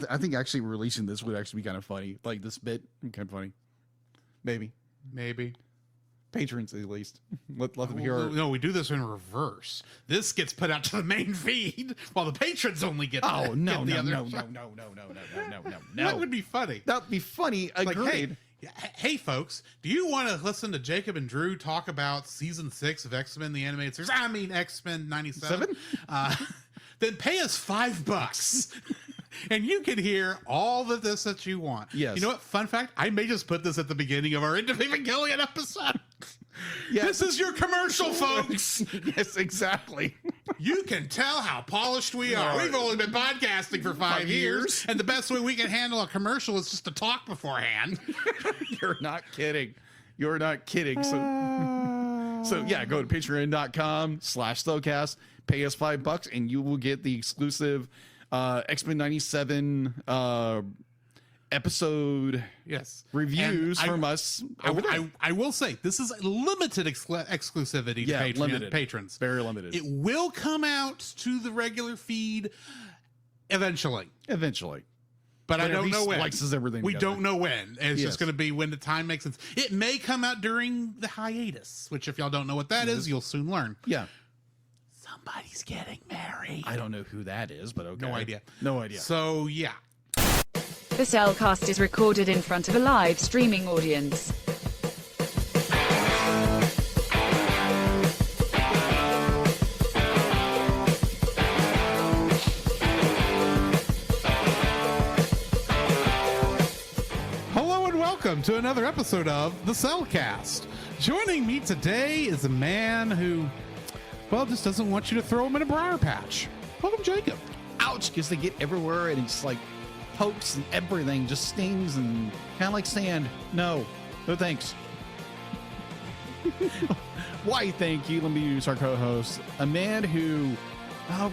I think actually releasing this would actually be kind of funny. Like this bit, kind of funny. Maybe. Patrons, at least. Let them hear. No, we do this in reverse. This gets put out to the main feed while the patrons only get. Oh no! No. That would be funny. That'd be funny. Agreed. Hey, folks, do you want to listen to Jacob and Drew talk about season 6 of X-Men the Animated Series? I mean X-Men 97. Then pay us $5. And you can hear all of this that you want. Yes. You know what? Fun fact, I may just put this at the beginning of our End of Evangelion episode. Yes. This is your commercial, folks. Yes, exactly. You can tell how polished we are. We've only been podcasting for 5 years. And the best way we can handle a commercial is just to talk beforehand. You're not kidding. You're not kidding. So yeah, go to patreon.com/South.Plus, pay us $5, and you will get the exclusive X-Men 97 episode reviews from us. I will say this is a limited exclusivity to Patreon patrons. Very limited. It will come out to the regular feed eventually. But I don't know when. Everything we don't know when. It's just going to be when the time makes sense. It may come out during the hiatus, which if y'all don't know what that is, you'll soon learn. Yeah. Somebody's getting married. I don't know who that is, but okay. No idea. So, yeah. The Cellcast is recorded in front of a live streaming audience. Hello and welcome to another episode of The Cellcast. Joining me today is a man who, well, just doesn't want you to throw him in a briar patch. Welcome, Jacob. Ouch, because they get everywhere and it's like pokes and everything, just stings and kind of like sand. No thanks. Why, thank you. Let me introduce our co-host, a man who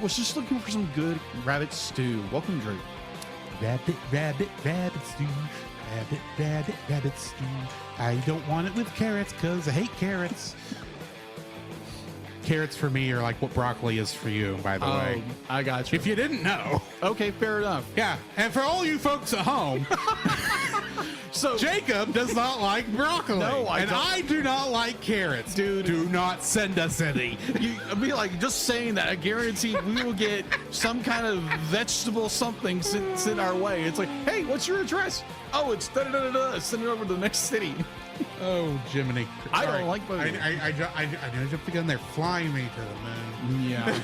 was just looking for some good rabbit stew. Welcome, Drew. Rabbit stew. Rabbit stew. I don't want it with carrots because I hate carrots. Carrots for me are like what broccoli is for you, by the way. I got you. If you didn't know. Okay, fair enough. Yeah, and for all you folks at home, so Jacob does not like broccoli. No, I don't. I do not like carrots. Dude. Do not send us any. I'd be like, just saying that, I guarantee we will get some kind of vegetable something sent our way. It's like, hey, what's your address? Oh, it's da-da-da-da-da. Send it over to the next city. Oh, Jiminy. I don't like both. I jumped the gun there. Fly me to the moon. Yeah.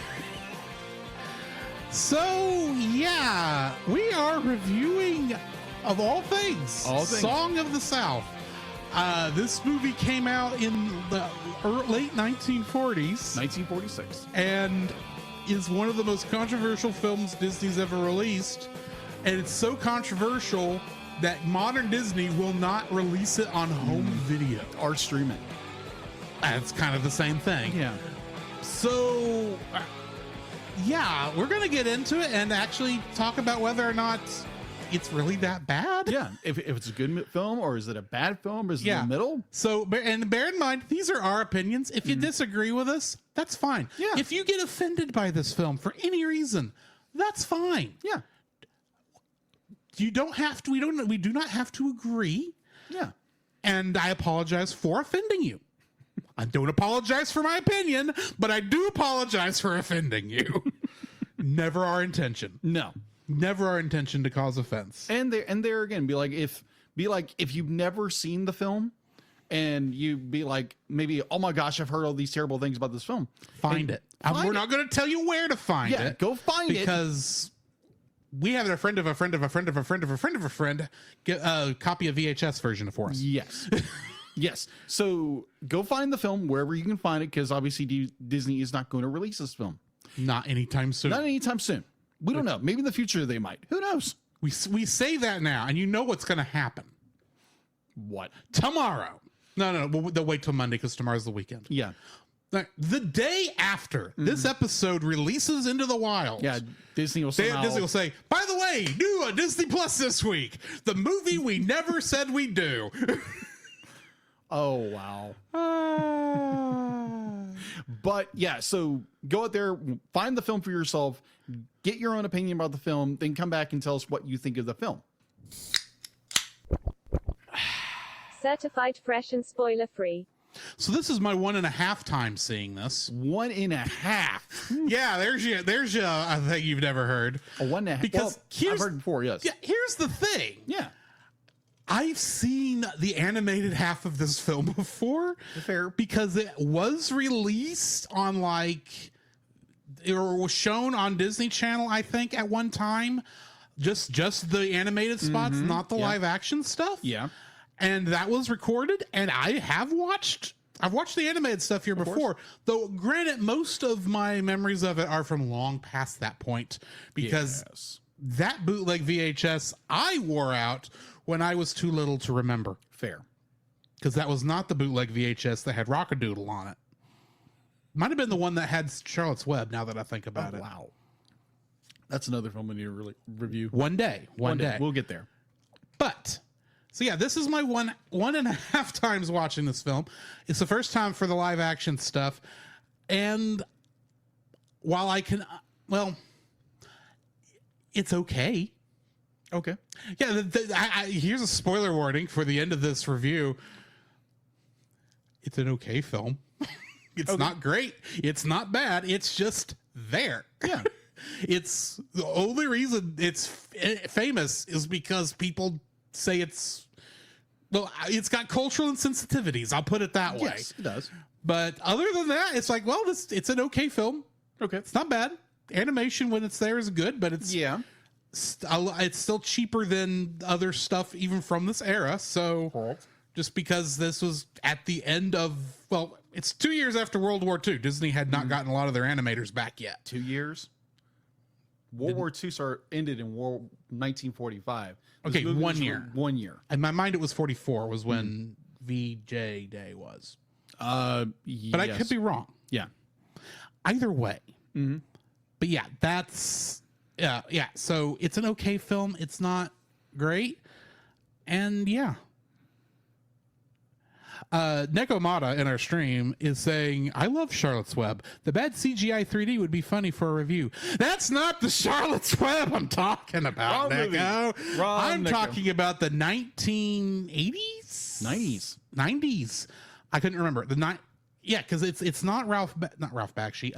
So, yeah, we are reviewing, of all things, Song of the South. This movie came out in the late 1940s. 1946. And is one of the most controversial films Disney's ever released. And it's so controversial that modern Disney will not release it on home video. Or stream it. That's kind of the same thing. Yeah. So, yeah, we're going to get into it and actually talk about whether or not it's really that bad. Yeah. If it's a good film, or is it a bad film, or is it in the middle? So, and bear in mind, these are our opinions. If you disagree with us, that's fine. Yeah. If you get offended by this film for any reason, that's fine. Yeah. You don't have to, we do not have to agree. Yeah. And I apologize for offending you. I don't apologize for my opinion, but I do apologize for offending you. Never our intention. No. Never our intention to cause offense. And there again, be like if you've never seen the film and you be like, maybe, oh my gosh, I've heard all these terrible things about this film. Find it. We're not going to tell you where to find it. Yeah, go find it. Because we have a friend of a friend of a friend of a friend of a friend of a friend get a copy of VHS version for us. Yes. Yes. So go find the film wherever you can find it, because obviously Disney is not going to release this film. Not anytime soon. Not anytime soon. We don't know. Maybe in the future they might. Who knows? We say that now, and you know what's going to happen. What? Tomorrow. No. They'll wait till Monday because tomorrow's the weekend. Yeah. The day after this episode releases into the wild, yeah, Disney will say, by the way, new on Disney Plus this week, the movie we never said we'd do. Oh, wow. But yeah, so go out there, find the film for yourself, get your own opinion about the film, then come back and tell us what you think of the film. Certified fresh and spoiler free. So this is my 1.5 time seeing this. 1.5. Yeah, there's a thing you've never heard. A 1.5. Because I've heard before, yes. Yeah, here's the thing. Yeah. I've seen the animated half of this film before. Fair. Because it was released on or was shown on Disney Channel, I think, at one time. Just the animated spots, not the live action stuff. Yeah. And that was recorded, and I've watched the animated stuff here before, though granted, most of my memories of it are from long past that point, because that bootleg VHS I wore out when I was too little to remember. Fair. Because that was not the bootleg VHS that had Rockadoodle on it. Might have been the one that had Charlotte's Web, now that I think about it. Wow. That's another film we need to really review. One day. We'll get there. But... So yeah, this is my 1.5 times watching this film. It's the first time for the live action stuff. And while I can, it's okay. Okay. Yeah. Here's a spoiler warning for the end of this review. It's an okay film. It's not great. It's not bad. It's just there. Yeah. It's the only reason it's famous is because people say it's got cultural insensitivities. I'll put it that way. Yes, it does. But other than that, it's like, well, it's an okay film. Okay. It's not bad. Animation when it's there is good, but it's still cheaper than other stuff even from this era. So just because this was at the end of, it's 2 years after World War II. Disney had not gotten a lot of their animators back yet. 2 years? World War II ended in 1945. Okay, 1 year. 1 year. In my mind, it was 44 was when VJ Day was. But I could be wrong. Yeah. Either way. But yeah, that's... Yeah. So it's an okay film. It's not great. And yeah. Neko Mata in our stream is saying, I love Charlotte's Web. The bad CGI 3D would be funny for a review. That's not the Charlotte's Web I'm talking about, Neko. I'm talking about the 1980s? 90s. I couldn't remember. Because it's not Ralph Bakshi.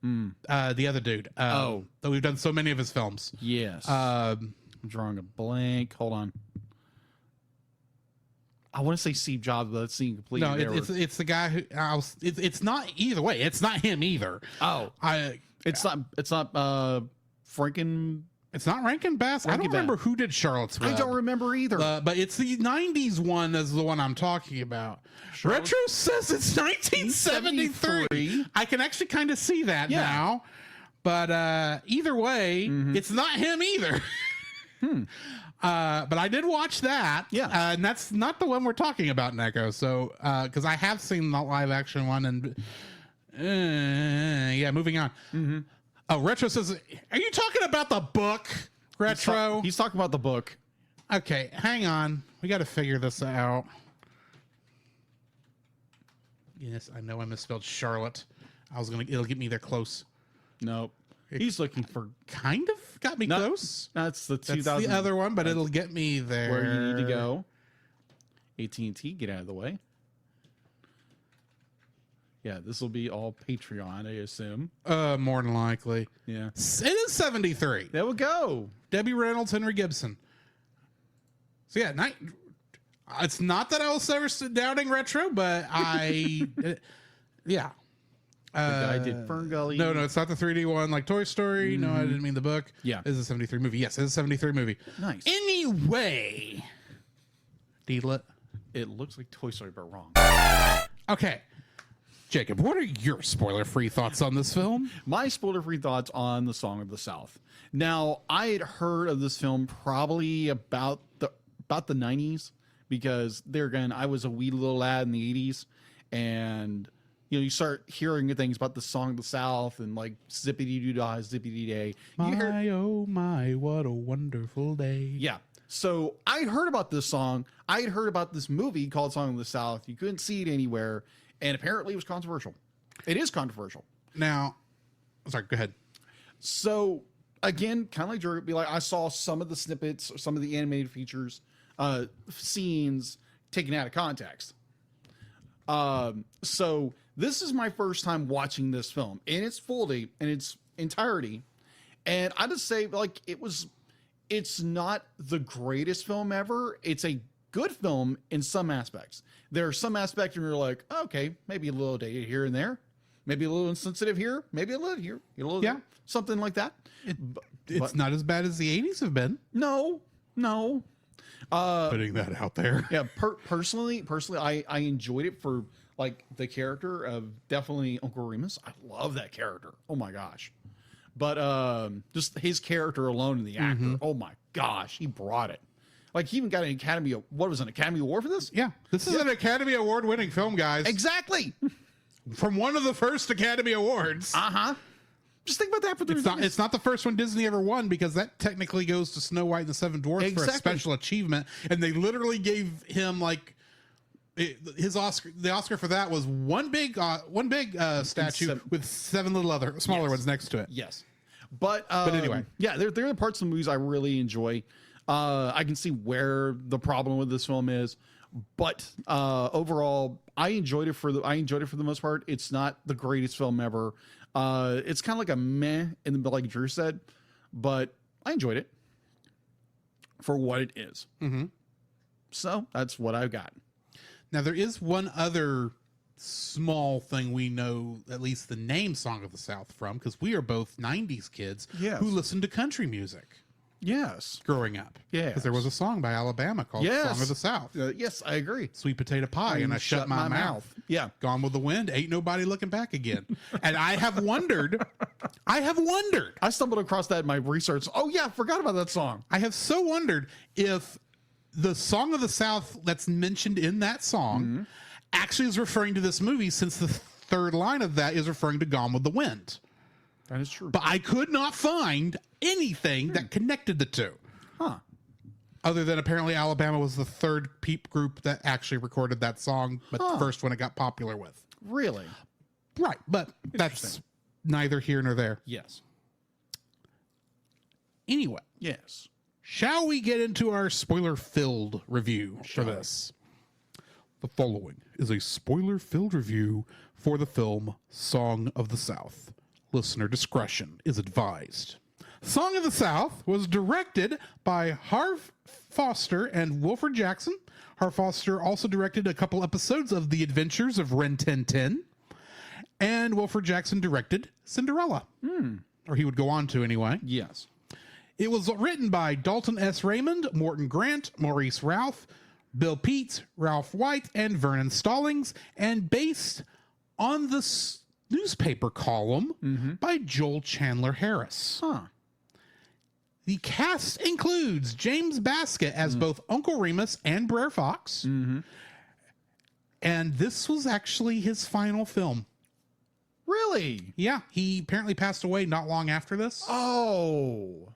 The other dude. That we've done so many of his films. Yes. I'm drawing a blank. Hold on. I want to say Steve Jobs, but that's completely. No, it's the guy who. It's not either way. It's not him either. It's not Franken. It's not Rankin Bass. I don't remember who did Charlotte's Web. I don't remember either. But it's the 90s one is the one I'm talking about. Retro says it's 1973. I can actually kind of see that now. But either way, it's not him either. But I did watch that. Yeah. And that's not the one we're talking about, Neko. So, because I have seen the live action one and moving on. Oh, Retro says, are you talking about the book, Retro? He's talking about the book. Okay, hang on. We got to figure this out. Yes, I know I misspelled Charlotte. It'll get me there close. Nope. He's looking for kind of got me close. That's the 2000. That's the other one, but it'll get me there. Where you need to go. AT&T, get out of the way. Yeah, this will be all Patreon, I assume. More than likely. Yeah. It is 73. There we go. Debbie Reynolds, Henry Gibson. So yeah, it's not that I was ever doubting Retro, but yeah. The guy did Ferngully. No, it's not the 3D one like Toy Story. No, I didn't mean the book. Yeah. This is a 73 movie. Yes, it's a 73 movie. Nice. Anyway. It looks like Toy Story, but wrong. Okay. Jacob, what are your spoiler-free thoughts on this film? My spoiler-free thoughts on The Song of the South. Now, I had heard of this film probably about the 90s because there again, I was a wee little lad in the 80s, and you start hearing things about the Song of the South and like zippity-doo-dah, zippity-day. Oh my, what a wonderful day. Yeah. So I heard about this song. I had heard about this movie called Song of the South. You couldn't see it anywhere. And apparently it was controversial. It is controversial. Now, sorry, go ahead. So again, kind of like Drew, be like, I saw some of the snippets, some of the animated features, scenes taken out of context. So this is my first time watching this film in its fully, in its entirety. And I just say, like, it's not the greatest film ever. It's a good film in some aspects. There are some aspects where you're like, okay, maybe a little dated here and there, maybe a little insensitive here, maybe a little here, a little there, something like that. It's not as bad as the 80s have been. No. Putting that out there. Yeah, personally, I enjoyed it for like the character of definitely Uncle Remus. I love that character. Oh my gosh. But just his character alone and the actor. Oh my gosh, he brought it. Like he even got an Academy Award for this? Yeah. This is an Academy Award winning film, guys. Exactly. From one of the first Academy Awards. Uh-huh. Just think about that for it's not the first one Disney ever won, because that technically goes to Snow White and the Seven Dwarfs for a special achievement, and they literally gave him like his Oscar. The Oscar for that was one big statue with seven little smaller ones next to it. Yes, but anyway, yeah, there are parts of the movies I really enjoy. I can see where the problem with this film is, but overall, I enjoyed it for the most part. It's not the greatest film ever. It's kind of like a meh, like Drew said, but I enjoyed it for what it is. Mm-hmm. So that's what I've got. Now there is one other small thing we know, at least the name Song of the South from, because we are both 90s kids who listened to country music. Yes. Growing up. Yeah. Because there was a song by Alabama called Song of the South. Yes, I agree. Sweet potato pie, and I shut my mouth. Yeah. Gone with the wind, ain't nobody looking back again. And I have wondered. I stumbled across that in my research. Oh, yeah, forgot about that song. I have so wondered if the Song of the South that's mentioned in that song actually is referring to this movie, since the third line of that is referring to Gone with the Wind. That is true. But I could not find anything that connected the two. Huh. Other than apparently Alabama was the third peep group that actually recorded that song, but the first one it got popular with. Really? Right, but that's neither here nor there. Yes. Anyway. Yes. Shall we get into our spoiler-filled review for this? The following is a spoiler-filled review for the film Song of the South. Listener discretion is advised. Song of the South was directed by Harv Foster and Wilford Jackson. Harv Foster also directed a couple episodes of The Adventures of Ren Tin Tin. And Wilford Jackson directed Cinderella. Or he would go on to anyway. Yes. It was written by Dalton S. Raymond, Morton Grant, Maurice Ralph, Bill Peets, Ralph White, and Vernon Stallings, and based on the newspaper column by Joel Chandler Harris. Huh. The cast includes James Baskett as both Uncle Remus and Briar Fox. And this was actually his final film. Really? Yeah, he apparently passed away not long after this. Oh.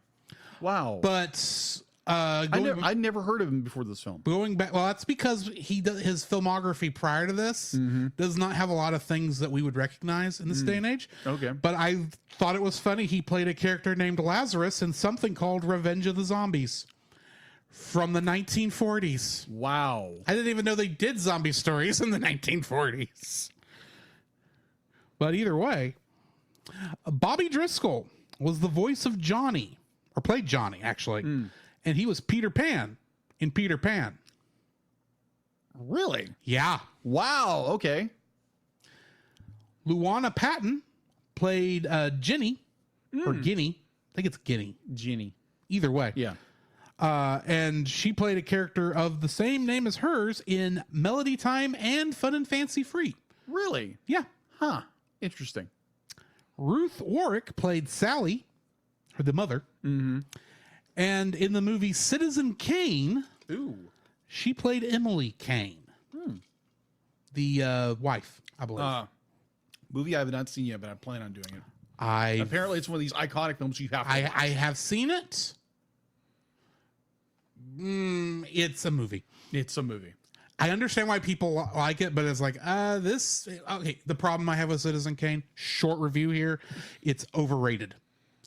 Wow. But I'd never heard of him before this film. Going back, well, that's because his filmography prior to this does not have a lot of things that we would recognize in this day and age. Okay. But I thought it was funny. He played a character named Lazarus in something called Revenge of the Zombies from the 1940s. Wow. I didn't even know they did zombie stories in the 1940s. But either way, Bobby Driscoll was the voice of Johnny, or played Johnny, actually. And he was Peter Pan in Peter Pan. Really? Yeah. Wow. Okay. Luana Patton played Ginny, or Guinea. I think it's Guinea. Ginny. Either way. Yeah. And she played a character of the same name as hers in Melody Time and Fun and Fancy Free. Really? Yeah. Huh. Interesting. Ruth Warwick played Sally, or the mother. And in the movie Citizen Kane, she played Emily Kane, the wife, I believe. Movie I have not seen yet, but I plan on doing it. I Apparently, it's one of these iconic films you have to watch. I have seen it. It's a movie. It's a movie. I understand why people like it, but it's like, okay. The problem I have with Citizen Kane, short review here, it's overrated.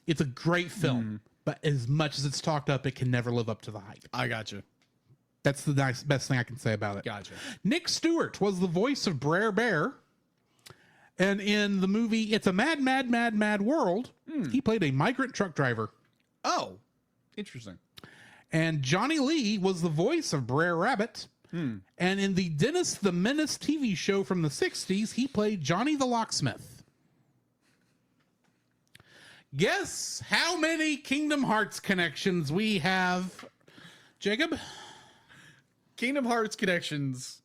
It's a great film, but as much as it's talked up, it can never live up to the hype. I gotcha. That's the best thing I can say about it. Gotcha. Nick Stewart was the voice of Briar Bear. And in the movie It's a Mad, Mad, Mad, Mad World, he played a migrant truck driver. Oh, interesting. And Johnny Lee was the voice of Brer Rabbit. And in the Dennis the Menace TV show from the 60s, he played Johnny the Locksmith. Guess how many Kingdom Hearts connections we have, Jacob? Kingdom Hearts connections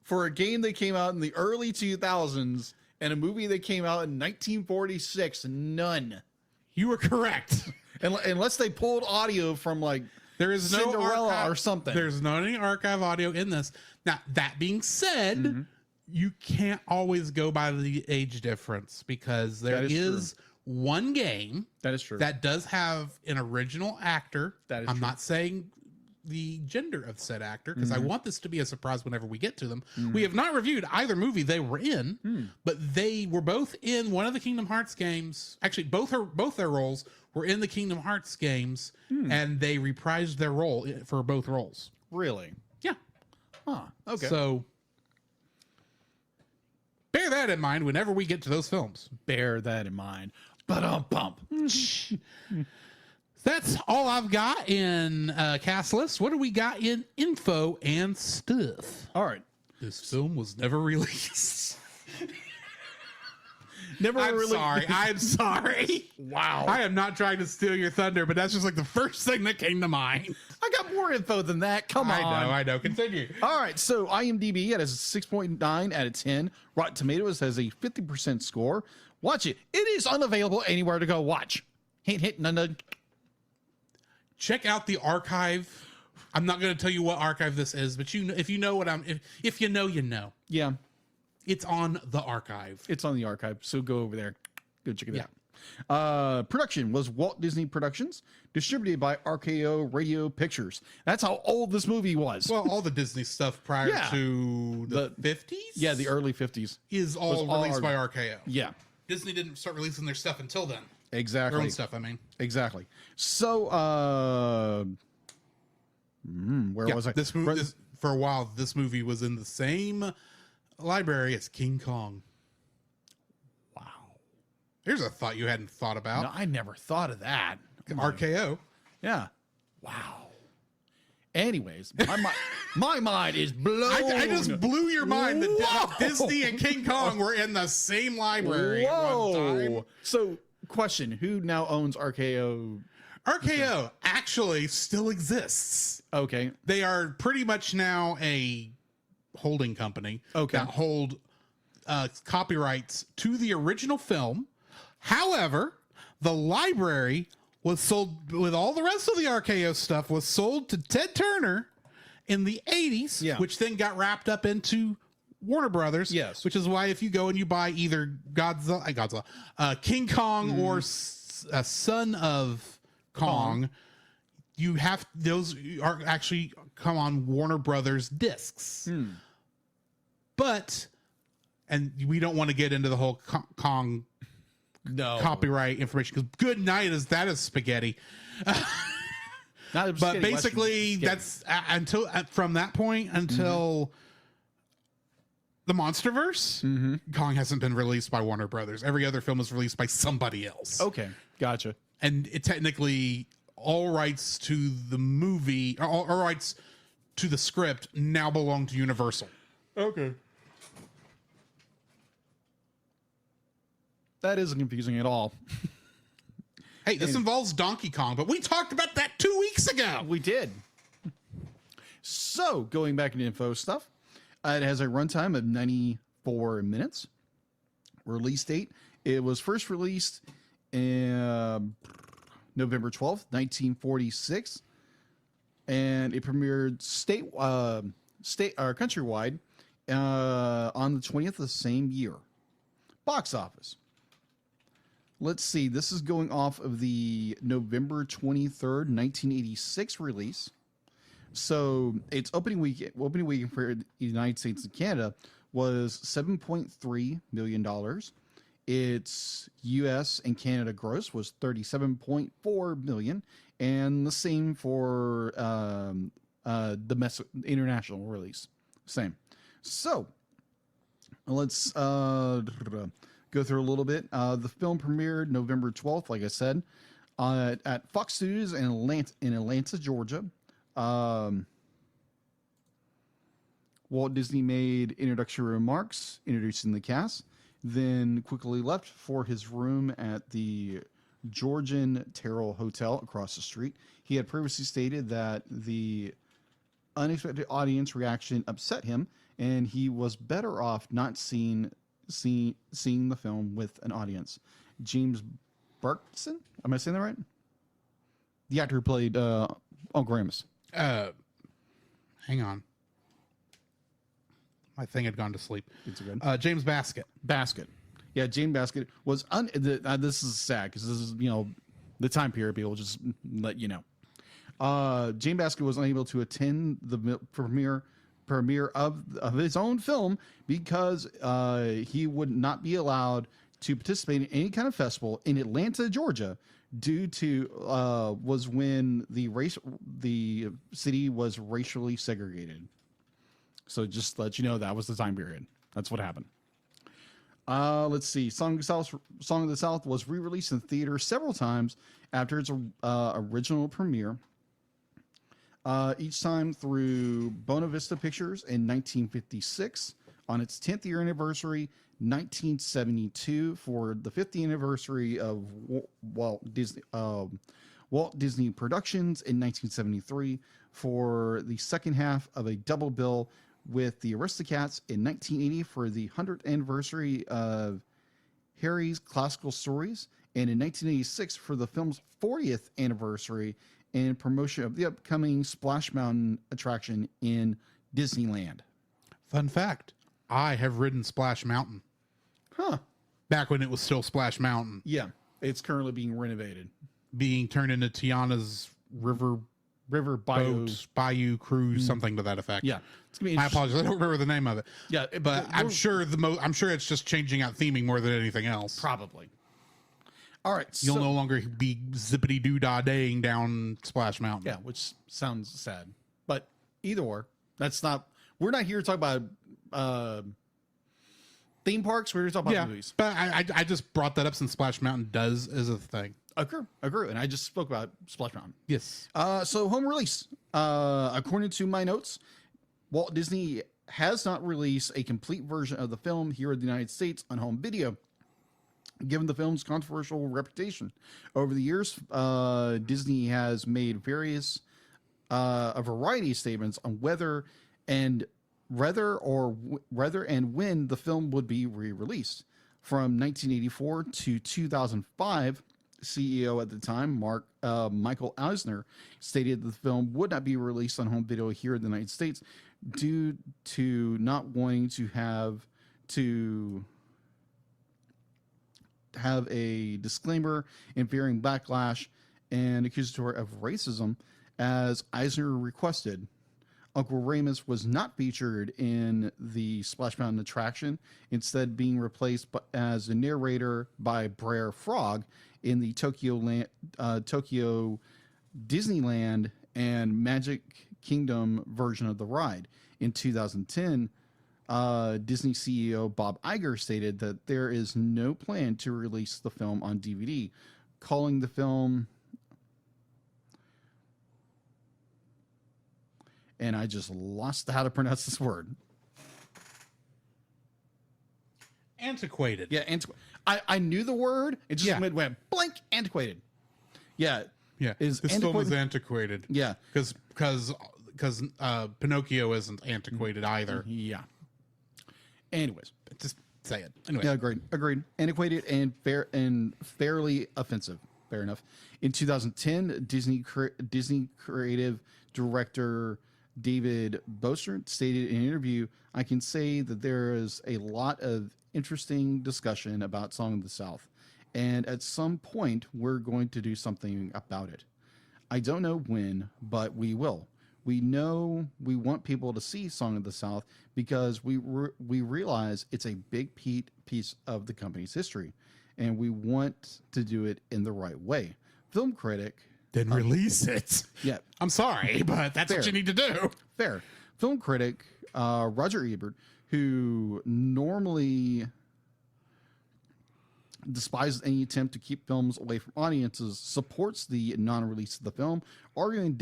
for a game that came out in the early 2000s and a movie that came out in 1946. None. You were correct. Unless they pulled audio from like There is no Cinderella archive, or something. There's not any archive audio in this. Now, that being said, you can't always go by the age difference because there is one game That is true. that does have an original actor. That is I'm true. not saying the gender of said actor because I want this to be a surprise whenever we get to them. We have not reviewed either movie they were in, but they were both in one of the Kingdom Hearts games. Actually, both their roles were in the Kingdom Hearts games, and they reprised their role for both roles. Really? Yeah. Huh. Okay. So bear that in mind whenever we get to those films. Bear that in mind. Bump. That's all I've got in cast list. What do we got in info and stuff? All right. This film was never released. Never I'm really. sorry. I'm sorry. Wow. I am not trying to steal your thunder, but that's just like the first thing that came to mind. I got more info than that. Come on. I know. Continue. All right, so IMDb it has a 6.9 out of 10. Rotten Tomatoes has a 50% score. Watch it. It is unavailable anywhere to go watch. Hint, none. Check out the archive. I'm not going to tell you what archive this is, but if you know what if you know, you know. Yeah, It's on the archive. it's on the archive, so go over there. Go check it out. Production was Walt Disney Productions, distributed by RKO Radio Pictures. That's how old this movie was. Well, all the Disney stuff prior Yeah. to the 50s? Yeah, the early 50s. Is all released by RKO. Yeah, Disney didn't start releasing their stuff until then. exactly. Their own stuff, I mean. Exactly. So, where was I? For a while, this movie was in the same library as King Kong. Wow. Here's a thought you hadn't thought about. No, I never thought of that. Come on. RKO. Yeah. Wow. Anyways, my mind is blown. I just blew your mind that Whoa. Disney and King Kong were in the same library at one time. So, question: who now owns RKO? RKO actually still exists. Okay. They are pretty much now a holding company that hold copyrights to the original film. However, the library was sold with all the rest of the RKO stuff was sold to Ted Turner in the 80s, which then got wrapped up into Warner Brothers. Yes. Which is why if you go and you buy either Godzilla, King Kong or Son of Kong, you have those are actually come on Warner Brothers discs. But, and we don't want to get into the whole Kong copyright information because good night is spaghetti. But basically that's until from that point until the Monsterverse, Kong hasn't been released by Warner Brothers. Every other film is released by somebody else. Okay, gotcha. And it technically all rights to the movie, or all rights to the script now belong to Universal. Okay. That isn't confusing at all. Hey, this involves Donkey Kong, but we talked about that 2 weeks ago. We did. So, going back into info stuff, it has a runtime of 94 minutes. Release date, it was first released in November 12th, 1946. And it premiered countrywide on the 20th of the same year. Box office. Let's see. This is going off of the November 23rd, 1986 release. So its opening weekend for the United States and Canada was $7.3 million. Its U.S. and Canada gross was $37.4 million, and the same for domestic international release. Same. So let's go through a little bit. The film premiered November 12th, like I said, at Fox Studios in Atlanta, Georgia. Walt Disney made introductory remarks introducing the cast, then quickly left for his room at the Georgian Terrell Hotel across the street. He had previously stated that the unexpected audience reaction upset him, and he was better off not seeing the film with an audience. James Berkson, am I saying that right? The actor who played Uncle Remus. Hang on. My thing had gone to sleep. It's good. James Baskett. Yeah, James Baskett was this is sad because this is, the time period. People just let you know. James Baskett was unable to attend the premiere of his own film because he would not be allowed to participate in any kind of festival in Atlanta, Georgia, due to was when the city was racially segregated. So just to let you know, that was the time period. That's what happened. Let's see. Song of the South was re-released in theater several times after its original premiere. Each time through Buena Vista Pictures in 1956 on its 10th year anniversary, 1972 for the 50th anniversary of Walt Disney Productions in 1973 for the second half of a double bill with the Aristocats in 1980 for the 100th anniversary of Harry's Classical Stories, and in 1986 for the film's 40th anniversary and promotion of the upcoming Splash Mountain attraction in Disneyland. Fun fact, I have ridden Splash Mountain. Huh. Back when it was still Splash Mountain. Yeah. It's currently being renovated. Being turned into Tiana's River Bayou Cruise, something to that effect. Yeah. It's gonna be I apologize. I don't remember the name of it. Yeah. But I'm sure it's just changing out theming more than anything else. Probably. All right. You'll no longer be zippity doo dah daying down Splash Mountain. Yeah, which sounds sad. But either or, we're not here to talk about theme parks. We're here to talk about movies. But I just brought that up since Splash Mountain is a thing. Agree. And I just spoke about Splash Mountain. Yes. So home release. According to my notes, Walt Disney has not released a complete version of the film here in the United States on home video, given the film's controversial reputation. Over the years, Disney has made a variety of statements on whether and when the film would be re-released. From 1984 to 2005, CEO at the time, Michael Eisner, stated the film would not be released on home video here in the United States due to not wanting to have a disclaimer and fearing backlash and accusatory of racism, as Eisner requested. Uncle Remus was not featured in the Splash Mountain attraction, instead being replaced as a narrator by Briar Frog in the Tokyo Disneyland and Magic Kingdom version of the ride. In 2010, Disney CEO Bob Iger stated that there is no plan to release the film on DVD, calling the film, and I just lost how to pronounce this word. Antiquated. Yeah, I knew the word. It just went blank. Antiquated. Yeah. Yeah. This film is antiquated. Yeah. Because Pinocchio isn't antiquated either. Yeah. Anyways, just say it. Anyway. Yeah, agreed. Antiquated and fairly offensive. Fair enough. In 2010, Disney creative director David Bostert stated in an interview, "I can say that there is a lot of interesting discussion about Song of the South, and at some point we're going to do something about it. I don't know when, but we will. We know we want people to see Song of the South because we realize it's a big piece of the company's history, and we want to do it in the right way. Film critic Then release it. Yeah. I'm sorry, but that's what Fair. you need to do. Fair. Film critic Roger Ebert, who normally despises any attempt to keep films away from audiences, supports the non-release of the film, arguing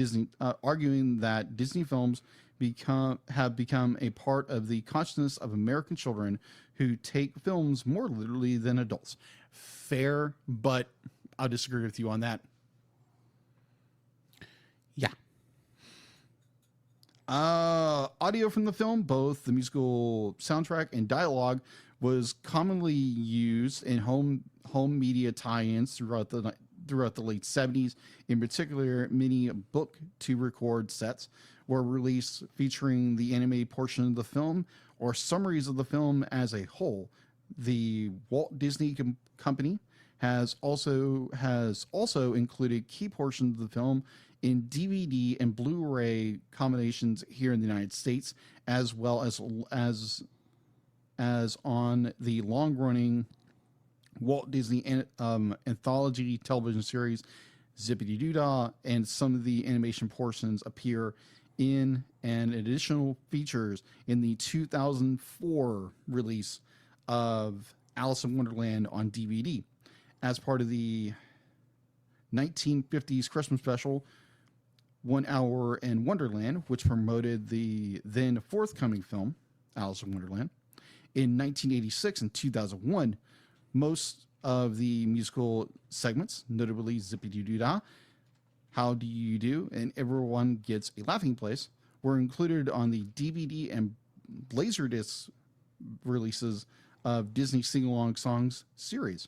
that Disney films have become a part of the consciousness of American children who take films more literally than adults. Fair, but I'll disagree with you on that. Yeah. Audio from the film, both the musical soundtrack and dialogue, was commonly used in home media tie-ins throughout the late 70s. In particular, many book to record sets were released featuring the animated portion of the film or summaries of the film as a whole. The Walt Disney Company has also included key portions of the film in DVD and Blu-ray combinations here in the United States, as well as on the long-running Walt Disney anthology television series Zippity Doo-Dah, and some of the animation portions appear in and additional features in the 2004 release of Alice in Wonderland on DVD. As part of the 1950s Christmas special, 1 Hour in Wonderland, which promoted the then forthcoming film, Alice in Wonderland, in 1986 and 2001, most of the musical segments, notably Zippity Doo-Dah, How Do You Do, and Everyone Gets a Laughing Place, were included on the DVD and Laserdisc releases of Disney Sing-Along Songs series.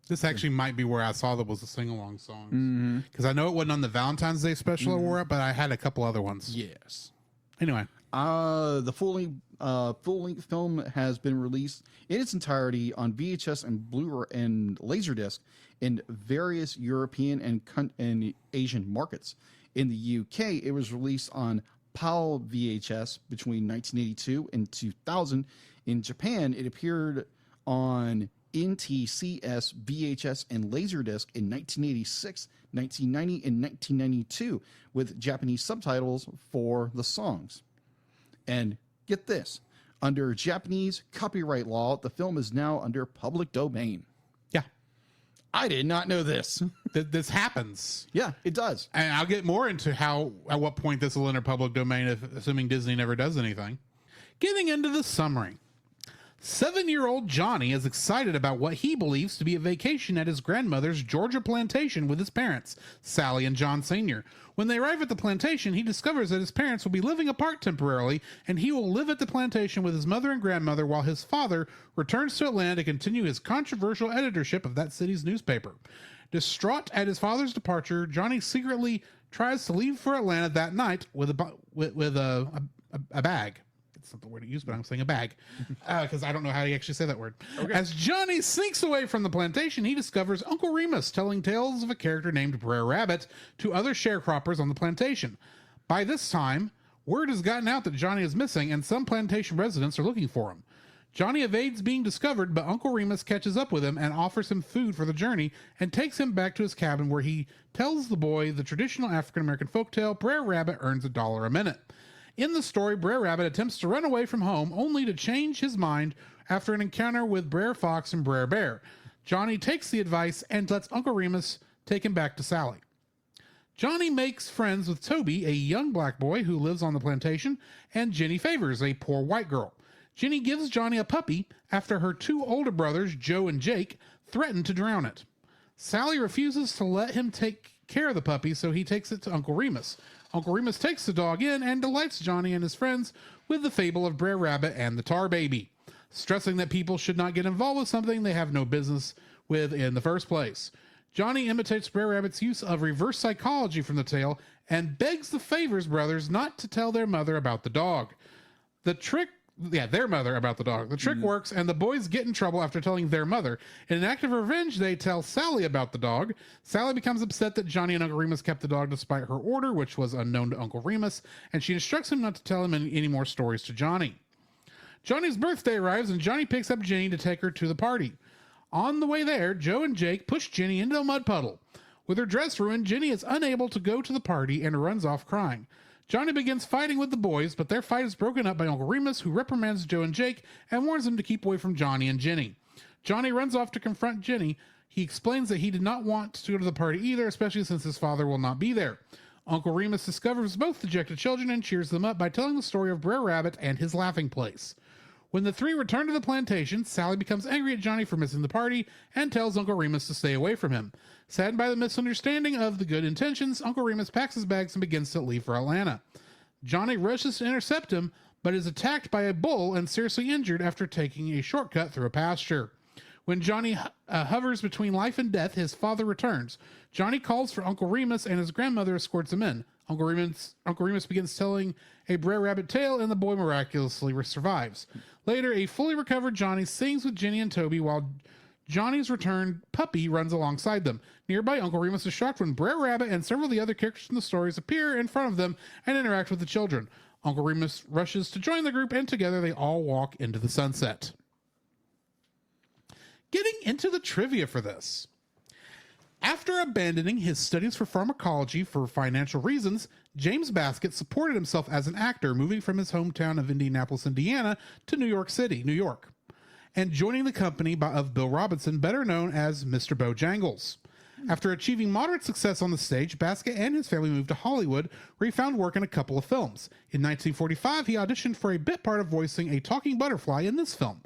This actually might be where I saw that was the sing-along songs. Because I know it wasn't on the Valentine's Day special I wore it, but I had a couple other ones. Yes. Anyway. The full-length film has been released in its entirety on VHS and Blu-ray and Laserdisc in various European and Asian markets. In the UK, it was released on PAL VHS between 1982 and 2000. In Japan, it appeared on NTCS, VHS, and Laserdisc in 1986, 1990, and 1992 with Japanese subtitles for the songs. And get this, under Japanese copyright law, the film is now under public domain. Yeah. I did not know this. This happens. Yeah, it does. And I'll get more into at what point this will enter public domain, assuming Disney never does anything. Getting into the summary. 7-year-old Johnny is excited about what he believes to be a vacation at his grandmother's Georgia plantation with his parents, Sally and John Sr. When they arrive at the plantation, he discovers that his parents will be living apart temporarily, and he will live at the plantation with his mother and grandmother while his father returns to Atlanta to continue his controversial editorship of that city's newspaper. Distraught at his father's departure, Johnny secretly tries to leave for Atlanta that night with a bag. It's not the word to use, but I'm saying a bag because I don't know how to actually say that word. Okay. As Johnny sneaks away from the plantation, he discovers Uncle Remus telling tales of a character named Briar Rabbit to other sharecroppers on the plantation. By this time, word has gotten out that Johnny is missing, and some plantation residents are looking for him. Johnny evades being discovered, but Uncle Remus catches up with him and offers him food for the journey and takes him back to his cabin, where he tells the boy the traditional African-American folktale, Briar Rabbit earns $1 a minute. In the story, Briar Rabbit attempts to run away from home, only to change his mind after an encounter with Briar Fox and Briar Bear. Johnny takes the advice and lets Uncle Remus take him back to Sally. Johnny makes friends with Toby, a young black boy who lives on the plantation, and Jenny Favors, a poor white girl. Jenny gives Johnny a puppy after her 2 older brothers, Joe and Jake, threaten to drown it. Sally refuses to let him take care of the puppy, so he takes it to Uncle Remus. Uncle Remus takes the dog in and delights Johnny and his friends with the fable of Briar Rabbit and the Tar Baby, stressing that people should not get involved with something they have no business with in the first place. Johnny imitates Briar Rabbit's use of reverse psychology from the tale and begs the Favors brothers not to tell their mother about the dog. Their mother about the dog. The trick works, and the boys get in trouble after telling their mother. In an act of revenge, they tell Sally about the dog. Sally becomes upset that Johnny and Uncle Remus kept the dog despite her order, which was unknown to Uncle Remus, and she instructs him not to tell him any more stories to Johnny. Johnny's birthday arrives, and Johnny picks up Jenny to take her to the party. On the way there, Joe and Jake push Jenny into a mud puddle. With her dress ruined, Jenny is unable to go to the party and runs off crying. Johnny begins fighting with the boys, but their fight is broken up by Uncle Remus, who reprimands Joe and Jake and warns them to keep away from Johnny and Jenny. Johnny runs off to confront Jenny. He explains that he did not want to go to the party either, especially since his father will not be there. Uncle Remus discovers both dejected children and cheers them up by telling the story of Brer Rabbit and his laughing place. When the three return to the plantation, Sally becomes angry at Johnny for missing the party and tells Uncle Remus to stay away from him. Saddened by the misunderstanding of the good intentions, Uncle Remus packs his bags and begins to leave for Atlanta. Johnny rushes to intercept him, but is attacked by a bull and seriously injured after taking a shortcut through a pasture. When Johnny hovers between life and death, his father returns. Johnny calls for Uncle Remus, and his grandmother escorts him in. Uncle Remus begins telling a Brer Rabbit tale, and the boy miraculously survives. Later, a fully recovered Johnny sings with Jenny and Toby while Johnny's returned puppy runs alongside them. Nearby, Uncle Remus is shocked when Brer Rabbit and several of the other characters from the stories appear in front of them and interact with the children. Uncle Remus rushes to join the group, and together they all walk into the sunset. Getting into the trivia for this. After abandoning his studies for pharmacology for financial reasons, James Baskett supported himself as an actor, moving from his hometown of Indianapolis, Indiana, to New York City, New York, and joining the company of Bill Robinson, better known as Mr. Bojangles. After achieving moderate success on the stage, Baskett and his family moved to Hollywood, where he found work in a couple of films. In 1945, he auditioned for a bit part of voicing a talking butterfly in this film.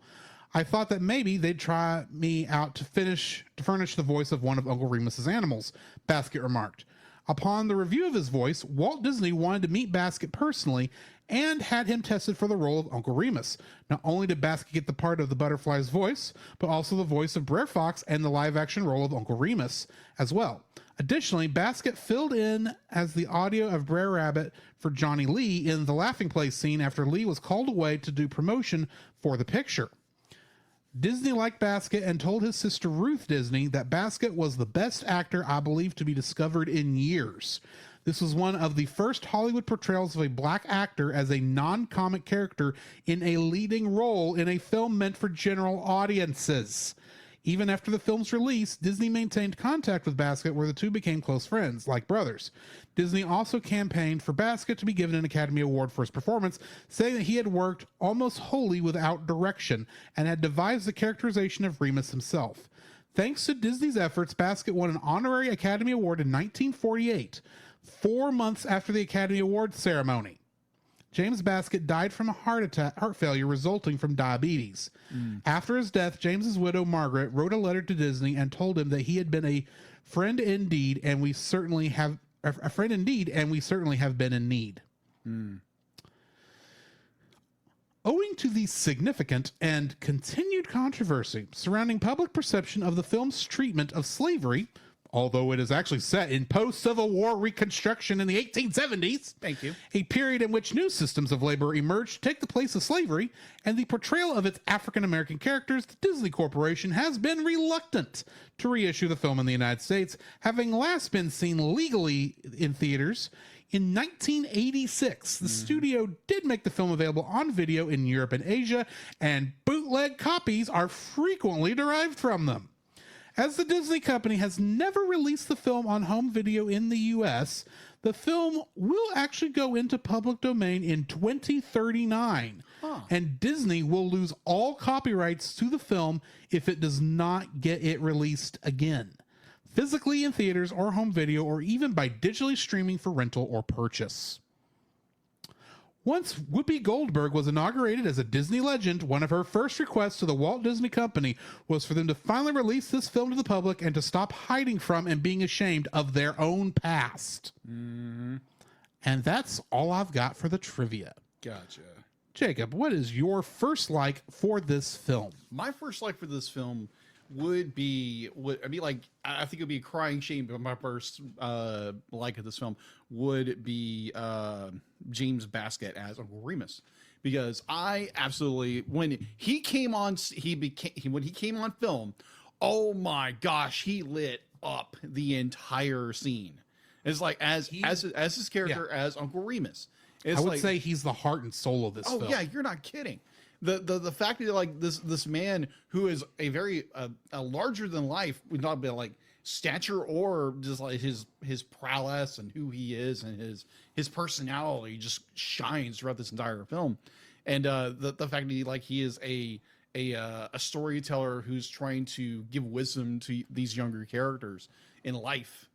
I thought that maybe they'd try me out to furnish the voice of one of Uncle Remus's animals, Baskett remarked. Upon the review of his voice, Walt Disney wanted to meet Baskett personally and had him tested for the role of Uncle Remus. Not only did Baskett get the part of the butterfly's voice, but also the voice of Brer Fox and the live-action role of Uncle Remus as well. Additionally, Baskett filled in as the audio of Brer Rabbit for Johnny Lee in the laughing place scene after Lee was called away to do promotion for the picture. Disney liked Baskett and told his sister Ruth Disney that Baskett was the best actor I believe to be discovered in years. This was one of the first Hollywood portrayals of a black actor as a non-comic character in a leading role in a film meant for general audiences. Even after the film's release, Disney maintained contact with Baskett, where the two became close friends, like brothers. Disney also campaigned for Baskett to be given an Academy Award for his performance, saying that he had worked almost wholly without direction and had devised the characterization of Remus himself. Thanks to Disney's efforts, Baskett won an honorary Academy Award in 1948, 4 months after the Academy Awards ceremony. James Baskett died from a heart failure resulting from diabetes. After his death, James's widow, Margaret, wrote a letter to Disney and told him that he had been a friend indeed, and we certainly have been in need. Owing to the significant and continued controversy surrounding public perception of the film's treatment of slavery, although it is actually set in post-Civil War Reconstruction in the 1870s. Thank you. A period in which new systems of labor emerged to take the place of slavery, and the portrayal of its African-American characters, the Disney Corporation has been reluctant to reissue the film in the United States, having last been seen legally in theaters in 1986. The studio did make the film available on video in Europe and Asia, and bootleg copies are frequently derived from them. As the Disney company has never released the film on home video in the US, the film will actually go into public domain in 2039, and Disney will lose all copyrights to the film if it does not get it released again, physically in theaters or home video, or even by digitally streaming for rental or purchase. Once Whoopi Goldberg was inaugurated as a Disney legend, one of her first requests to the Walt Disney Company was for them to finally release this film to the public and to stop hiding from and being ashamed of their own past. And that's all I've got for the trivia. Gotcha. Jacob, what is your first like for this film? My first like for this film would be I think it would be a crying shame, but my first like of this film would be James Baskett as Uncle Remus, because I absolutely, when he came on film, oh my gosh, he lit up the entire scene. It's like as his character as Uncle Remus. It's I would say he's the heart and soul of this film. Oh yeah, you're not kidding. the fact that like this man who is a very a larger than life, would not be like stature or just like his prowess and who he is and his personality just shines throughout this entire film. And the fact that he is a storyteller who's trying to give wisdom to these younger characters in life.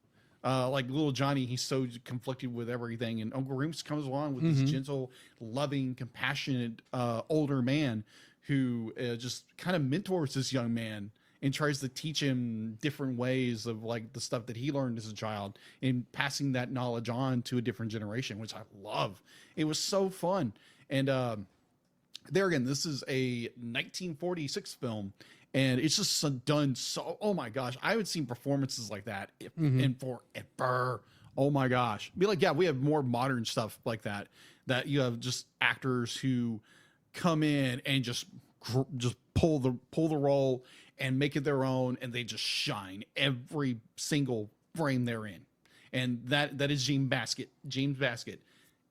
Like little Johnny, he's so conflicted with everything, and Uncle Remus comes along with this gentle, loving, compassionate older man who just kind of mentors this young man and tries to teach him different ways of like the stuff that he learned as a child and passing that knowledge on to a different generation, which I love. It was so fun. And there again, this is a 1946 film, and it's just done so, oh my gosh, I haven't seen performances like that in forever. Oh my gosh. Be like, yeah, we have more modern stuff like that you have just actors who come in and just pull the role and make it their own, and they just shine every single frame they're in. And that is James Baskett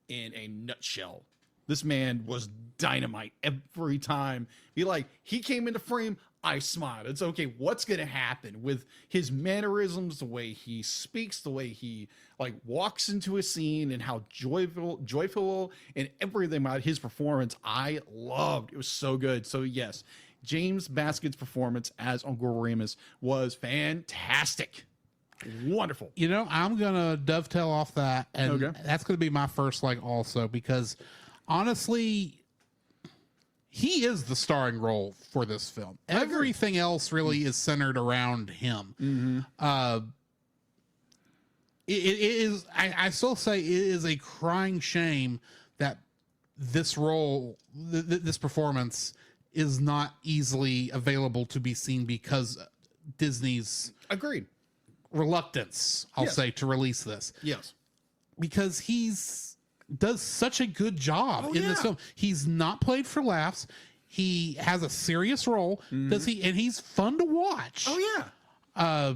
in a nutshell. This man was dynamite every time. Be like, he came into frame, I smiled. It's okay. What's going to happen with his mannerisms, the way he speaks, the way he like walks into a scene, and how joyful and everything about his performance I loved. It was so good. So yes, James Baskett's performance as Uncle Remus was fantastic. Wonderful. You know, I'm going to dovetail off that, and that's going to be my first like also, because honestly, he is the starring role for this film. Everything else really is centered around him. It is, I still say it is a crying shame that this role, this performance is not easily available to be seen because Disney's reluctance, I'll say, to release this. Yes. Because does such a good job in this film. He's not played for laughs. He has a serious role. And he's fun to watch. Oh yeah.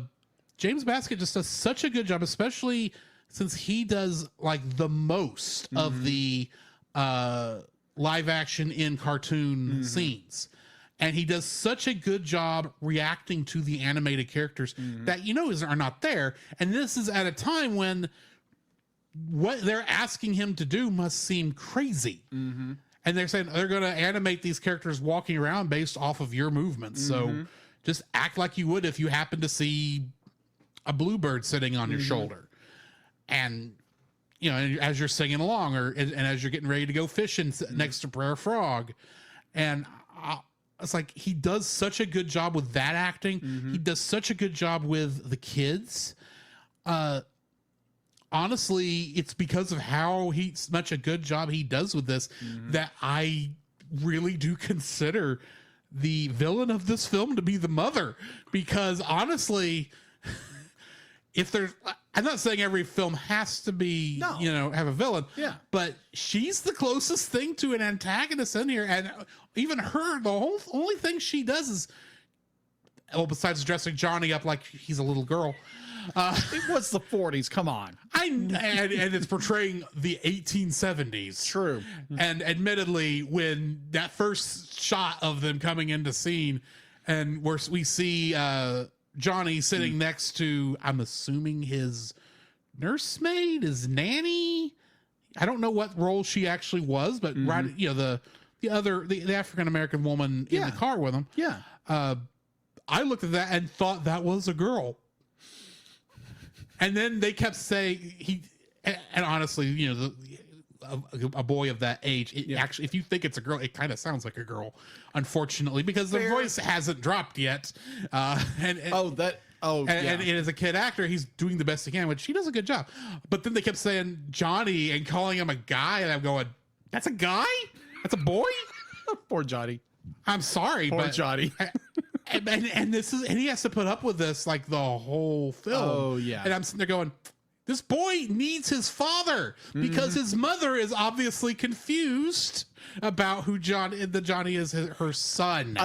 James Baskett just does such a good job, especially since he does like the most of the live action in cartoon scenes. And he does such a good job reacting to the animated characters that, are not there. And this is at a time when what they're asking him to do must seem crazy. And they're saying they're going to animate these characters walking around based off of your movements. So just act like you would if you happen to see a bluebird sitting on your shoulder. And, as you're singing along and as you're getting ready to go fishing next to Briar Frog. And it's like, he does such a good job with that acting. He does such a good job with the kids. Honestly, it's because of how much a good job he does with this that I really do consider the villain of this film to be the mother. Because honestly, I'm not saying every film has to be, have a villain. Yeah. But she's the closest thing to an antagonist in here. And even her, the only thing she does is, besides dressing Johnny up like he's a little girl. It was the 40s. Come on. And it's portraying the 1870s. True. And admittedly, when that first shot of them coming into scene, and we see Johnny sitting next to, I'm assuming his nursemaid, his nanny. I don't know what role she actually was, but the African American woman in the car with him. Yeah. I looked at that and thought that was a girl. And then they kept saying and honestly, a boy of that age, actually, if you think it's a girl, it kind of sounds like a girl, unfortunately, because the voice hasn't dropped yet. And as a kid actor, he's doing the best he can, which he does a good job. But then they kept saying Johnny and calling him a guy, and I'm going, that's a guy? That's a boy? Poor Johnny. I'm sorry, Poor but Johnny. and he has to put up with this like the whole film. Oh yeah. And I'm sitting there going, this boy needs his father because his mother is obviously confused about who Johnny is her son.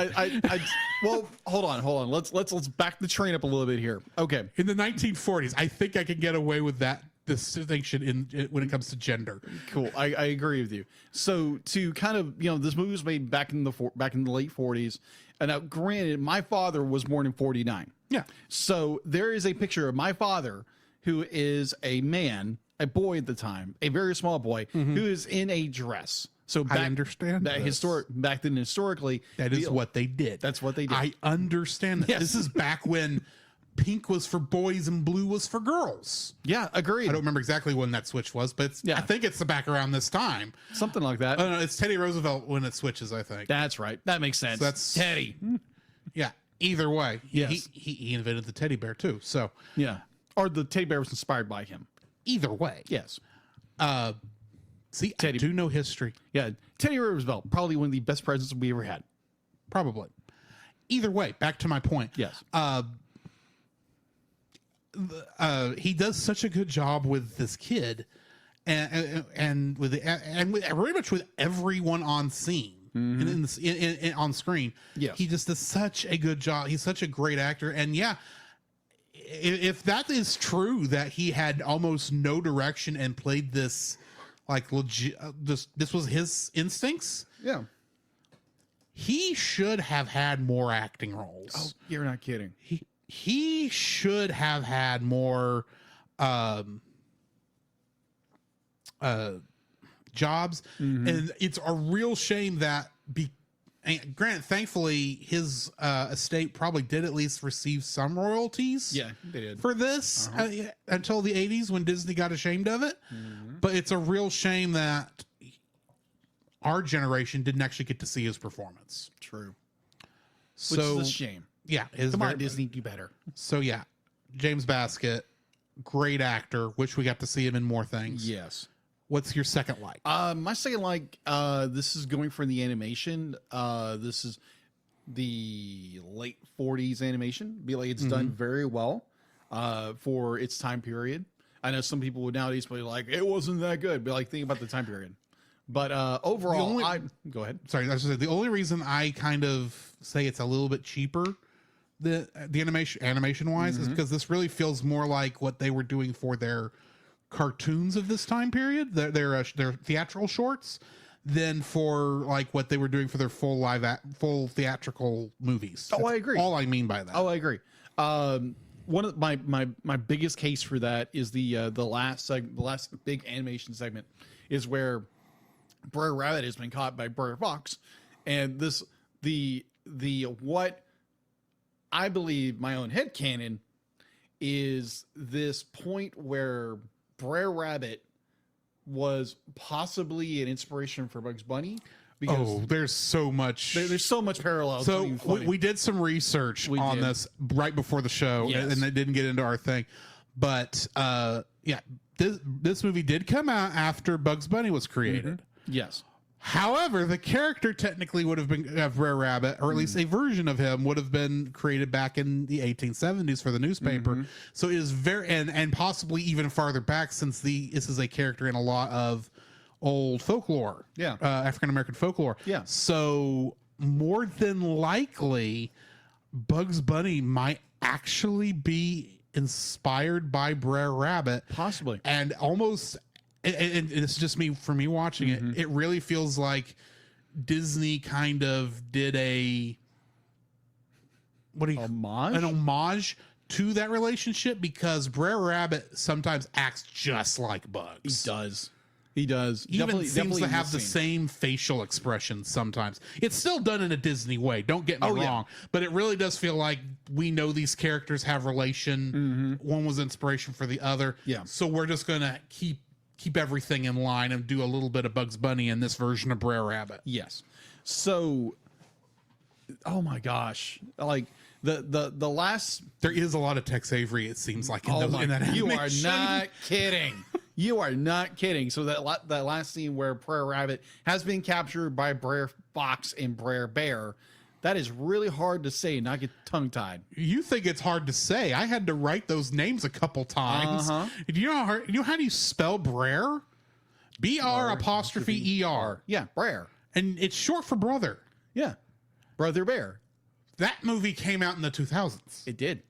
Well, hold on. Let's back the train up a little bit here. Okay. In the 1940s, I think I can get away with that distinction in when it comes to gender. Cool. I agree with you. So to kind of, this movie was made back in the late 40s. And now, granted, my father was born in 49. Yeah. So there is a picture of my father, who is a man, a boy at the time, a very small boy, who is in a dress. So I understand that back then historically, that is what they did. That's what they did. I understand that. Yes. This is back when pink was for boys and blue was for girls. Yeah, agreed. I don't remember exactly when that switch was, but I think it's back around this time. Something like that. No, it's Teddy Roosevelt when it switches, I think. That's right. That makes sense. So that's Teddy. Yeah. Either way, Yes. he invented the teddy bear too. So Yeah. Or the teddy bear was inspired by him. either way, Yes. see, Teddy- I do know history. Yeah. Teddy Roosevelt, probably one of the best presidents we ever had. Probably. Either way, back to my point. Yes. He does such a good job with this kid, and with very much with everyone on scene and on screen. Yes. He just does such a good job. He's such a great actor, and yeah. If that is true, that he had almost no direction and played this like legit, this was his instincts. Yeah. He should have had more acting roles. Oh, you're not kidding. He should have had more jobs, and it's a real shame that and Grant, thankfully, his estate probably did at least receive some royalties. Yeah, they did. For this until the 80s when Disney got ashamed of it. But it's a real shame that our generation didn't actually get to see his performance. True. So, Which is a shame. Yeah. Come on, Disney, do better. So, yeah. James Baskett, great actor. Wish we got to see him in more things. Yes. What's your second like? My second like, this is going for the animation. This is the late 40s animation. Be like, it's done very well for its time period. I know some people would nowadays be like, it wasn't that good. But like, think about the time period. But overall, go ahead. Sorry, I was just saying, the only reason I kind of say it's a little bit cheaper, the animation wise, is because this really feels more like what they were doing for their cartoons of this time period, their theatrical shorts, than for like what they were doing for their full theatrical movies. Oh, I agree. All I mean by that. Oh, I agree. One of my biggest case for that is the last big animation segment is where Briar Rabbit has been caught by Briar Fox, and the what I believe my own headcanon is this point where Briar Rabbit was possibly an inspiration for Bugs Bunny. Because there's so much. There's so much parallel. So we did some research on this right before the show, and it didn't get into our thing. But yeah, this movie did come out after Bugs Bunny was created. Yes. However, the character technically would have been Briar Rabbit, or at least a version of him would have been created back in the 1870s for the newspaper. So it is very, and possibly even farther back, since this is a character in a lot of old folklore. Yeah. African-American folklore. Yeah. So more than likely, Bugs Bunny might actually be inspired by Briar Rabbit. Possibly. And almost, and it's just for me watching it, it really feels like Disney kind of did an homage to that relationship, because Briar Rabbit sometimes acts just like Bugs. He does. Even seems to have the same facial expressions sometimes. It's still done in a Disney way, don't get me wrong, but it really does feel like we know these characters have relation. One was inspiration for the other. Yeah. So we're just going to keep everything in line and do a little bit of Bugs Bunny in this version of Briar Rabbit. Yes. So, oh my gosh. Like the last... There is a lot of Tex Avery, it seems like, in that animation. You are not kidding. You are not kidding. So that last scene where Briar Rabbit has been captured by Briar Fox and Briar Bear, that is really hard to say and not get tongue-tied. You think it's hard to say? I had to write those names a couple times. Do you know how do you spell Briar? BR''ER. Yeah, Briar. And it's short for brother. Yeah. Brother Bear. That movie came out in the 2000s. It did.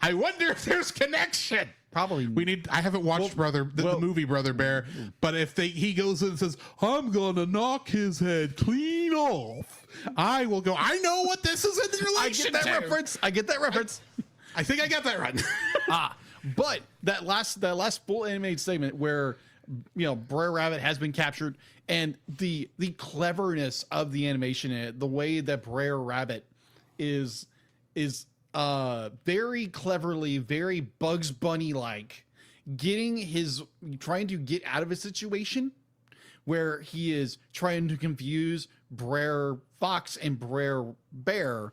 I wonder if there's connection. Probably. I haven't watched the movie Brother Bear, but if he goes in and says, I'm gonna knock his head clean off, I will go, I know what this is in relation to. I get that reference. I think I got that right. But that last full animated segment where Briar Rabbit has been captured, and the cleverness of the animation in it, the way that Briar Rabbit is very cleverly, very Bugs Bunny like, trying to get out of a situation where he is trying to confuse Briar Fox and Briar Bear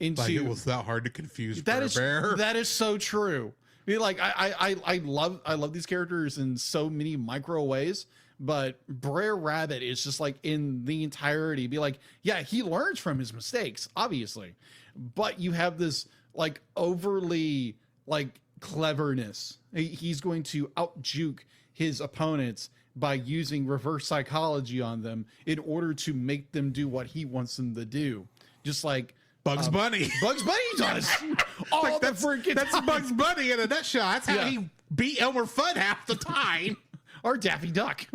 into. Like it was that hard to confuse Briar Bear. That is so true. I mean, like I love these characters in so many micro ways, but Briar Rabbit is just like in the entirety. Be like, yeah, he learns from his mistakes, obviously, but you have this like overly like cleverness. He's going to out-juke his opponents by using reverse psychology on them in order to make them do what he wants them to do, just like Bugs Bunny. Bugs Bunny does. All the freaking That's Bugs Bunny in a nutshell. That's how he beat Elmer Fudd half the time. Or Daffy Duck.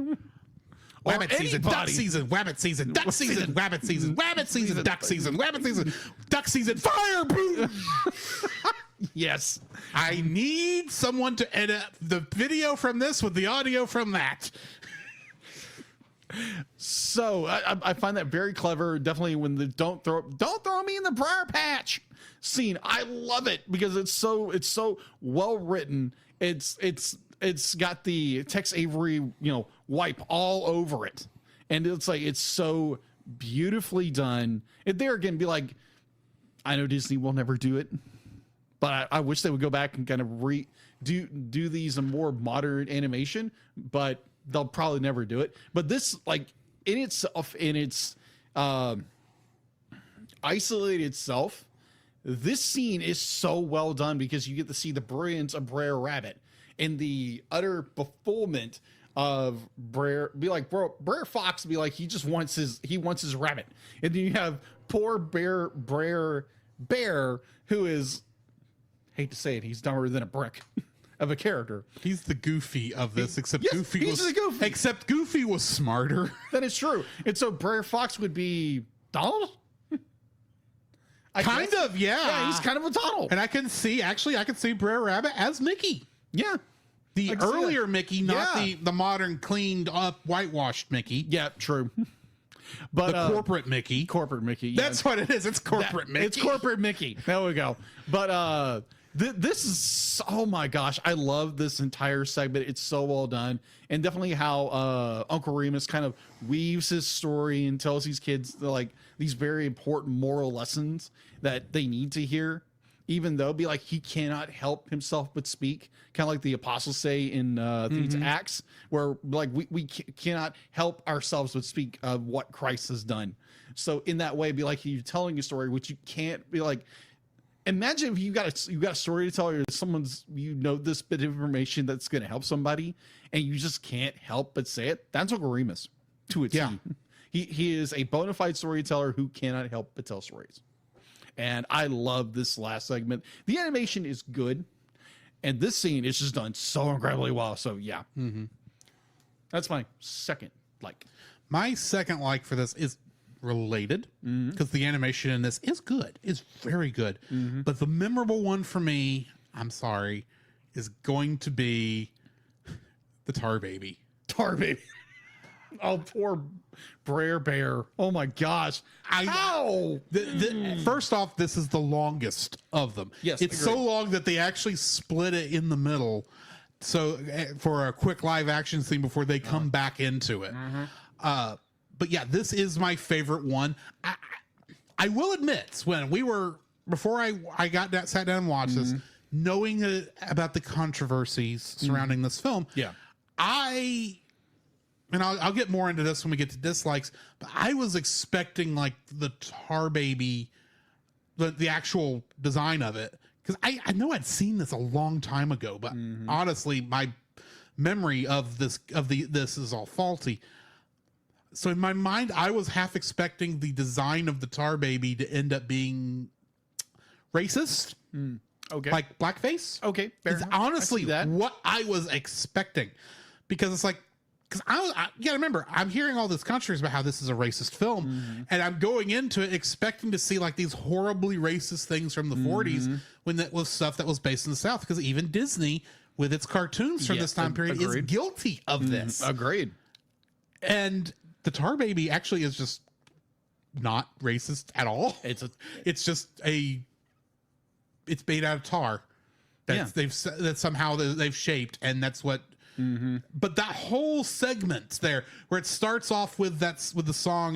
Wabbit season, duck season, wabbit season, duck season, wabbit season, wabbit season, duck season, wabbit season, duck season, fire boom. Yes. I need someone to edit the video from this with the audio from that. So I find that very clever. Definitely when the don't throw me in the briar patch scene. I love it because it's so well written. It's got the Tex Avery wipe all over it, and it's so beautifully done. And there again, be like, I know Disney will never do it, but I wish they would go back and kind of do these in more modern animation, but they'll probably never do it. But this, like, in its isolated itself, this scene is so well done because you get to see the brilliance of Briar Rabbit and the utter befuddlement of Briar. Be like, bro, Briar Fox be like, he wants his rabbit, and then you have poor Briar Bear, who is, hate to say it, he's dumber than a brick of a character. He's the Goofy of this, except Goofy was smarter. That is true. And so Briar Fox would be Donald? Yeah. Yeah, he's kind of a Donald. And I can see Briar Rabbit as Mickey. Yeah. The earlier Mickey, not the modern, cleaned up, whitewashed Mickey. Yeah, true. But the corporate Mickey. Corporate Mickey. Yeah. That's what it is. It's corporate Mickey. It's corporate Mickey. There we go. But this is, oh my gosh, I love this entire segment. It's so well done. And definitely how Uncle Remus kind of weaves his story and tells these kids like these very important moral lessons that they need to hear, even though be like he cannot help himself but speak, kind of like the apostles say in Acts, where like we cannot help ourselves but speak of what Christ has done. So in that way, be like you're telling a story which you can't be like. Imagine if you got a story to tell, or someone's this bit of information that's going to help somebody, and you just can't help but say it. That's Uncle Remus to a T. Yeah. He is a bona fide storyteller who cannot help but tell stories. And I love this last segment. The animation is good, and this scene is just done so incredibly well. So yeah, that's my second like. My second like for this is related because the animation in this is good. It's very good. But the memorable one for me, I'm sorry, is going to be the Tar Baby. Tar Baby. Oh, poor Briar Bear. Oh my gosh. How? First off, this is the longest of them. Yes, it's so long that they actually split it in the middle. So for a quick live action scene before they come back into it. But yeah, this is my favorite one. I will admit, before I sat down and watched this, knowing about the controversies surrounding this film, I'll get more into this when we get to dislikes, but I was expecting like the Tar Baby, the actual design of it, because I know I'd seen this a long time ago, but honestly, my memory of this is all faulty. So in my mind, I was half expecting the design of the Tar Baby to end up being racist. Okay. like blackface. Okay, fair It's enough. I honestly see that. what I was expecting, because it's like, because you gotta remember, I'm hearing all this controversy about how this is a racist film, and I'm going into it expecting to see like these horribly racist things from the 40s when that was stuff that was based in the South, because even Disney with its cartoons from this time period is guilty of this. Agreed. And the Tar Baby actually is just not racist at all. It's just it's made out of tar that somehow they've shaped, and that's what. But that whole segment there, where it starts off with the song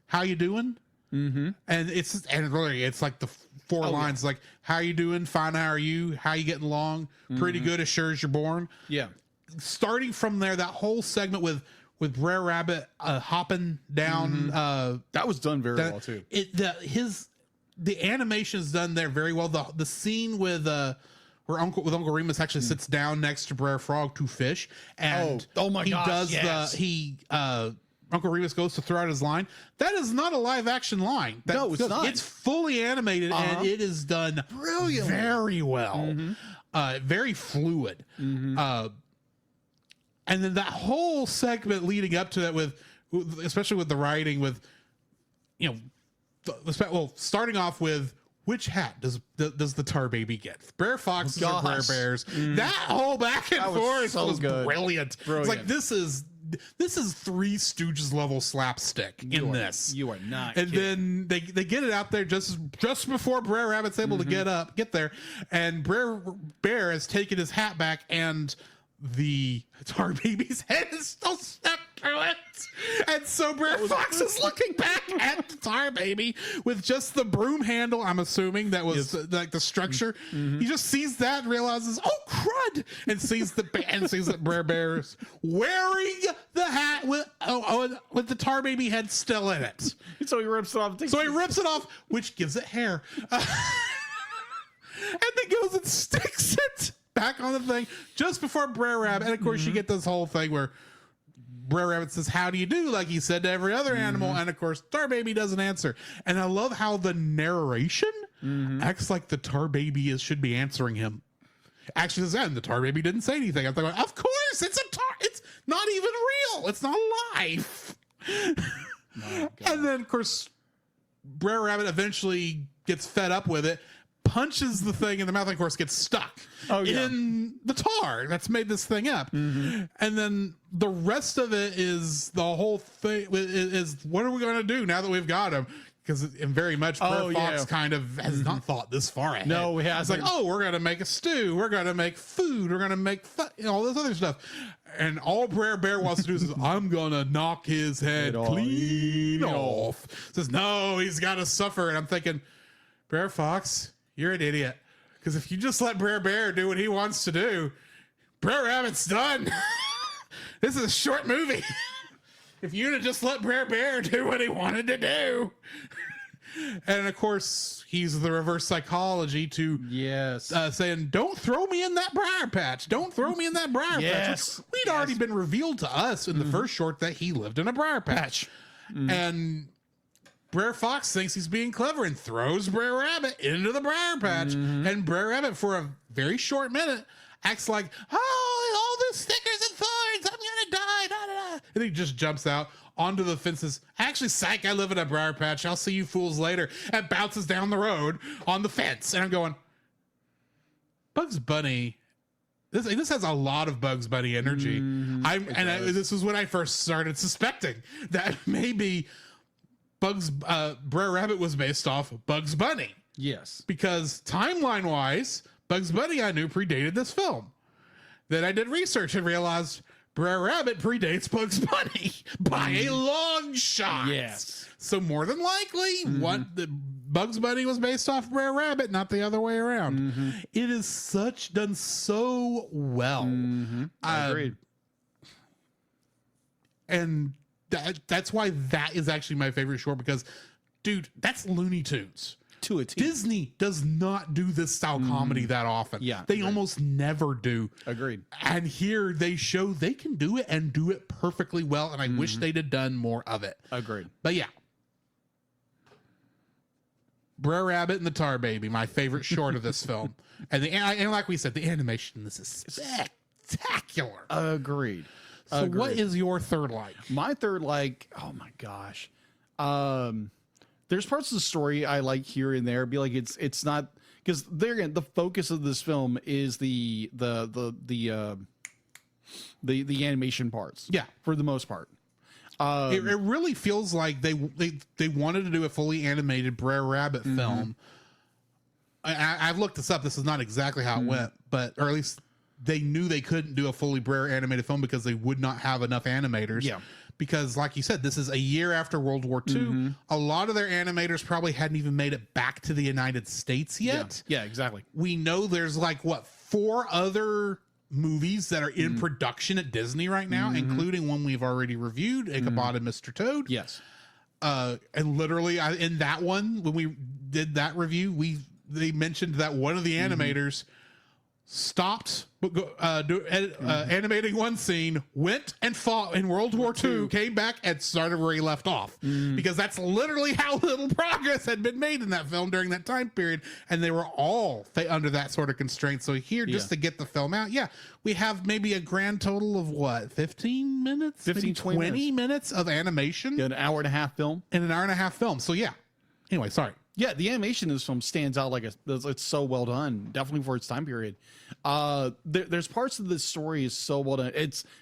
"How You Doing," and it's like the four lines like "How you doing? Fine. How are you? How you getting along? Pretty good, as sure as you're born." Yeah. Starting from there, that whole segment with Brer Rabbit hopping down. That was done very well too. The animation is done there very well. The scene with where Uncle Remus actually sits down next to Brer Frog to fish, and oh my gosh, Uncle Remus goes to throw out his line. That is not a live action line. No, it's not. It's fully animated, and it is done brilliantly, very well, very fluid. And then that whole segment leading up to that, especially with the writing, with starting off with, which hat does the Tar Baby get? Brer Foxes or Brer Bears? That whole back and forth was brilliant. It's like this is Three Stooges level slapstick in this. You are not. And then they get it out there just before Brer Rabbit's able to get there, and Brer Bear has taken his hat back, and the Tar Baby's head is still stuck through it. And so Brer Fox is looking back at the Tar Baby with just the broom handle, I'm assuming that was like the structure. He just sees that and realizes, oh crud, and sees that Brer Bear's wearing the hat with the Tar Baby head still in it. So he rips it off. Which gives it hair. And then goes and sticks it back on the thing just before Brer Rabbit. And of course, you get this whole thing where Brer Rabbit says, "How do you do?" like he said to every other animal. And of course, Tar Baby doesn't answer. And I love how the narration acts like the Tar Baby should be answering him. Actually, the Tar Baby didn't say anything. I'm thinking, of course, it's not even real. It's not alive. And then, of course, Brer Rabbit eventually gets fed up with it, punches the thing in the mouth, and of course gets stuck in the tar that's made this thing up. And then the rest of it is the whole thing is what are we going to do now that we've got him? Because very much Brer Fox kind of has not thought this far ahead. No, he hasn't. It's like, we're going to make a stew. We're going to make food. We're going to make all this other stuff. And all Brer Bear wants to do is, I'm going to knock his head clean off. Says, no, he's got to suffer. And I'm thinking, Brer Fox, you're an idiot. Because if you just let Brer Bear do what he wants to do, Brer Rabbit's done. This is a short movie. If you'd have just let Brer Bear do what he wanted to do. And of course, he's the reverse psychology to saying, don't throw me in that briar patch. Don't throw me in that briar patch. We'd already been revealed to us in the first short that he lived in a briar patch. And Brer Fox thinks he's being clever and throws Brer Rabbit into the briar patch. And Brer Rabbit, for a very short minute, acts like, all those stickers and thorns, I'm gonna die, da, da, da. And he just jumps out onto the fences. Actually, psych, I live in a briar patch. I'll see you fools later. And bounces down the road on the fence. And I'm going, Bugs Bunny. This has a lot of Bugs Bunny energy. This was when I first started suspecting that maybe Brer Rabbit was based off Bugs Bunny. Yes. Because timeline-wise, Bugs Bunny I knew predated this film. Then I did research and realized Brer Rabbit predates Bugs Bunny by a long shot. Yes. So more than likely, Bugs Bunny was based off Brer Rabbit, not the other way around. It is done so well. Agreed. And that's why that is actually my favorite short, because, dude, that's Looney Tunes. To a T. Disney does not do this style comedy that often. Yeah, they almost never do. Agreed. And here they show they can do it and do it perfectly well. And I wish they'd have done more of it. Agreed. But yeah. Brer Rabbit and the Tar Baby, my favorite short of this film. And like we said, the animation in this is spectacular. Agreed. So what is your third like? My third like, oh my gosh. There's parts of the story I like here and there. Be like it's not, because the focus of this film is the animation parts. Yeah, for the most part. It really feels like they wanted to do a fully animated Brer Rabbit film. I've looked this up. This is not exactly how it went, or at least they knew they couldn't do a fully Brer animated film because they would not have enough animators. Yeah. Because like you said, this is a year after World War II. A lot of their animators probably hadn't even made it back to the United States yet. Yeah, exactly. We know there's like, 4 other movies that are in production at Disney right now, including one we've already reviewed, Ichabod and Mr. Toad. Yes. And literally in that one, when we did that review, they mentioned that one of the animators stopped animating one scene, went and fought in World War II, came back and started where he left off, because that's literally how little progress had been made in that film during that time period, and they were all under that sort of constraint. So here, just to get the film out, we have maybe a grand total of what, 15 minutes, 20 minutes of animation, an hour and a half film, So anyway, sorry. Yeah, the animation in this film stands out it's so well done, definitely for its time period. There's parts of this story is so well done.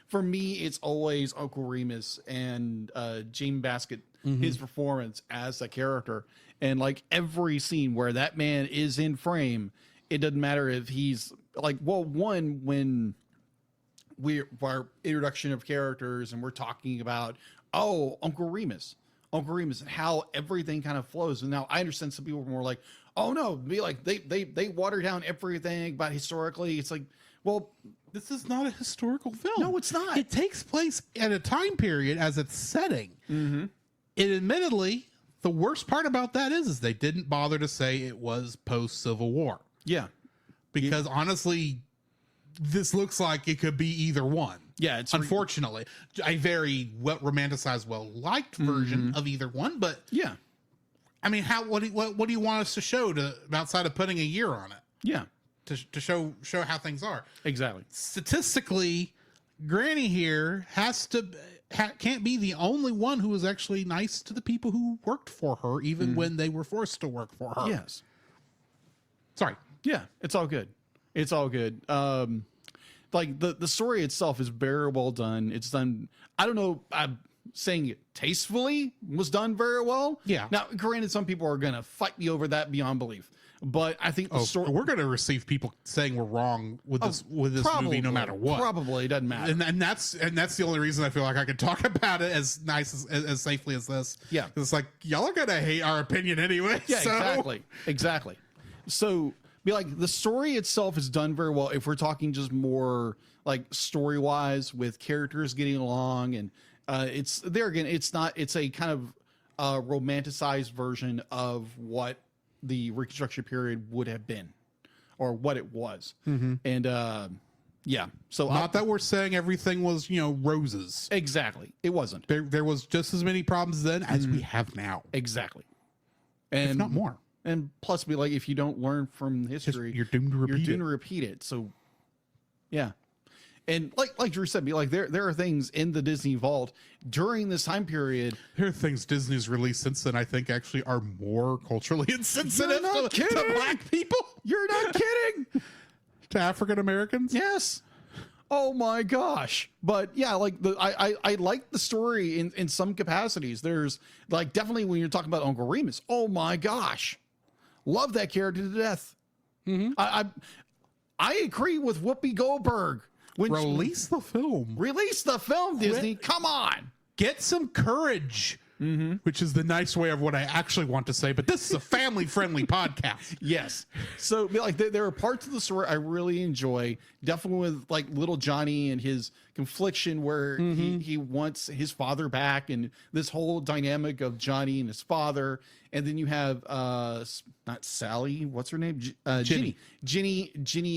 For me, it's always Uncle Remus and Gene Basket, his performance as a character, and like every scene where that man is in frame, it doesn't matter if he's like, when our introduction of characters and we're talking about Uncle Remus and how everything kind of flows. And now I understand some people are more like, oh no, be like they water down everything, but historically it's like, well, this is not a historical film. No, it's not. It takes place at a time period as its setting. It admittedly, the worst part about that is they didn't bother to say it was post Civil War. Yeah. Because honestly, this looks like it could be either one. Yeah, it's unfortunately a very romanticized, liked version of either one. But yeah, I mean, what do you want us to show outside of putting a year on it? Yeah, to show how things are. Exactly. Statistically, Granny here can't be the only one who was actually nice to the people who worked for her, even when they were forced to work for her. Yes. Sorry. Yeah, it's all good. It's all good. Like the story itself is very well done. It's done, I don't know, I'm saying it tastefully was done very well. Yeah. Now, granted, some people are going to fight me over that beyond belief, but I think the story, we're going to receive people saying we're wrong with this movie, no matter what. Probably, it doesn't matter. And that's the only reason I feel like I can talk about it as nice as safely as this. Yeah. It's like, y'all are going to hate our opinion anyway. Yeah, exactly. So, be like, the story itself is done very well. If we're talking just more like story wise with characters getting along, and it's there again, it's a kind of romanticized version of what the Reconstruction period would have been or what it was. And so not that we're saying everything was roses. Exactly, it wasn't. There was just as many problems then as we have now. Exactly, and if not more. And plus, be like, if you don't learn from history, you're doomed to repeat it. So, yeah. And like Drew said, be like, there are things in the Disney vault during this time period. There are things Disney's released since then I think actually are more culturally insensitive to black people. You're not kidding. To African Americans. Yes. Oh my gosh. But yeah, like I like the story in some capacities. There's like, definitely when you're talking about Uncle Remus, oh my gosh. Love that character to death. I agree with Whoopi Goldberg. Release the film, Disney. Come on. Get some courage. Which is the nice way of what I actually want to say, but this is a family-friendly podcast. Yes. So, like, there are parts of the story I really enjoy. Definitely with like little Johnny and his confliction, where he wants his father back, and this whole dynamic of Johnny and his father. And then you have not Sally, what's her name? Ginny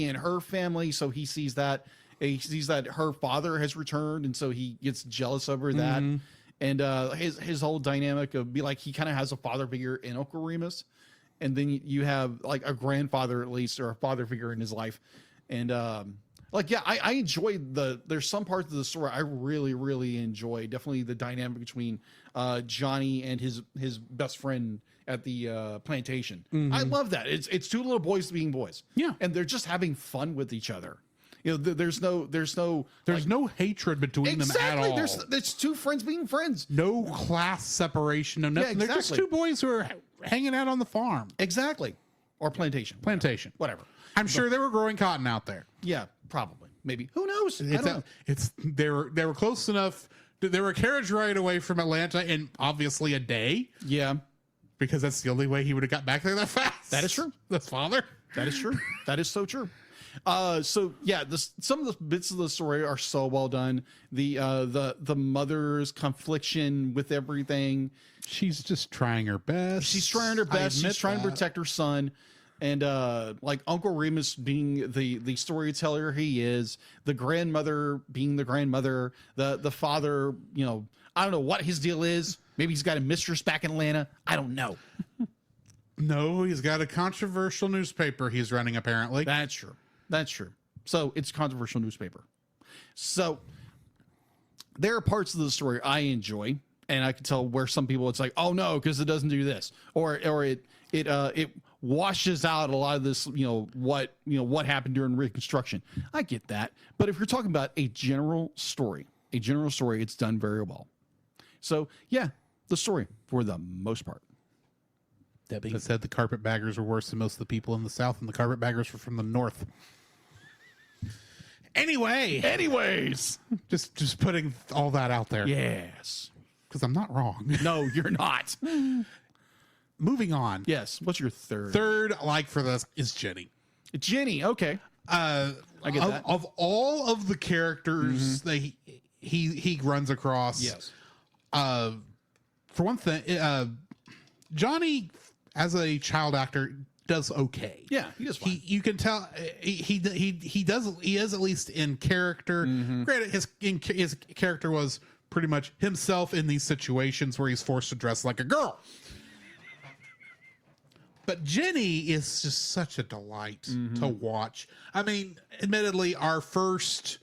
and her family. So he sees that her father has returned, and so he gets jealous over that. And his whole dynamic of be like, he kind of has a father figure in Uncle Remus, and then you have like a grandfather at least, or a father figure in his life. And like, yeah, I enjoyed there's some parts of the story I really, really enjoy. Definitely the dynamic between Johnny and his best friend at the plantation. I love that. It's two little boys being boys. Yeah. And they're just having fun with each other. You know, there's no no hatred between them at all. There's two friends being friends. No class separation. No nothing. Yeah, They're just exactly. two boys who are hanging out on the farm. Exactly. Or plantation. Whatever. I'm sure they were growing cotton out there. Yeah, probably. Maybe. Who knows? I don't know. They were close enough. They were a carriage ride away from Atlanta, and obviously a day, Yeah. because that's the only way he would have got back there that fast. That is true. That's father. That is true. That is so true. So yeah, some of the bits of the story are so well done. The mother's confliction with everything. She's just trying her best. She's trying her best. She's trying to protect her son. And like Uncle Remus being the storyteller he is, the grandmother being the grandmother, the father, you know, I don't know what his deal is. Maybe he's got a mistress back in Atlanta. I don't know. No, he's got a controversial newspaper he's running, apparently. That's true. That's true. So it's a controversial newspaper. So there are parts of the story I enjoy, and I can tell where some people it's like, oh no, because it doesn't do this, or it washes out a lot of this, what happened during Reconstruction. I get that, but if you're talking about a general story, it's done very well. So yeah, the story for the most part. That being said, the carpetbaggers were worse than most of the people in the South, and the carpetbaggers were from the North. Anyways, just putting all that out there. yes. Because I'm not wrong. No, you're not. Moving on. Yes. What's your third? Third I like for this is Jenny. Jenny. Okay. I get that. Of all of the characters that he runs across, Yes. For one thing, Johnny as a child actor does okay. Yeah, he does fine. You can tell he is at least in character. Granted, his character was pretty much himself in these situations where he's forced to dress like a girl. But Jenny is just such a delight to watch. I mean, admittedly, our first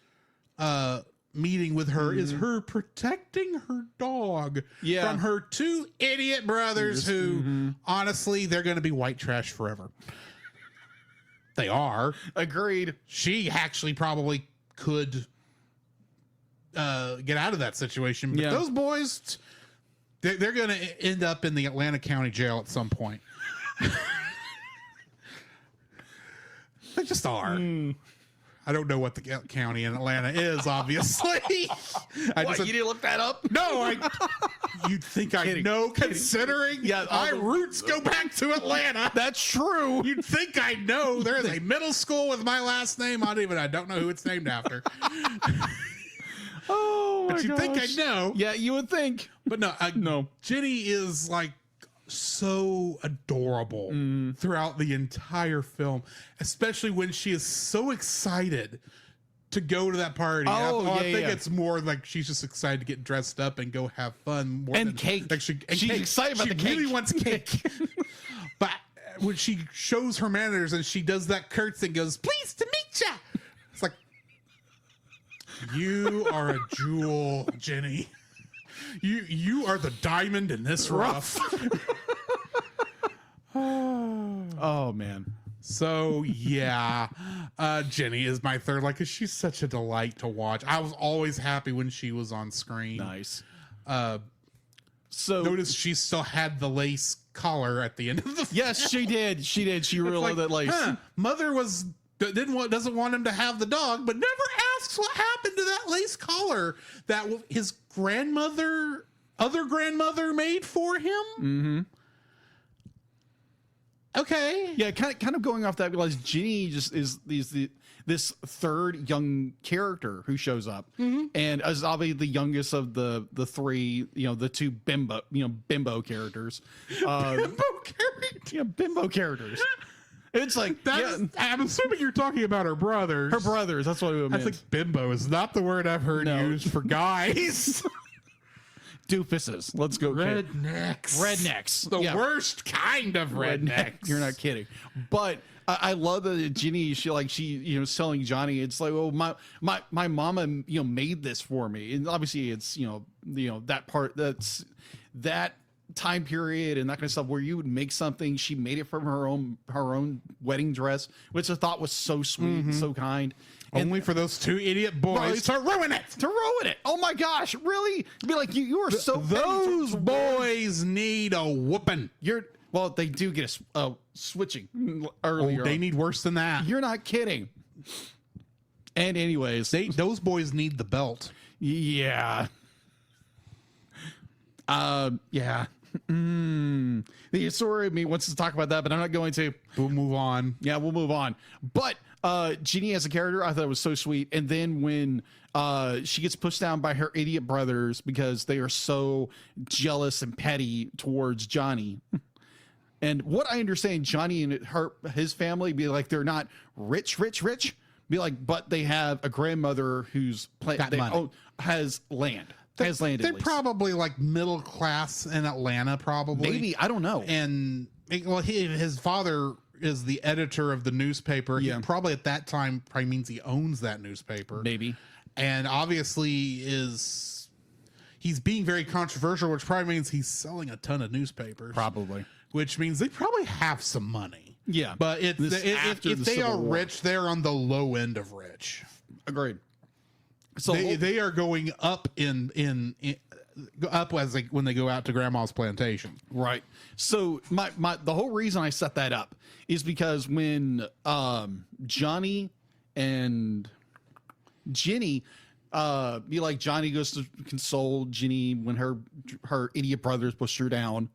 meeting with her is her protecting her dog from her two idiot brothers who, honestly, they're going to be white trash forever. They are. Agreed. She actually probably could get out of that situation. But those boys, they're going to end up in the Atlanta County Jail at some point. They just are. I don't know what the county in Atlanta is, obviously. You didn't look that up? No, you'd think I know, considering my roots go back to Atlanta. That's true. You'd think I know. There is a middle school with my last name on it, but I don't know who it's named after. Oh, but you'd think I know. Yeah, you would think. But no, No. Jenny is like so adorable throughout the entire film, especially when she is so excited to go to that party. I think it's more like she's just excited to get dressed up and go have fun. More And than, cake. Like She's excited about the cake. She really wants cake. But when she shows her manners and she does that curtsy and goes, "Pleased to meet ya," it's like, you are a jewel, Jenny. You are the diamond in this rough. Oh man. So yeah, Jenny is my third. Like, 'cause she's such a delight to watch. I was always happy when she was on screen. Nice. So notice she still had the lace collar at the end of the film. Yes, she did. She did. She really loved that lace. Mother doesn't want him to have the dog, but never asks what happened to that lace collar that his other grandmother made for him. Mm-hmm. Okay. Yeah, kind of going off that, because Ginny just is this third young character who shows up, and is obviously the youngest of the three, the two bimbo characters. Bimbo characters. It's like I'm assuming you're talking about her brothers. Her brothers. That's what it meant. I think bimbo is not the word I've heard used for guys. doofuses. Let's go. Rednecks. Rednecks. The worst kind of rednecks. You're not kidding. But I love that Ginny, she selling Johnny. It's like, oh, my mama, made this for me. And obviously it's, that part, that time period and that kind of stuff where you would make something. She made it from her own wedding dress, which I thought was so sweet, so kind. Only for those two idiot boys to ruin it. To ruin it. Oh my gosh, really? Be like, you are so those boys need a whooping. Well, they do get a switching earlier. They need worse than that. You're not kidding. And anyways, those boys need the belt. Yeah. Yeah. The story of me wants to talk about that, but I'm not going to. We'll move on. Yeah, we'll move on. But Ginny as a character, I thought it was so sweet. And then when she gets pushed down by her idiot brothers because they are so jealous and petty towards Johnny. And what I understand, Johnny and his family be like, they're not rich. Be like, but they have a grandmother who's has land. They're probably like middle class in Atlanta, probably. Maybe, I don't know. And well, his father is the editor of the newspaper. Yeah. He probably at that time probably means he owns that newspaper. Maybe. And obviously he's being very controversial, which probably means he's selling a ton of newspapers. Probably. Which means they probably have some money. Yeah. But if they are rich, they're on the low end of rich. Agreed. So they are going up when they go out to grandma's plantation. Right. So the whole reason I set that up is because when Johnny and Ginny Johnny goes to console Ginny when her idiot brothers pushed her down,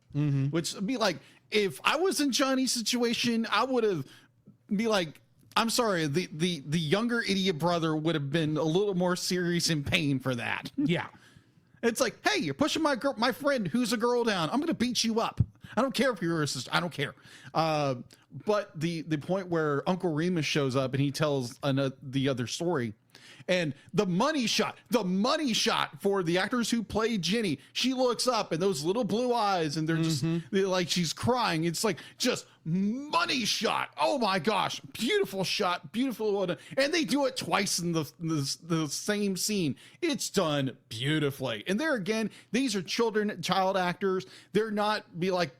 which would be like, if I was in Johnny's situation, I would have be like, I'm sorry, the younger idiot brother would have been a little more serious in pain for that. Yeah. It's like, hey, you're pushing my friend who's a girl down. I'm going to beat you up. I don't care if you're a sister. I don't care. But the point where Uncle Remus shows up and he tells the other story, and the money shot for the actors who played Ginny, she looks up and those little blue eyes, and they're like she's crying. It's like just money shot. Oh my gosh, beautiful shot, beautiful one. And they do it twice in the same scene. It's done beautifully. And there again, these are child actors. They're not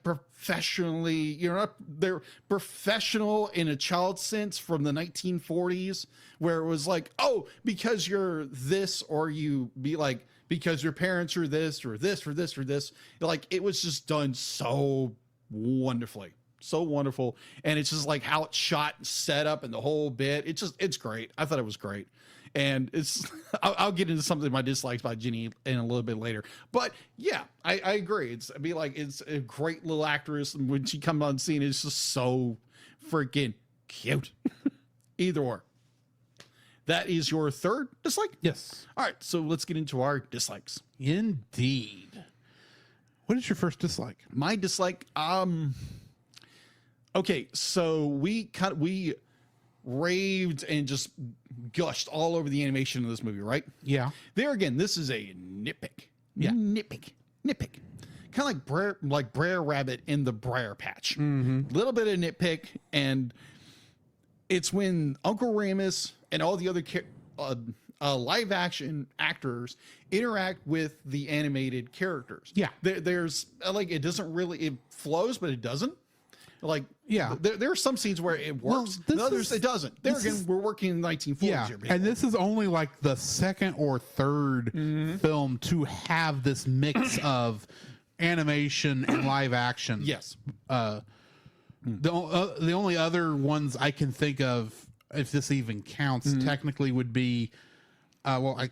professionally, they're professional in a child sense from the 1940s, where it was like, oh, because you're this, or you be like, because your parents are this or this or this or this. Like, it was just done so wonderfully. So wonderful. And it's just like how it's shot and set up and the whole bit. It's great. I thought it was great. And I'll get into something of my dislikes by Ginny in a little bit later. But yeah, I agree. It's a great little actress. And when she comes on scene, it's just so freaking cute. Either or. That is your third dislike? Yes. All right. So let's get into our dislikes. Indeed. What is your first dislike? My dislike, okay, so we raved and just gushed all over the animation of this movie, right? Yeah. There again, this is a nitpick. Yeah. Nitpick. Kind of like Briar Rabbit in the Briar Patch. Little bit of nitpick, and it's when Uncle Remus and all the other live action actors interact with the animated characters. Yeah. There's it doesn't really, it flows, but it doesn't. Like, yeah, there are some scenes where it works, others it doesn't. There again, we're working in the 1940s here. And this is only like the second or third film to have this mix of animation and live action. Yes. The only other ones I can think of, if this even counts, technically would be,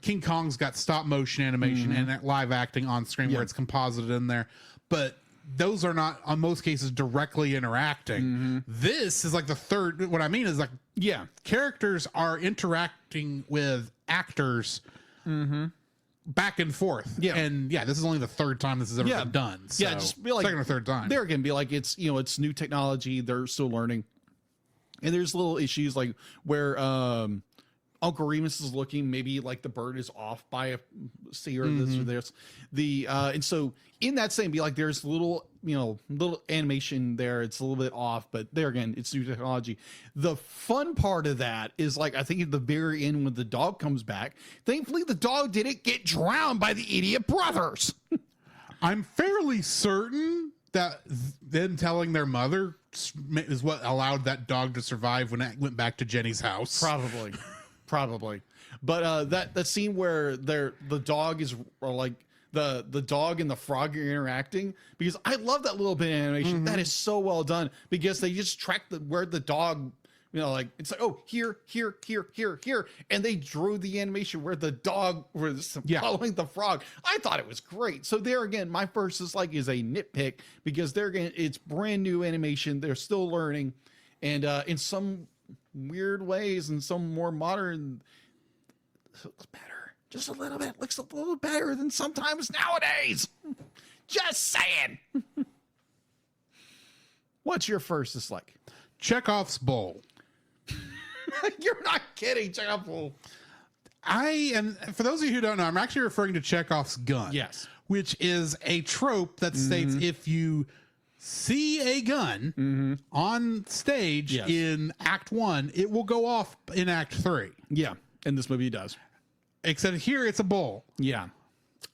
King Kong's got stop motion animation and live acting on screen where it's composited in there, but those are not, on most cases, directly interacting. This is like the third. What I mean is like, yeah, characters are interacting with actors back and forth. Yeah. And yeah, this is only the third time this has ever been done. So yeah, just be like, second or third time. There again, be like, it's new technology. They're still learning. And there's little issues like where Uncle Remus is looking, maybe like the bird is off by a C or this or this. And so in that same, be like, there's little animation there. It's a little bit off, but there again, it's new technology. The fun part of that is like, I think at the very end when the dog comes back, thankfully the dog didn't get drowned by the idiot brothers. I'm fairly certain that them telling their mother is what allowed that dog to survive when it went back to Jenny's house. Probably. But that scene where the dog is like the dog and the frog are interacting, because I love that little bit of animation. That is so well done, because they just track where the dog, like it's like, oh, here, and they drew the animation where the dog was following the frog. I thought it was great. So there again, my first is a nitpick, because there again, it's brand new animation. They're still learning, and in some weird ways and some more modern, it looks better, just a little bit, looks a little better than sometimes nowadays. Just saying. What's your first dislike? Chekhov's bowl. You're not kidding. Chekhov's bowl. And for those of you who don't know, I'm actually referring to Chekhov's gun. Yes. Which is a trope that states if you see a gun on stage in Act 1, it will go off in Act 3. Yeah, and this movie does. Except here, it's a bull. Yeah.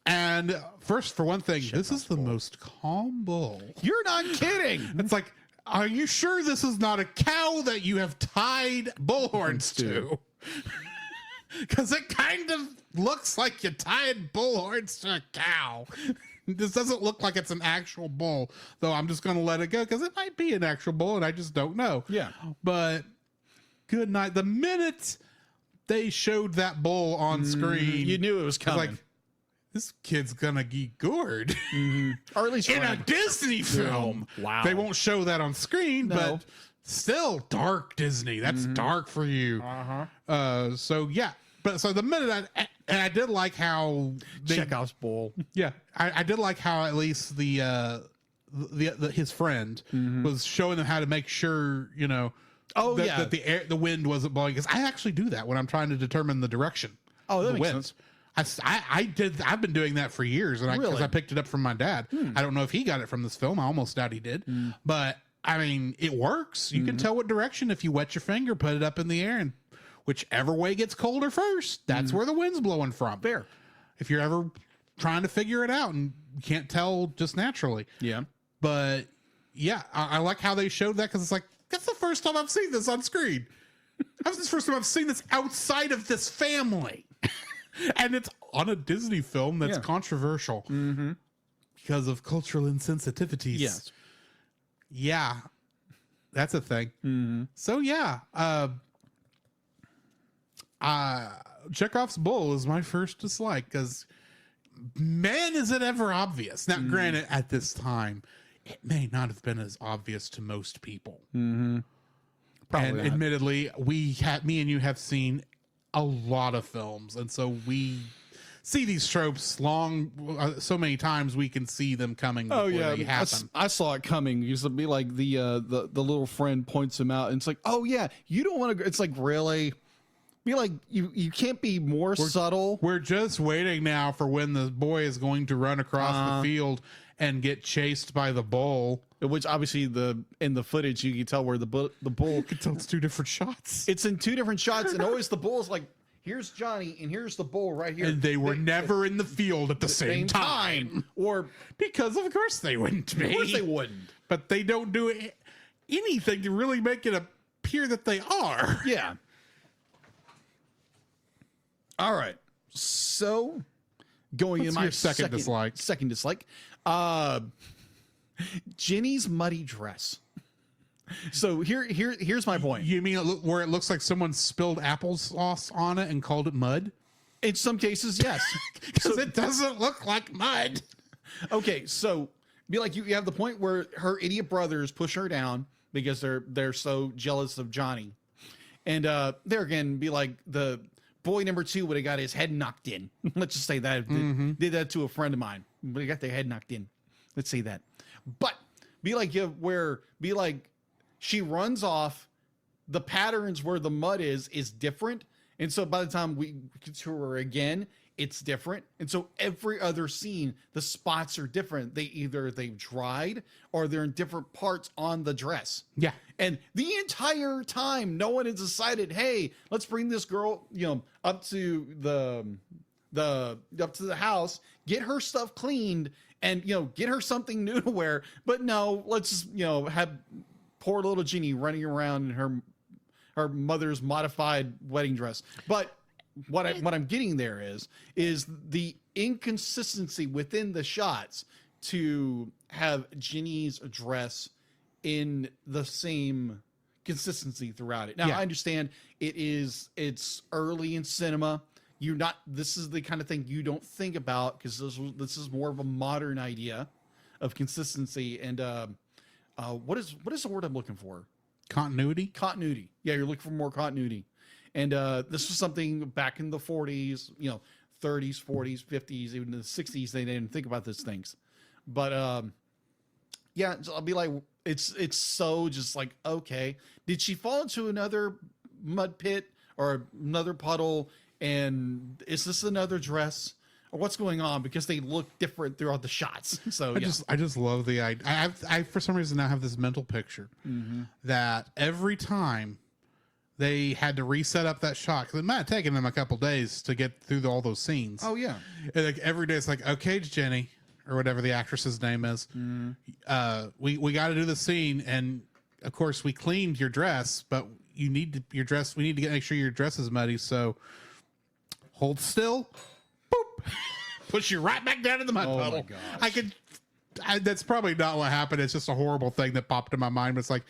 And first, for one thing, this is the most calm bull. You're not kidding. It's like, are you sure this is not a cow that you have tied bull horns to? Because it kind of looks like you tied bull horns to a cow. This doesn't look like it's an actual bull, though I'm just going to let it go because it might be an actual bull and I just don't know. Yeah. But good night. The minute they showed that bull on screen, you knew it was coming. Like, this kid's going to get gored. Or at least in a Disney film. Wow. They won't show that on screen, but still dark Disney. That's dark for you. So yeah. But so the minute I did like how Chekhov's bowl. Yeah, I did like how at least his friend was showing them how to make sure that the wind wasn't blowing, because I actually do that when I'm trying to determine the direction. Oh, that the makes wind. sense. I've been doing that for years, and because I picked it up from my dad. I don't know if he got it from this film. I almost doubt he did, but I mean, it works. You can tell what direction if you wet your finger, put it up in the air, and whichever way gets colder first, that's where the wind's blowing from. Fair. If you're ever trying to figure it out and you can't tell just naturally. Yeah. But yeah, I like how they showed that, because it's like, that's the first time I've seen this on screen. That's the first time I've seen this outside of this family. And it's on a Disney film that's controversial because of cultural insensitivities. Yes. Yeah. That's a thing. So yeah. Chekhov's bull is my first dislike, because man, is it ever obvious. Now, granted, at this time, it may not have been as obvious to most people. Probably and not. admittedly, me and you have seen a lot of films, and so we see these tropes so many times we can see them coming before they happen. I saw it coming. It used to be like the little friend points him out, and it's like, oh yeah, you don't want to. It's like, really. Be like, you can't be more subtle. We're just waiting now for when the boy is going to run across the field and get chased by the bull. Which obviously in the footage you can tell where the bull. You can tell it's two different shots. It's in two different shots, and always the bull's like, here's Johnny and here's the bull right here. And they were never in the field at the same time. Or because of course they wouldn't be. Of course they wouldn't. But they don't do anything to really make it appear that they are. Yeah. All right. So going in my second dislike. Second dislike. Jenny's muddy dress. So here's my point. You mean where it looks like someone spilled applesauce on it and called it mud? In some cases, yes. Because it doesn't look like mud. Okay, so be like you have the point where her idiot brothers push her down because they're so jealous of Johnny. And there again, be like the boy number 2 would have got his head knocked in. Let's just say that. Did that to a friend of mine. But he got their head knocked in. Let's say that. But be like she runs off. The patterns where the mud is different. And so by the time we get to her again, it's different. And so every other scene, the spots are different. They've dried or they're in different parts on the dress. Yeah. And the entire time, no one has decided, hey, let's bring this girl, up to the house, get her stuff cleaned, and get her something new to wear. But no, let's just have poor little Ginny running around in her mother's modified wedding dress. But what I'm getting there is the inconsistency within the shots to have Ginny's dress in the same consistency throughout it. Now, I understand it's early in cinema. This is the kind of thing you don't think about because this is more of a modern idea of consistency. And what is the word I'm looking for? Continuity. Yeah, you're looking for more continuity. And this was something back in the 40s, 30s, 40s, 50s, even the 60s. They didn't think about these things. But yeah, I'll be like, it's so just like, okay, did she fall into another mud pit or another puddle? And is this another dress? Or what's going on? Because they look different throughout the shots. So I just love the idea. I for some reason now have this mental picture that every time they had to reset up that shot, because it might have taken them a couple days to get through all those scenes. Oh yeah. And like every day it's like, okay, Jenny, or whatever the actress's name is, we got to do the scene, and of course we cleaned your dress, but we need to make sure your dress is muddy, so hold still, boop, push you right back down in the mud puddle. My gosh. That's probably not what happened. It's just a horrible thing that popped in my mind. But it's like,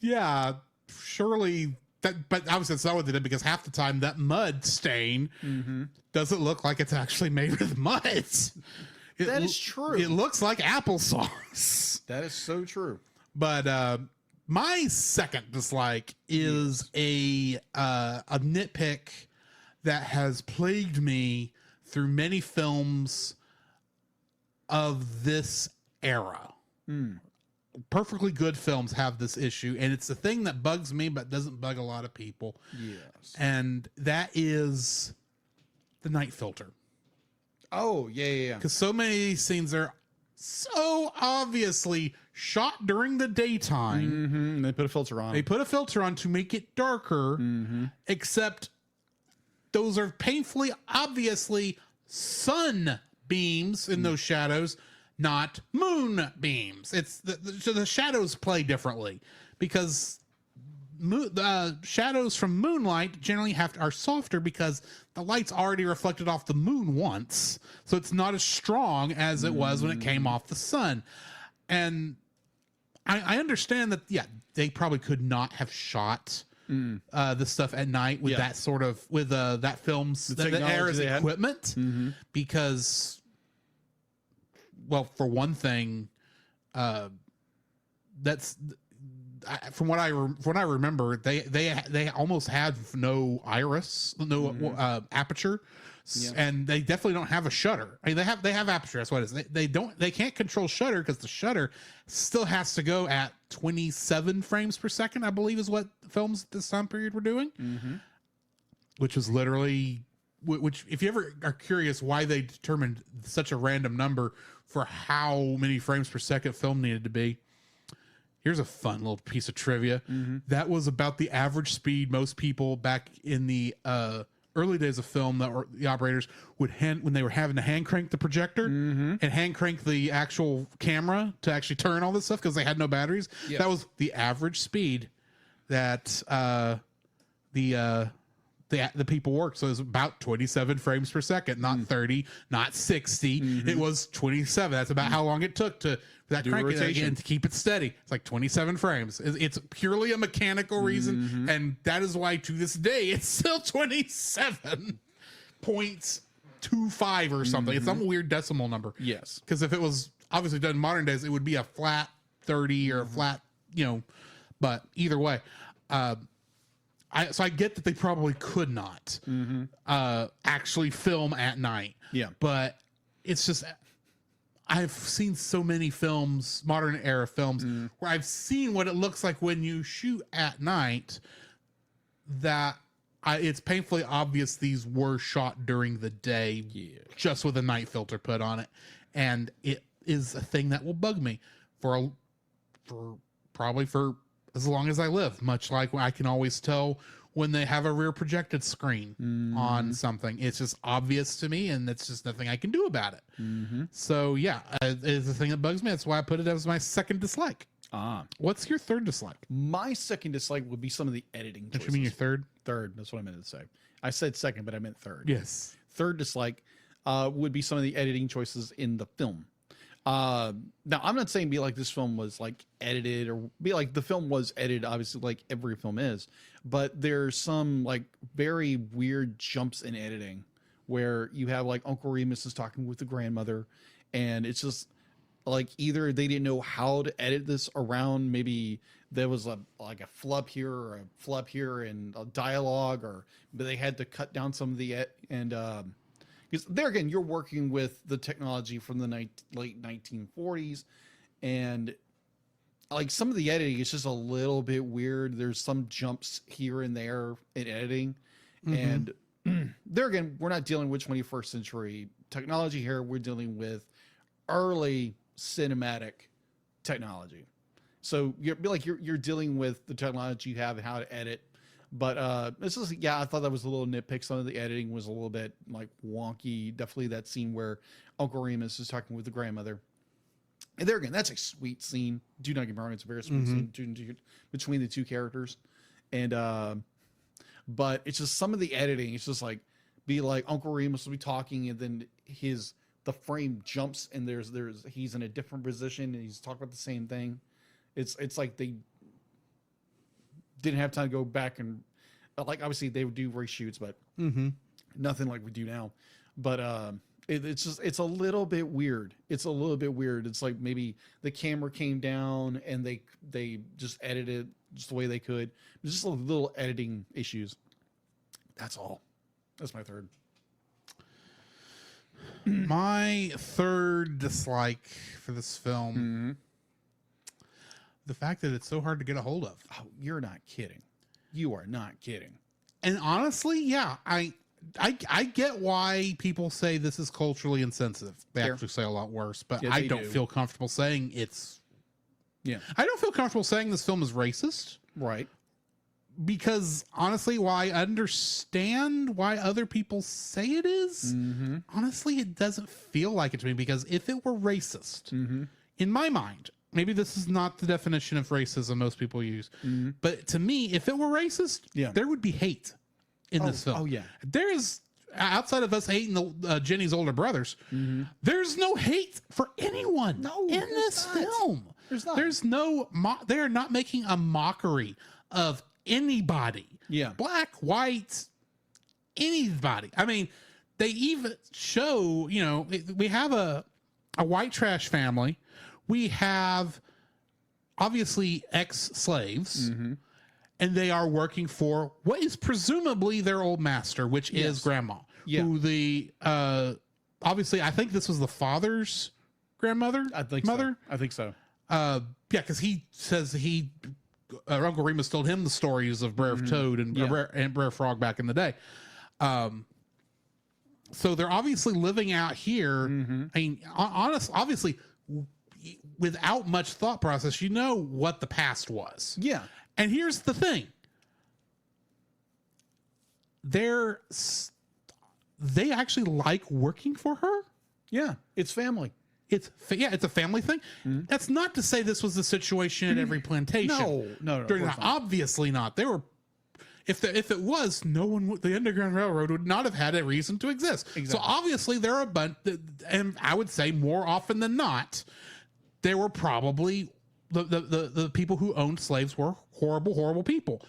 yeah, surely that, but obviously it's not what they did, because half the time that mud stain doesn't look like it's actually made with mud. That is true. It looks like applesauce. That is so true. But my second dislike is a nitpick that has plagued me through many films of this era. Perfectly good films have this issue, and it's the thing that bugs me but doesn't bug a lot of people. Yes. And that is the night filter. Oh, yeah. Because so many of these scenes are so obviously shot during the daytime. They put a filter on. They put a filter on to make it darker, except those are painfully, obviously sun beams in those shadows, not moon beams. It's so the shadows play differently, because shadows from moonlight generally are softer because the light's already reflected off the moon once, so it's not as strong as it was when it came off the sun. And I understand that, yeah, they probably could not have shot the stuff at night with that sort of that film's the era's equipment, because, well, for one thing, that's from what I remember, they almost had no iris, no aperture, and they definitely don't have a shutter. I mean, they have aperture. That's what it is. They can't control shutter because the shutter still has to go at 27 frames per second, I believe, is what films this time period were doing, which was literally. Which, if you ever are curious why they determined such a random number for how many frames per second film needed to be, here's a fun little piece of trivia. That was about the average speed most people back in the early days of film that the operators would when they were having to hand crank the projector and hand crank the actual camera to actually turn all this stuff because they had no batteries. Yep. That was the average speed that the people worked. So it was about 27 frames per second, not 30, not 60. It was 27. That's about how long it took to that crank again to keep it steady. It's like 27 frames. It's purely a mechanical reason, and that is why to this day it's still 27.25 or something. It's some weird decimal number. Yes, because if it was obviously done in modern days, it would be a flat 30 or a flat, But either way, so I get that they probably could not actually film at night. Yeah. But it's just, I've seen so many films, modern era films, where I've seen what it looks like when you shoot at night, that it's painfully obvious these were shot during the day, just with a night filter put on it, and it is a thing that will bug me for probably for as long as I live. Much like I can always tell when they have a rear projected screen on something. It's just obvious to me, and it's just nothing I can do about it. So yeah, it's a thing that bugs me. That's why I put it as my second dislike. What's your third dislike? My second dislike would be some of the editing choices. What you mean your third? Third, that's what I meant to say. I said second, but I meant third. Yes. Third dislike would be some of the editing choices in the film. Now, I'm not saying be like this film was like edited, or be like the film was edited, obviously, like every film is, but there's some like very weird jumps in editing where you have like Uncle Remus is talking with the grandmother, and it's just like either they didn't know how to edit this around, maybe there was like a flub here or a flub here in a dialogue, but they had to cut down some of the because there again, you're working with the technology from the late 1940s, and like some of the editing is just a little bit weird. There's some jumps here and there in editing, and there again, we're not dealing with 21st century technology here. We're dealing with early cinematic technology, so you're dealing with the technology you have and how to edit. But this is, I thought that was a little nitpick. Some of the editing was a little bit like wonky. Definitely that scene where Uncle Remus is talking with the grandmother. And there again, that's a sweet scene. Do not get me wrong, it's a very sweet scene between the two characters. And but it's just some of the editing. It's just like Uncle Remus will be talking, and then the frame jumps, and he's in a different position, and he's talking about the same thing. It's like they didn't have time to go back and like obviously they would do reshoots, but nothing like we do now. But it's a little bit weird. It's a little bit weird. It's like maybe the camera came down and they just edited just the way they could. It's just a little editing issues. That's all. That's my third. My third dislike for this film. The fact that it's so hard to get a hold of. Oh, you're not kidding. You are not kidding. And honestly, yeah, I get why people say this is culturally insensitive. They actually say a lot worse, but I don't feel comfortable saying it's. Yeah. I don't feel comfortable saying this film is racist. Right. Because honestly, while I understand why other people say it is, honestly, it doesn't feel like it to me. Because if it were racist, in my mind, maybe this is not the definition of racism most people use, but to me, if it were racist, there would be hate in this film. Oh, yeah. There is, outside of us hating Jenny's older brothers, there's no hate for anyone in this film. There's not. There's no, they are not making a mockery of anybody. Yeah. Black, white, anybody. I mean, they even show, we have a white trash family. We have obviously ex-slaves, and they are working for what is presumably their old master, which is grandma. Yeah. Who obviously, I think this was the father's grandmother. I think so. Yeah, because he says Uncle Remus told him the stories of Briar Toad and Briar Frog back in the day. So they're obviously living out here. I mean, obviously, without much thought process, what the past was. Yeah. And here's the thing. They actually like working for her. Yeah. It's family. It's a family thing. That's not to say this was the situation at every plantation. No. Obviously not. They were, if it was, the Underground Railroad would not have had a reason to exist. Exactly. So obviously there are a bunch, and I would say more often than not, there were probably the people who owned slaves were horrible, horrible people.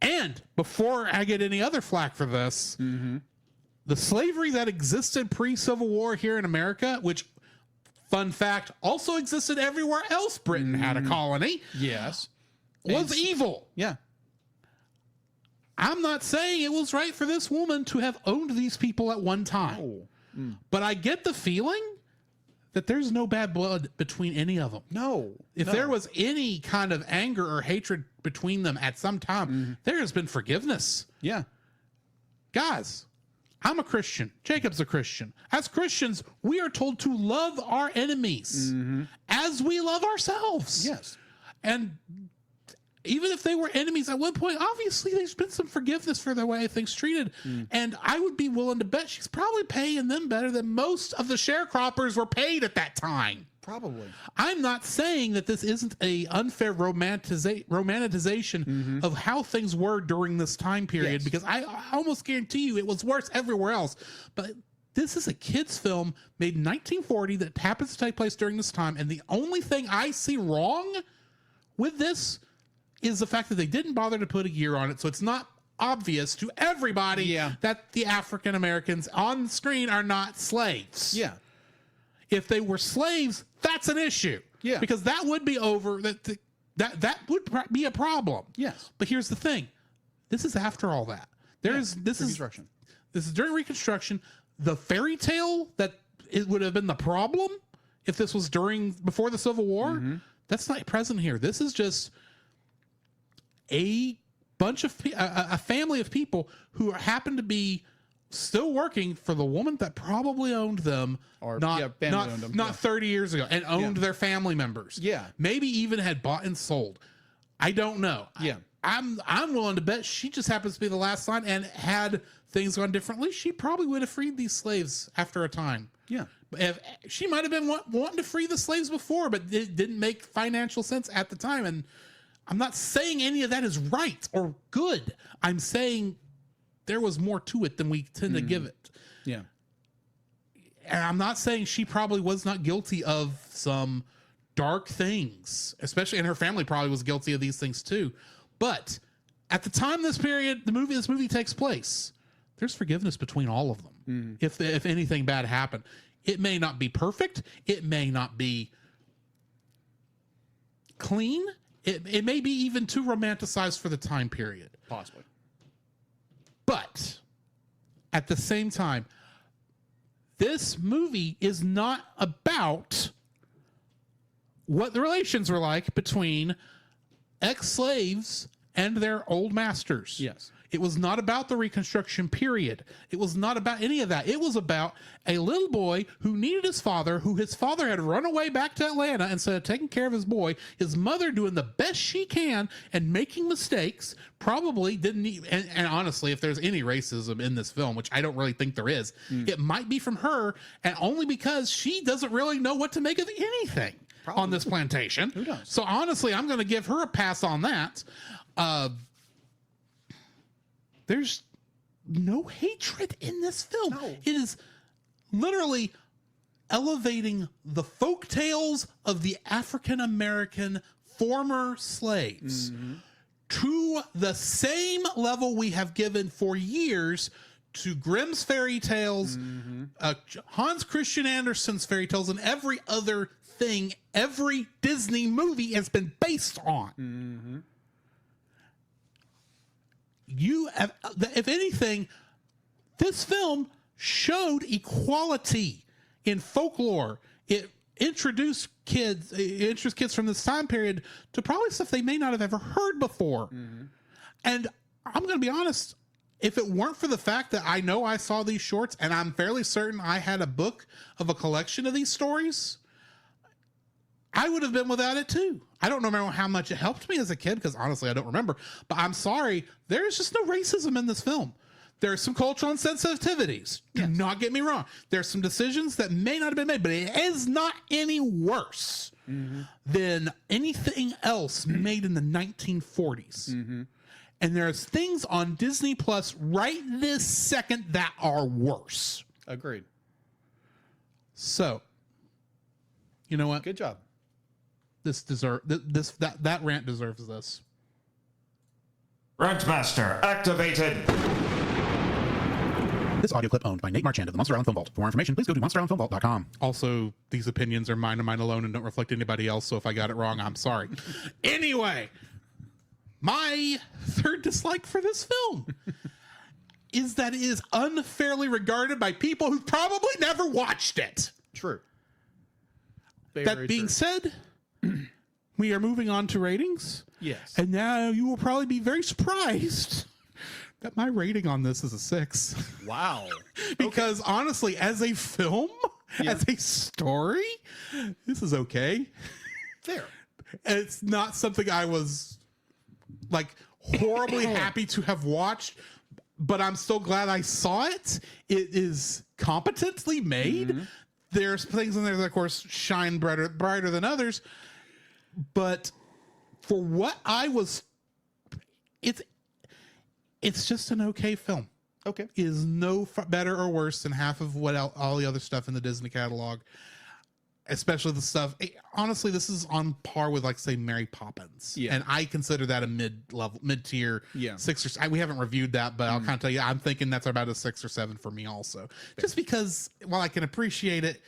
And before I get any other flack for this, the slavery that existed pre-Civil War here in America, which, fun fact, also existed everywhere else Britain had a colony. Yes. Was evil. Yeah. I'm not saying it was right for this woman to have owned these people at one time. But I get the feeling that there's no bad blood between any of them. No. If there was any kind of anger or hatred between them at some time, there has been forgiveness. Yeah. guys, I'm a Christian. Jacob's a Christian. As Christians, we are told to love our enemies as we love ourselves. Yes. And even if they were enemies at one point, obviously there's been some forgiveness for the way things treated. And I would be willing to bet she's probably paying them better than most of the sharecroppers were paid at that time. Probably. I'm not saying that this isn't a unfair romanticization of how things were during this time period, because I almost guarantee you it was worse everywhere else. But this is a kid's film made in 1940 that happens to take place during this time. And the only thing I see wrong with this is the fact that they didn't bother to put a year on it. So it's not obvious to everybody that the African Americans on the screen are not slaves. Yeah. If they were slaves, that's an issue. Yeah. Because that would be over. That would be a problem. Yes. But here's the thing. This is after all that. This is during Reconstruction. The fairy tale that it would have been the problem if this was before the Civil War, that's not present here. This is just a bunch of a family of people who happen to be still working for the woman that probably owned them, or not 30 years ago, and owned their family members. Yeah. Maybe even had bought and sold. I don't know. Yeah. I'm willing to bet she just happens to be the last line, and had things gone differently, she probably would have freed these slaves after a time. Yeah. If she might have been wanting to free the slaves before, but it didn't make financial sense at the time. And I'm not saying any of that is right or good. I'm saying there was more to it than we tend to give it. Yeah. And I'm not saying she probably was not guilty of some dark things, especially, and her family probably was guilty of these things too. But at the time this movie takes place, there's forgiveness between all of them. If anything bad happened, it may not be perfect. It may not be clean. It may be even too romanticized for the time period. Possibly. But at the same time, this movie is not about what the relations were like between ex-slaves and their old masters. Yes. It was not about the Reconstruction period. It was not about any of that. It was about a little boy who needed his father, who his father had run away back to Atlanta instead of taking care of his boy, his mother doing the best she can and making mistakes, probably didn't and honestly, if there's any racism in this film, which I don't really think there is, it might be from her, and only because she doesn't really know what to make of anything on this plantation. Who knows? So honestly, I'm going to give her a pass on that. There's no hatred in this film. No. It is literally elevating the folk tales of the African American former slaves to the same level we have given for years to Grimm's fairy tales, Hans Christian Andersen's fairy tales, and every other thing every Disney movie has been based on. You have, if anything, this film showed equality in folklore. It introduced kids from this time period to probably stuff they may not have ever heard before. And I'm going to be honest, if it weren't for the fact that I know I saw these shorts, and I'm fairly certain I had a book of a collection of these stories, I would have been without it too. I don't remember how much it helped me as a kid, because honestly, I don't remember. But I'm sorry, there's just no racism in this film. There's some cultural insensitivities. Do not get me wrong. There's some decisions that may not have been made, but it is not any worse than anything else made in the 1940s. And there's things on Disney Plus right this second that are worse. Agreed. So, you know what? Good job. That rant deserves this. Rantmaster activated. This audio clip owned by Nate Marchand of the Monster Island Film Vault. For more information, please go to monsterislandfilmvault.com. Also, these opinions are mine and mine alone and don't reflect anybody else, so if I got it wrong, I'm sorry. Anyway, my third dislike for this film is that it is unfairly regarded by people who probably never watched it. True. That being said, we are moving on to ratings. Yes. And now you will probably be very surprised My rating on this is a 6. Wow. Because honestly, as a film, as a story, this is okay. Fair. It's not something I was like horribly happy to have watched, but I'm still glad I saw it. It is competently made. There's things in there that, of course, shine brighter than others. But for what I was, it's just an okay film. Okay. It is no better or worse than half of what all the other stuff in the Disney catalog. Especially the stuff. Honestly, this is on par with, like, say, Mary Poppins. Yeah. And I consider that a mid-tier 6 or 7. We haven't reviewed that, but I'll kind of tell you, I'm thinking that's about a 6 or 7 for me also. Fair. Just because, while I can appreciate it,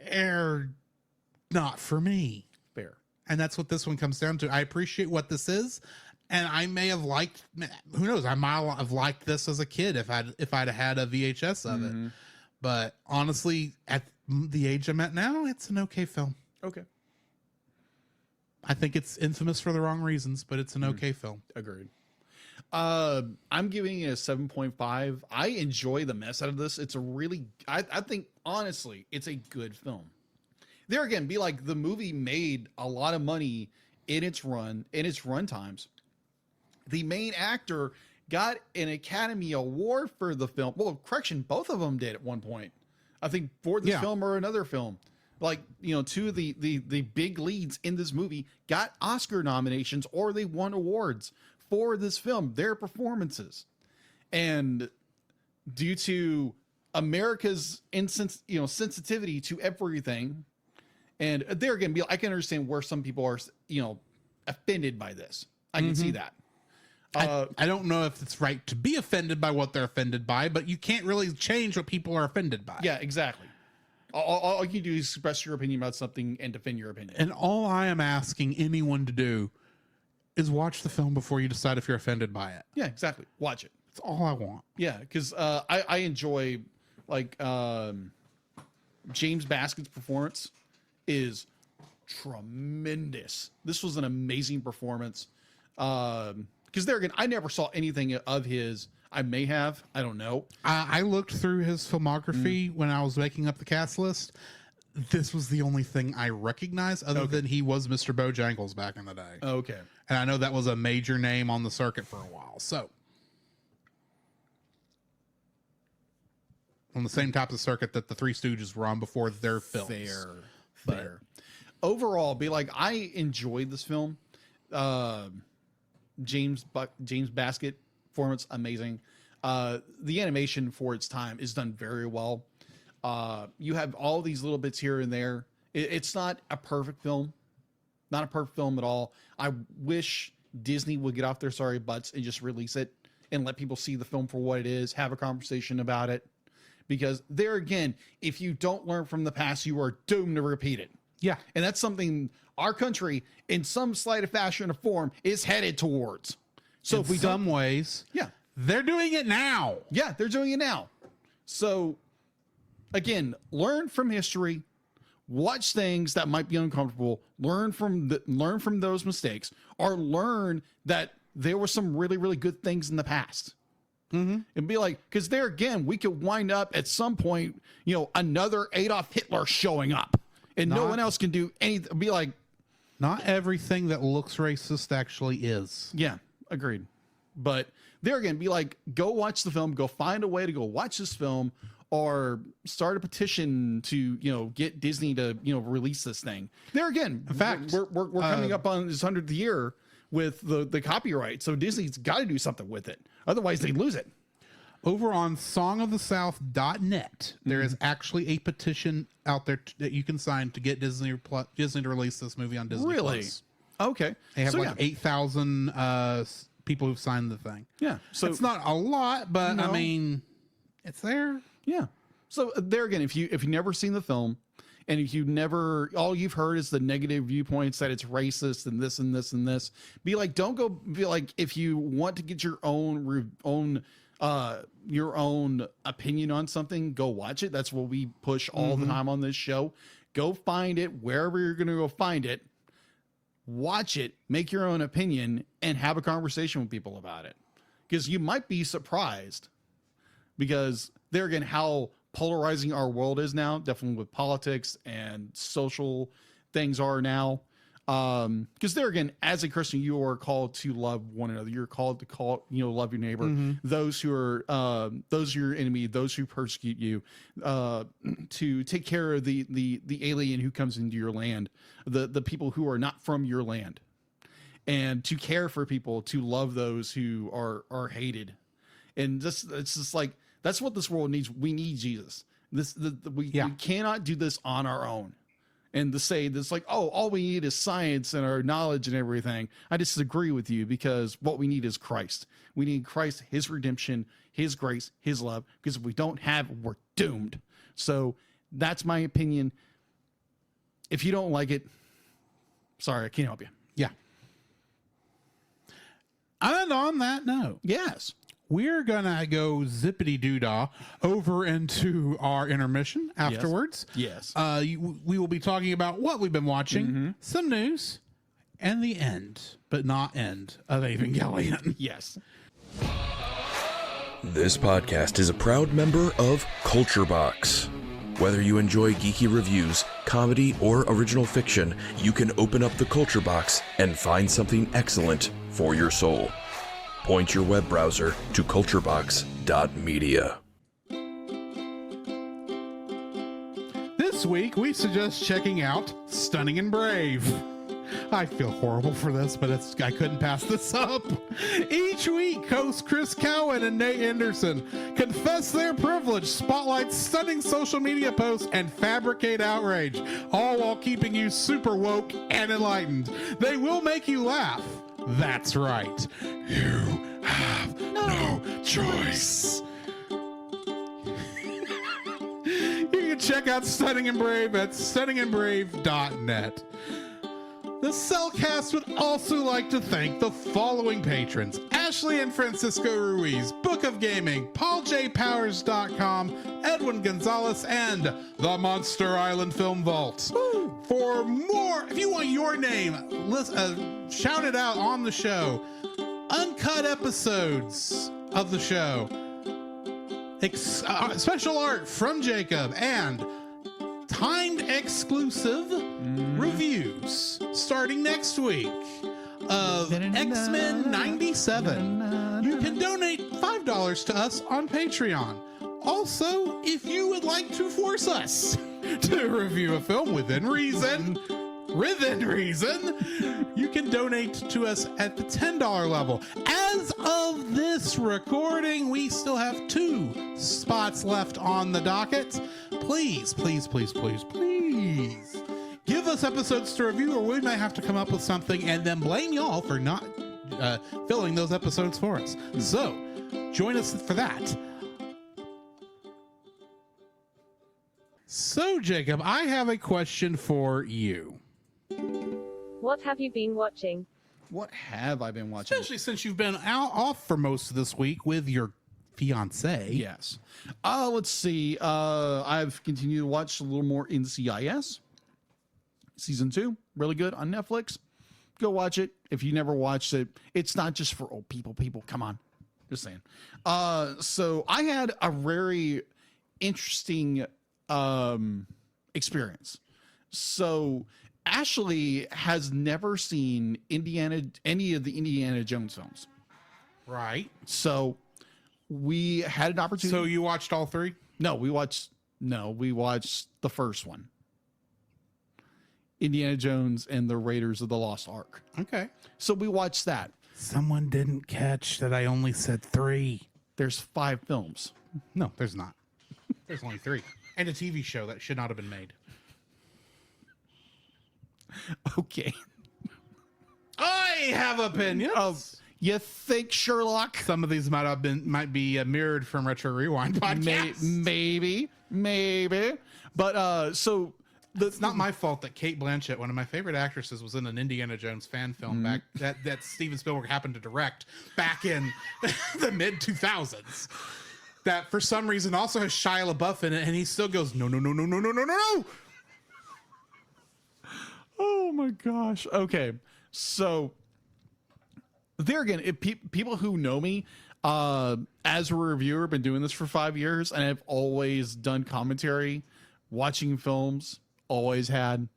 they're not for me. Fair. And that's what this one comes down to. I appreciate what this is. And I may have liked, who knows, I might have liked this as a kid if I'd had a VHS of it. But honestly, at the age I'm at now, it's an okay film. Okay. I think it's infamous for the wrong reasons, but it's an okay film. Agreed. I'm giving it a 7.5. I enjoy the mess out of this. It's a really, I think, honestly, it's a good film. There again, be like, the movie made a lot of money in its run times. The main actor got an Academy Award for the film. Well, correction, both of them did at one point. I think for this film or another film. Like, two of the big leads in this movie got Oscar nominations or they won awards for this film, their performances. And due to America's sensitivity to everything, and there again, I can understand where some people are, offended by this. I can see that. I don't know if it's right to be offended by what they're offended by, but you can't really change what people are offended by. Yeah, exactly. All you do is express your opinion about something and defend your opinion. And all I am asking anyone to do is watch the film before you decide if you're offended by it. Yeah, exactly. Watch it. That's all I want. Yeah, because I enjoy, like, James Baskett's performance is tremendous. This was an amazing performance. Because there again, I never saw anything of his. I may have. I don't know. I looked through his filmography when I was making up the cast list. This was the only thing I recognized other than he was Mr. Bojangles back in the day. Okay. And I know that was a major name on the circuit for a while. So, on the same type of circuit that the Three Stooges were on before their films. Fair. Overall, be like, I enjoyed this film. James Baskett performance, amazing. The animation for its time is done very well. You have all these little bits here and there. It's not a perfect film. Not a perfect film at all. I wish Disney would get off their sorry butts and just release it and let people see the film for what it is, have a conversation about it. Because there again, if you don't learn from the past, you are doomed to repeat it. Yeah. And that's something our country, in some slight of fashion or form, is headed towards. So in some ways, they're doing it now. Yeah, they're doing it now. So again, learn from history, watch things that might be uncomfortable, learn from those mistakes, or learn that there were some really, really good things in the past. And be like, because there again, we could wind up at some point, another Adolf Hitler showing up, and no one else can do anything. Be like, not everything that looks racist actually is. Yeah, agreed. But there again, be like, go watch the film, go find a way to go watch this film, or start a petition to, get Disney to, release this thing. There again, in fact, we're coming up on this 100th year with the copyright. So Disney's got to do something with it. Otherwise they lose it. Over on songofthesouth.net, there is actually a petition out there that you can sign to get Disney to release this movie on Disney+. Really? Okay. They have 8,000 people who've signed the thing. Yeah. So it's not a lot, but I mean, it's there. Yeah. So there again, if you've never seen the film, and if all you've heard is the negative viewpoints that it's racist and this and this and this, be like, don't go. Be like, if you want to get your own opinion on something, go watch it. That's what we push all the time on this show. Go find it wherever you're going to go find it. Watch it, make your own opinion, and have a conversation with people about it. because you might be surprised, because there again, how polarizing our world is now, definitely with politics and social things are now. Because there again, as a Christian, you are called to love one another. You're called to love your neighbor, those who are your enemy, those who persecute you, to take care of the alien who comes into your land, the people who are not from your land, and to care for people, to love those who are hated. And it's just like, that's what this world needs. We need Jesus. We cannot do this on our own. And to say this, like, oh, all we need is science and our knowledge and everything, I disagree with you, because what we need is Christ. We need Christ, his redemption, his grace, his love, because if we don't have it, we're doomed. So that's my opinion. If you don't like it, sorry, I can't help you. Yeah. And on that note, Yes. we're gonna go zippity doodah over into our intermission afterwards. Yes. We will be talking about what we've been watching, some news, and the end, but not end, of Evangelion. Yes. This podcast is a proud member of Culture Box. Whether you enjoy geeky reviews, comedy, or original fiction, you can open up the Culture Box and find something excellent for your soul. Point your web browser to culturebox.media. This week, we suggest checking out Stunning and Brave. I feel horrible for this, but I couldn't pass this up. Each week, hosts Chris Cowan and Nate Anderson confess their privilege, spotlight stunning social media posts, and fabricate outrage, all while keeping you super woke and enlightened. They will make you laugh. That's right. You have no choice. You can check out Stunning and Brave at stunningandbrave.net. The Cellcast would also like to thank the following patrons: Ashley and Francisco Ruiz, Book of Gaming, PaulJPowers.com, Edwin Gonzalez, and the Monster Island Film Vault. Woo! For more, if you want your name shouted out on the show, uncut episodes of the show, special art from Jacob, and timed exclusive reviews starting next week of X-Men 97. You can donate $5 to us on Patreon. Also, if you would like to force us to review a film within reason, you can donate to us at the $10 level. As of this recording, we still have 2 spots left on the docket. Please give us episodes to review, or we may have to come up with something and then blame y'all for not filling those episodes for us. So join us for that. So, Jacob, I have a question for you. What have you been watching? What have I been watching? Especially since you've been off for most of this week with your fiance. Yes. Let's see. I've continued to watch a little more NCIS. Season 2, really good on Netflix. Go watch it. If you never watched it, it's not just for old people. People, come on. Just saying. So I had a very interesting experience. So Ashley has never seen any of the Indiana Jones films. Right. So we had an opportunity. So you watched all 3? No, we watched the first one. Indiana Jones and the Raiders of the Lost Ark. Okay. So we watched that. Someone didn't catch that I only said 3. There's 5 films. No, there's not. There's only 3. And a TV show that should not have been made. Okay. I have opinions. You think, Sherlock? Some of these might be mirrored from Retro Rewind podcast. Maybe. But so it's not my fault that Kate Blanchett, one of my favorite actresses, was in an Indiana Jones fan film back that Steven Spielberg happened to direct back in the mid 2000s. That for some reason also has Shia LaBeouf in it, and he still goes, no. Oh my gosh. Okay. So there again, people who know me as a reviewer, been doing this for 5 years, and I've always done commentary, watching films. Always had.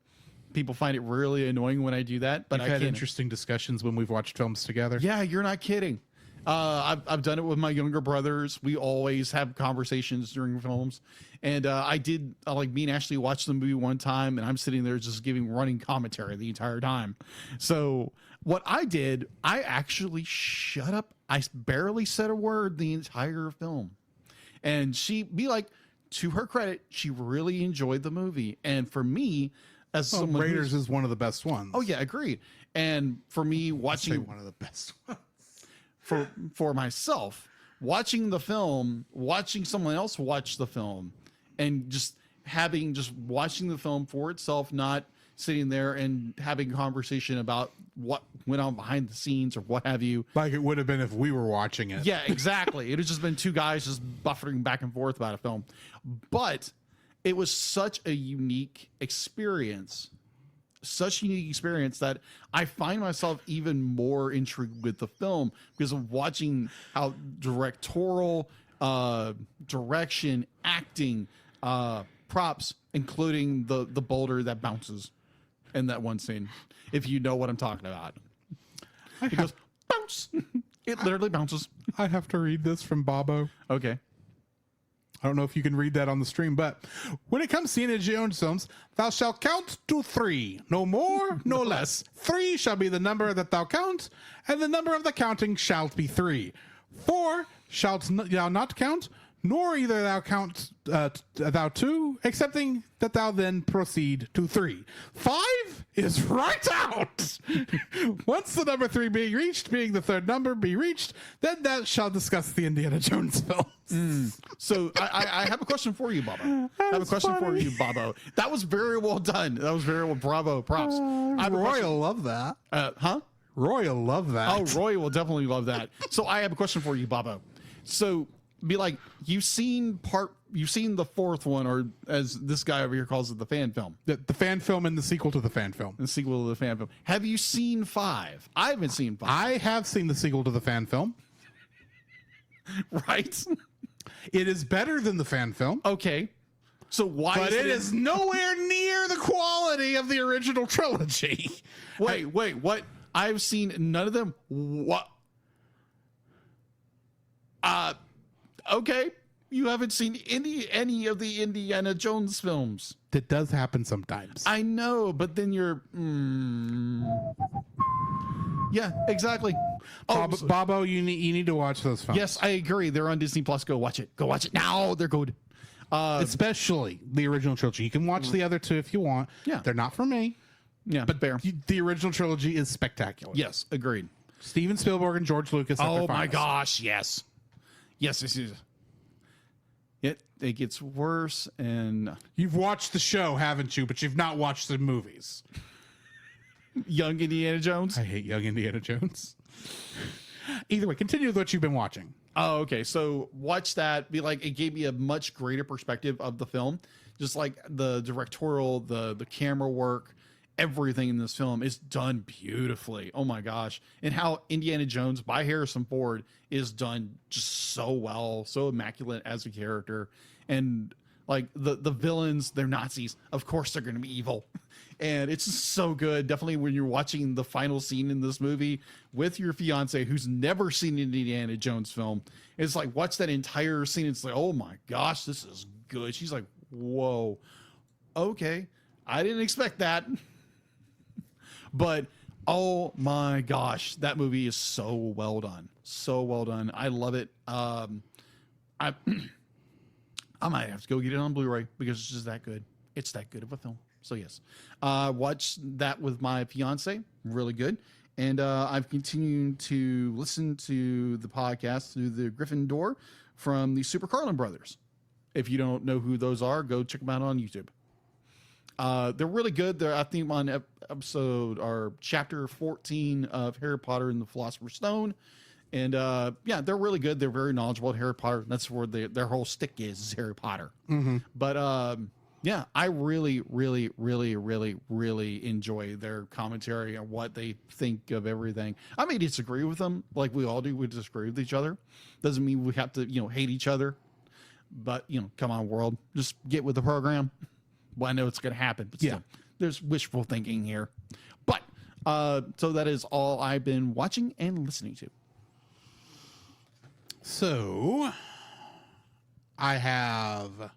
People find it really annoying when I do that, but I've had interesting discussions when we've watched films together. Yeah, you're not kidding. I've done it with my younger brothers. We always have conversations during films, and I did like me and Ashley watched the movie one time, and I'm sitting there just giving running commentary the entire time. So what I did, I actually shut up. I barely said a word the entire film, and she be like, to her credit, she really enjoyed the movie, and for me, as someone Raiders is one of the best ones. Oh yeah, agreed. And for me, watching one of the best ones. For myself, watching the film, watching someone else watch the film, and just watching the film for itself, not sitting there and having a conversation about what went on behind the scenes or what have you. Like it would have been if we were watching it. Yeah, exactly. It had just been two guys just buffering back and forth about a film. But it was such a unique experience. Such a unique experience that I find myself even more intrigued with the film because of watching how directorial, direction, acting, props, including the boulder that bounces in that one scene. If you know what I'm talking about, it goes bounce. It literally bounces. I have to read this from Bobo. Okay. I don't know if you can read that on the stream, but when it comes to Indiana Jones films, thou shalt count to 3, no more, no less. 3 shall be the number that thou count, and the number of the counting shalt be 3. 4 shalt thou not count, nor either thou count thou 2, excepting that thou then proceed to 3. 5 is right out. Once the number 3 being reached, being the third number be reached, then thou shalt discuss the Indiana Jones films. So I have a question for you, Bobo. I have a question for you, Bobo. That was very well done. That was very well. Bravo. Props. Roy will love that. Huh? Roy will love that. Oh, Roy will definitely love that. So I have a question for you, Bobo. So be like, you've seen the fourth one, or as this guy over here calls it, the fan film. The fan film and the sequel to the fan film. The sequel to the fan film. Have you seen 5? I haven't seen 5. I have seen the sequel to the fan film. Right? It is better than the fan film. Okay. So why? But it is nowhere near the quality of the original trilogy. Wait, what? I've seen none of them. What? Okay. You haven't seen any of the Indiana Jones films. That does happen sometimes. I know, but then you're... Yeah, exactly. Bobo, you need to watch those films. Yes, I agree. They're on Disney Plus. Go watch it. Go watch it now. They're good. Especially the original trilogy. You can watch the other two if you want. Yeah. They're not for me. Yeah, But fair. the original trilogy is spectacular. Yes, agreed. Steven Spielberg and George Lucas. Oh my gosh, yes. Yes, this is... It gets worse, and... You've watched the show, haven't you? But you've not watched the movies. Young Indiana Jones? I hate Young Indiana Jones. Either way, continue with what you've been watching. Oh, okay. So watch that. Be like, it gave me a much greater perspective of the film. Just like the directorial, the camera work, everything in this film is done beautifully. Oh my gosh. And how Indiana Jones by Harrison Ford is done just so well, so immaculate as a character. And like the villains, they're Nazis. Of course they're going to be evil. And it's just so good. Definitely when you're watching the final scene in this movie with your fiance who's never seen an Indiana Jones film. It's like, watch that entire scene. It's like, oh my gosh, this is good. She's like, whoa, okay. I didn't expect that. But oh my gosh, that movie is so well done. So well done. I love it. I might have to go get it on Blu-ray because it's just that good. It's that good of a film. So yes, watch that with my fiance. Really good. And I've continued to listen to the podcast through the Griffin Door from the Super Carlin Brothers. If you don't know who those are, go check them out on YouTube. They're really good. They're, I think, on episode or chapter 14 of Harry Potter and the Philosopher's Stone. And yeah, they're really good. They're very knowledgeable at Harry Potter. That's where their whole stick is Harry Potter. Mm-hmm. But Yeah, I really, really, really, really, really enjoy their commentary and what they think of everything. I may disagree with them, like we all do. We disagree with each other. Doesn't mean we have to, hate each other. But come on, world, just get with the program. Well, I know it's going to happen, but still, there's wishful thinking here. But so that is all I've been watching and listening to. So I have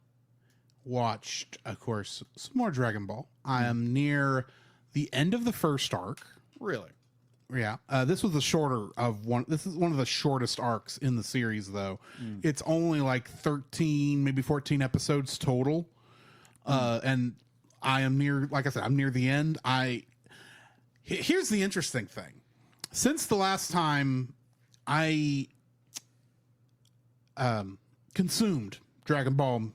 watched, of course, some more Dragon Ball. I am near the end of the first arc. Really? Yeah. This was the shorter of one. This is one of the shortest arcs in the series, though. It's only like 13, maybe 14 episodes total. And I am near, like I said, I'm near the end. Here's the interesting thing. Since the last time I consumed Dragon Ball,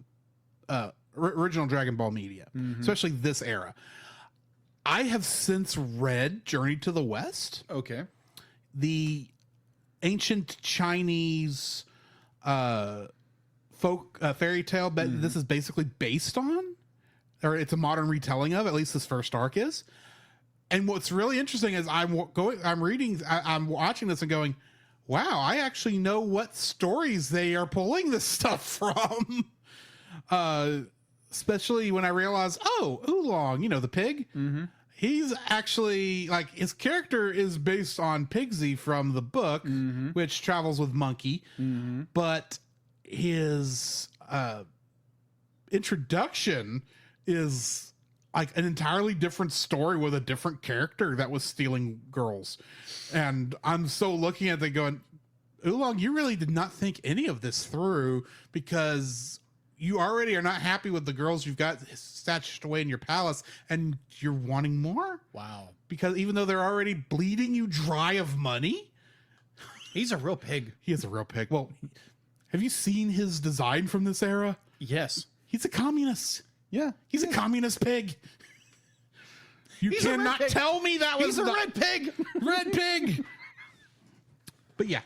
original Dragon Ball media, especially this era, I have since read Journey to the West. Okay. The ancient Chinese folk fairy tale that this is basically based on, or it's a modern retelling of, at least this first arc is. And what's really interesting is I'm watching this and going, wow, I actually know what stories they are pulling this stuff from. Especially when I realize, Oolong, the pig. He's actually, like, his character is based on Pigsy from the book, which travels with Monkey, but his introduction is like an entirely different story with a different character that was stealing girls. And I'm so looking at it going, Oolong, you really did not think any of this through, because you already are not happy with the girls you've got stashed away in your palace, and you're wanting more. Wow. Because even though they're already bleeding you dry of money, He's a real pig. he is a real pig. Well, have you seen his design from this era? Yes. He's a communist. Yeah. He's a communist pig. You He's a red cannot pig. tell me that was He's a the- red pig. red pig. But yeah,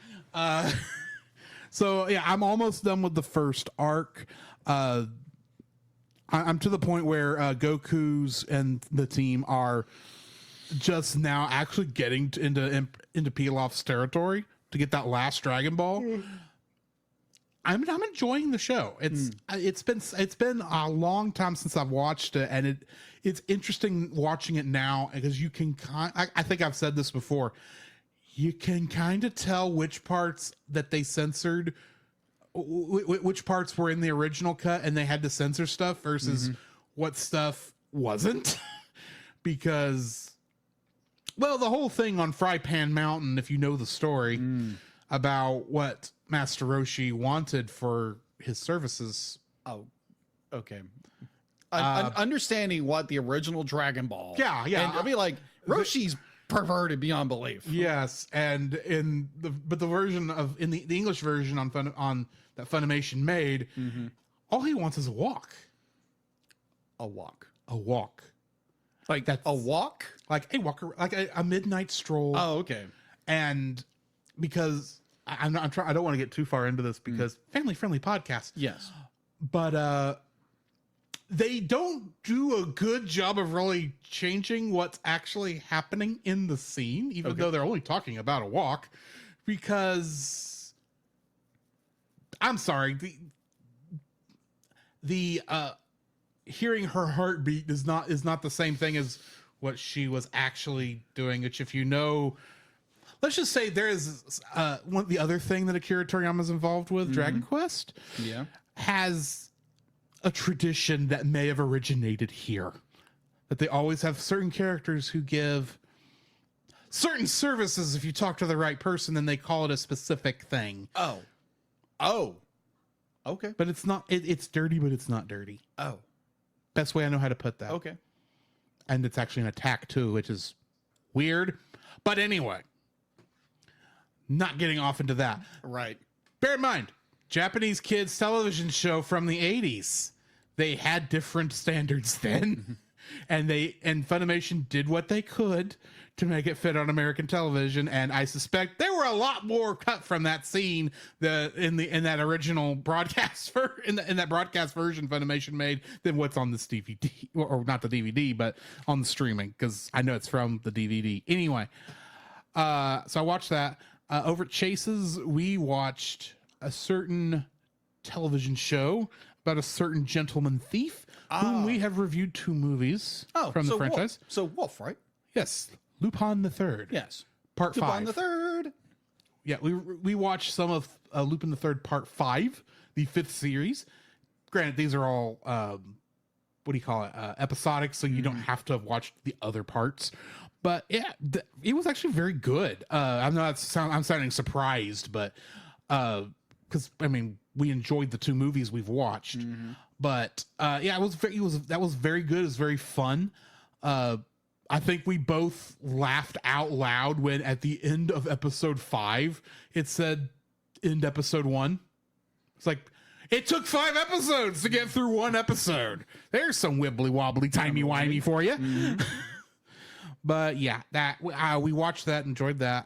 so yeah, I'm almost done with the first arc. I'm to the point where Goku's and the team are just now actually getting into Pilaf's territory to get that last Dragon Ball. I'm enjoying the show. It's been a long time since I've watched it, and it's interesting watching it now, because you can I think I've said this before. You can kind of tell which parts that they censored, which parts were in the original cut and they had to censor stuff versus what stuff wasn't. Because, well, the whole thing on Fry Pan Mountain, if you know the story about what Master Roshi wanted for his services. Oh, okay. Understanding what the original Dragon Ball. Yeah. And I'll be like, Roshi's perverted beyond belief. Yes, and in the version of the English version on that Funimation made, all he wants is a walk. A walk. A walk. Like That's a walk? Like a walk, like a midnight stroll. Oh, okay. And because I don't want to get too far into this because family friendly podcast. Yes. But they don't do a good job of really changing what's actually happening in the scene, even though they're only talking about a walk, because I'm sorry, the hearing her heartbeat is not the same thing as what she was actually doing, which, if you know, let's just say there is the other thing that Akira Toriyama is involved with, Dragon Quest, has a tradition that may have originated here, that they always have certain characters who give certain services. If you talk to the right person, then they call it a specific thing. Oh, okay. But it's not, it's dirty, but it's not dirty. Oh, Best way I know how to put that. okay. And it's actually an attack too, which is weird. But anyway, not getting off into that. Right. Bear in mind, Japanese kids television show from the 80s. They had different standards then. and Funimation did what they could to make it fit on American television, and I suspect there were a lot more cut from that scene in that original broadcast in that broadcast version Funimation made than what's on this DVD, or not the DVD, but on the streaming, because I know it's from the DVD. Anyway, so I watched that. Over at Chase's, we watched a certain television show about a certain gentleman thief whom we have reviewed 2 movies from the franchise. Wolf, right? Yes, Lupin the Third. Yes, Part 5. Lupin the Third. Yeah, we watched some of Lupin the Third Part 5, the 5th series. Granted, these are all episodic, so you don't have to have watched the other parts. But yeah, it was actually very good. I'm sounding surprised, but because I mean we enjoyed the 2 movies we've watched. But yeah, that was very good. It was very fun. I think we both laughed out loud when at the end of episode 5 it said end episode 1. It's like, it took 5 episodes to get through 1 episode. There's some wibbly wobbly timey wimey for you. But yeah, that we watched that, enjoyed that.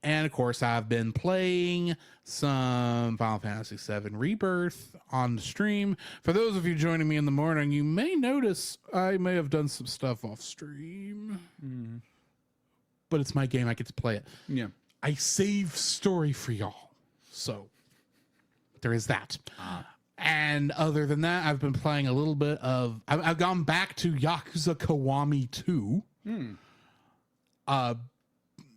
And of course, I've been playing some Final Fantasy VII Rebirth on the stream. For those of you joining me in the morning, you may notice I may have done some stuff off stream. But it's my game. I get to play it. Yeah. I save story for y'all. So there is that. And other than that, I've been playing a little bit of... I've gone back to Yakuza Kiwami 2.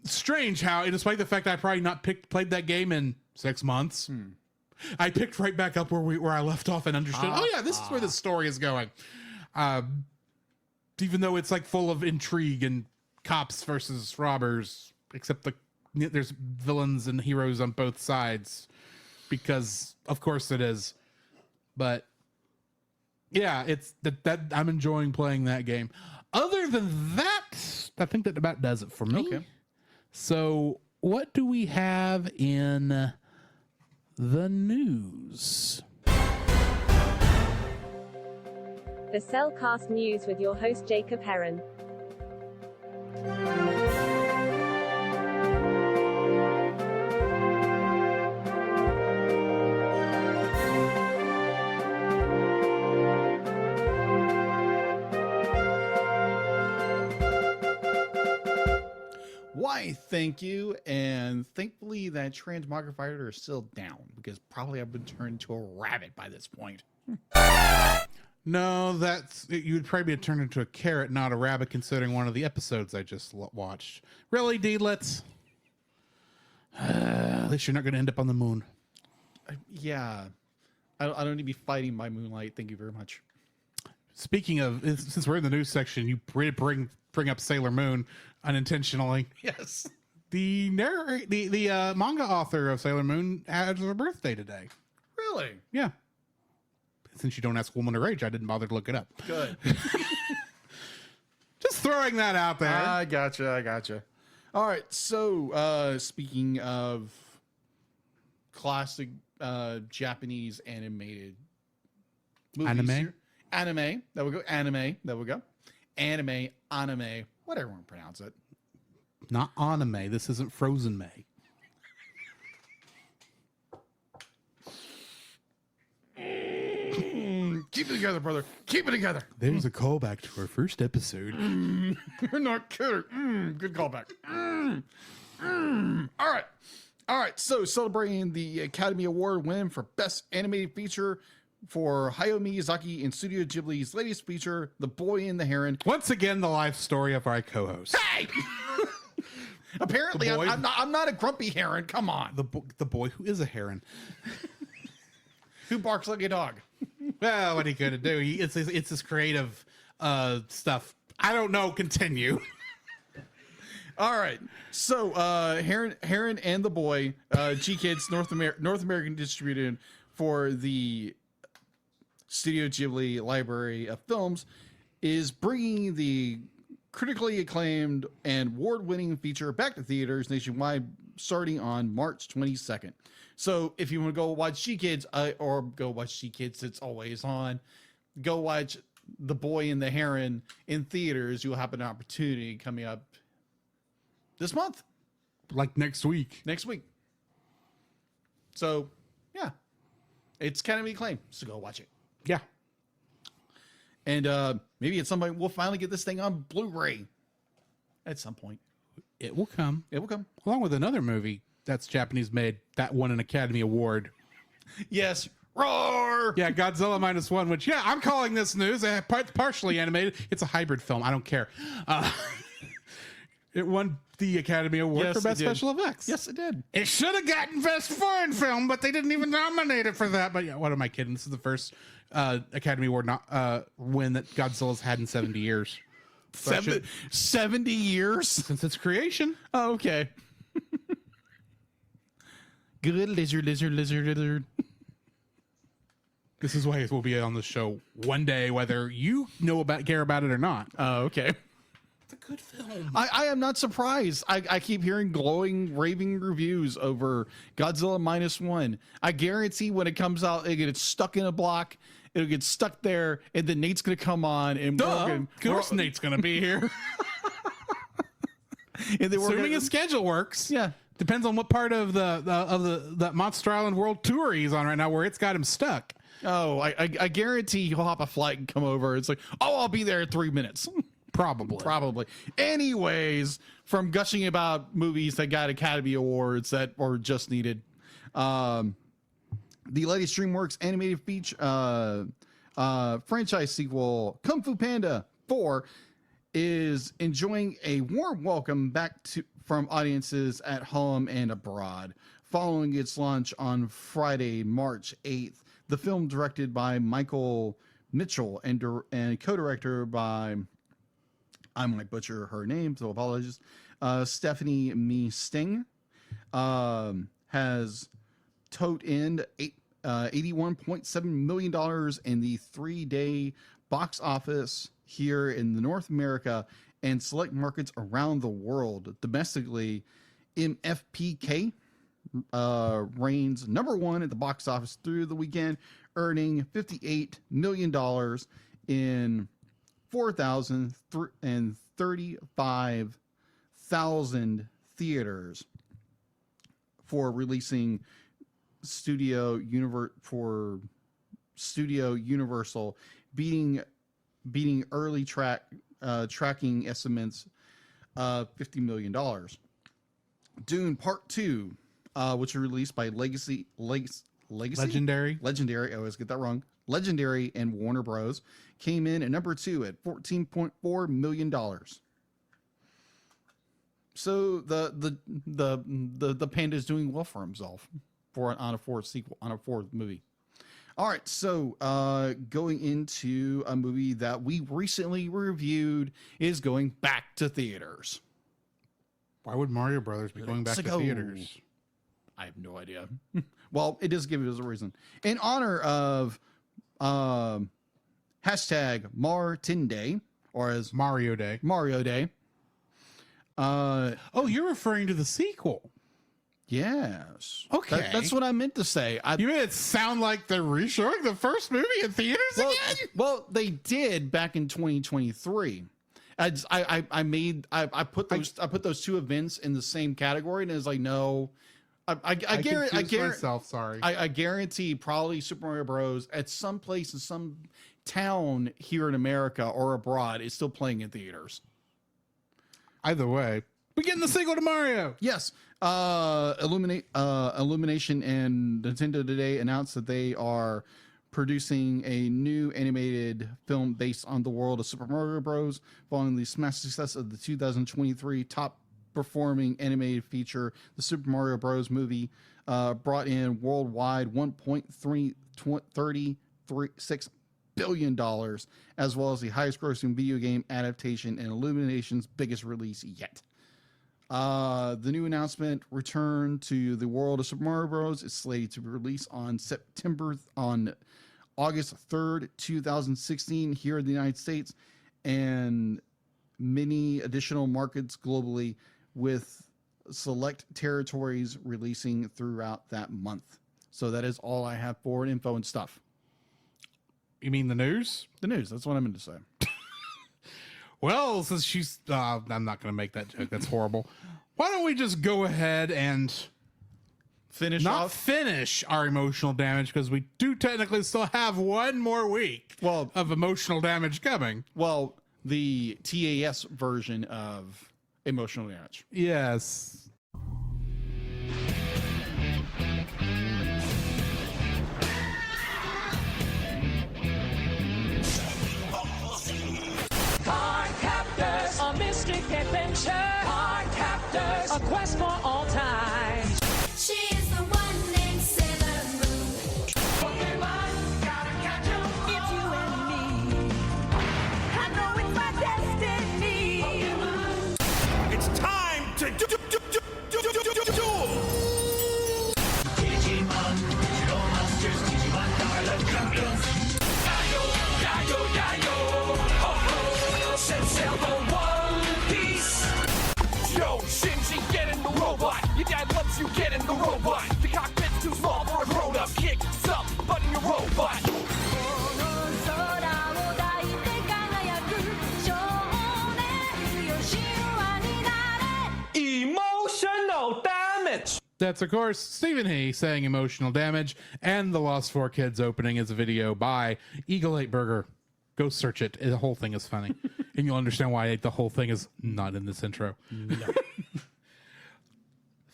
Strange how, despite the fact that I probably not played that game in 6 months, I picked right back up where I left off and understood, oh yeah, this is where the story is going. Even though it's like full of intrigue and cops versus robbers, except there's villains and heroes on both sides, because of course it is. But yeah, it's that I'm enjoying playing that game. Other than that, I think that about does it for me. Okay. So what do we have in the news? The Cellcast News with your host Jacob Heron. Why, thank you. And thankfully that transmogrifier is still down, because probably I've been turned into a rabbit by this point. No, you would probably be turned into a carrot, not a rabbit, considering one of the episodes I just watched. Really, D-Let's? At least you're not going to end up on the moon. Yeah. I don't need to be fighting by moonlight. Thank you very much. Speaking of, since we're in the news section, you bring up Sailor Moon unintentionally. Yes. The manga author of Sailor Moon had her birthday today. Really? Yeah. Since you don't ask woman her age, I didn't bother to look it up. Good. Just throwing that out there. I gotcha. All right. So, speaking of classic Japanese animated movies. Anime. There we go. Anime. There we go. Anime. Whatever one pronounce it. Not anime. This isn't Frozen May. Keep it together, brother. Keep it together. There's a callback to our first episode. You're not kidding. Good callback. All right. So celebrating the Academy Award win for Best Animated Feature for Hayao Miyazaki and Studio Ghibli's latest feature, The Boy and the Heron. Once again, the life story of our co-host. Hey! Apparently, I'm not a grumpy heron. Come on. The boy who is a heron. Who barks like a dog? Well, what are you going to do? It's his creative stuff. I don't know. Continue. All right. So, Heron and the Boy, G-Kids North American distributed for the Studio Ghibli Library of Films, is bringing the critically acclaimed and award-winning feature back to theaters nationwide starting on March 22nd. So if you want to go watch G-Kids, or go watch G-Kids, it's always on. Go watch The Boy and the Heron in theaters, you'll have an opportunity coming up this month. Like next week. Next week. So, yeah. It's Academy acclaimed, so go watch it. Yeah. And maybe at some point we'll finally get this thing on Blu-ray. At some point. It will come. It will come. Along with another movie that's Japanese made that won an Academy Award. Yes. Roar! Yeah, Godzilla -1, which, yeah, I'm calling this news. Partially animated. It's a hybrid film. I don't care. It won the Academy Award for Best Special Effects. Yes, it did. It should have gotten Best Foreign Film, but they didn't even nominate it for that. But yeah, what am I kidding? This is the first Academy Award win that Godzilla's had in 70 years. So 70 years? Since its creation. Oh, okay. Good lizard. This is why it will be on the show one day, whether you care about it or not. Oh, okay. It's a good film. I am not surprised. I keep hearing glowing, raving reviews over Godzilla -1. I guarantee when it comes out, it gets stuck in a block. It'll get stuck there, and then Nate's going to come on. And of course Nate's going to be here. And then Assuming his schedule works. Yeah. Depends on what part of the Monster Island World Tour he's on right now, where it's got him stuck. Oh, I guarantee he'll hop a flight and come over. It's like, oh, I'll be there in 3 minutes. Probably. Anyways, from gushing about movies that got Academy Awards that were just needed, the latest DreamWorks animated feature franchise sequel, Kung Fu Panda 4, is enjoying a warm welcome back from audiences at home and abroad. Following its launch on Friday, March 8th, the film, directed by Michael Mitchell and co-director by, I might butcher her name, so apologies, Stephanie Mee Sting, has tote in $81.7 million in the 3-day box office here in the North America and select markets around the world. Domestically, MFPK reigns #1 at the box office through the weekend, earning $58 million in 4,035,000 theaters for releasing Studio Universal, beating early tracking estimates of $50 million. Dune Part 2, which was released by Legendary. I always get that wrong. Legendary and Warner Bros. Came in at #2 at $14.4 million. So the panda is doing well for himself on a fourth movie. All right, so going into a movie that we recently reviewed is going back to theaters. Why would Mario Brothers be going back to theaters? I have no idea. Well, it does give us a reason. In honor of hashtag Martin Day, or as Mario Day. You're referring to the sequel. Yes. Okay. That's what I meant to say. You made it sound like they're reshowing the first movie in theaters again? Well, they did back in 2023. I put those two events in the same category, and it's like, no. I guarantee myself, sorry. I guarantee probably Super Mario Bros. At some place in some town here in America or abroad is still playing in theaters. Either way, we're getting the sequel to Mario. Yes. Illumination and Nintendo today announced that they are producing a new animated film based on the world of Super Mario Bros. Following the smash success of the 2023 top performing animated feature, the Super Mario Bros. Movie brought in worldwide $1.336 billion, as well as the highest grossing video game adaptation and Illumination's biggest release yet. The new announcement, Return to the World of Super Mario Bros. Is slated to be released on August 3rd, 2016 here in the United States and many additional markets globally, with select territories releasing throughout that month. So that is all I have for info and stuff. You mean the news? The news. That's what I meant to say. Well, since she's... I'm not going to make that joke. That's horrible. Why don't we just go ahead and... finish our emotional damage, because we do technically still have one more week of emotional damage coming. Well, the TAS version of emotional damage. Yes. Card Captors, a mystic adventure. Card Captors, a quest for all time. She is the one named Sailor Moon. Pokemon, gotta catch 'em. It's you and me. I know it's my destiny. Pokemon. It's time to duel! Digimon, digital monsters, Digimon are the champions. Yayo, yayo, yayo. Oh, set sail for One Piece. Yo, Shinji, get in the robot! Your dad loves you, get in the robot! The cockpit's too small for a grown-up. Kick some butt in your robot! Emotional damage! That's, of course, Stephen He saying emotional damage, and the Lost 4 Kids opening is a video by Eagle 8 Burger. Go search it. The whole thing is funny. And you'll understand why the whole thing is not in this intro. No.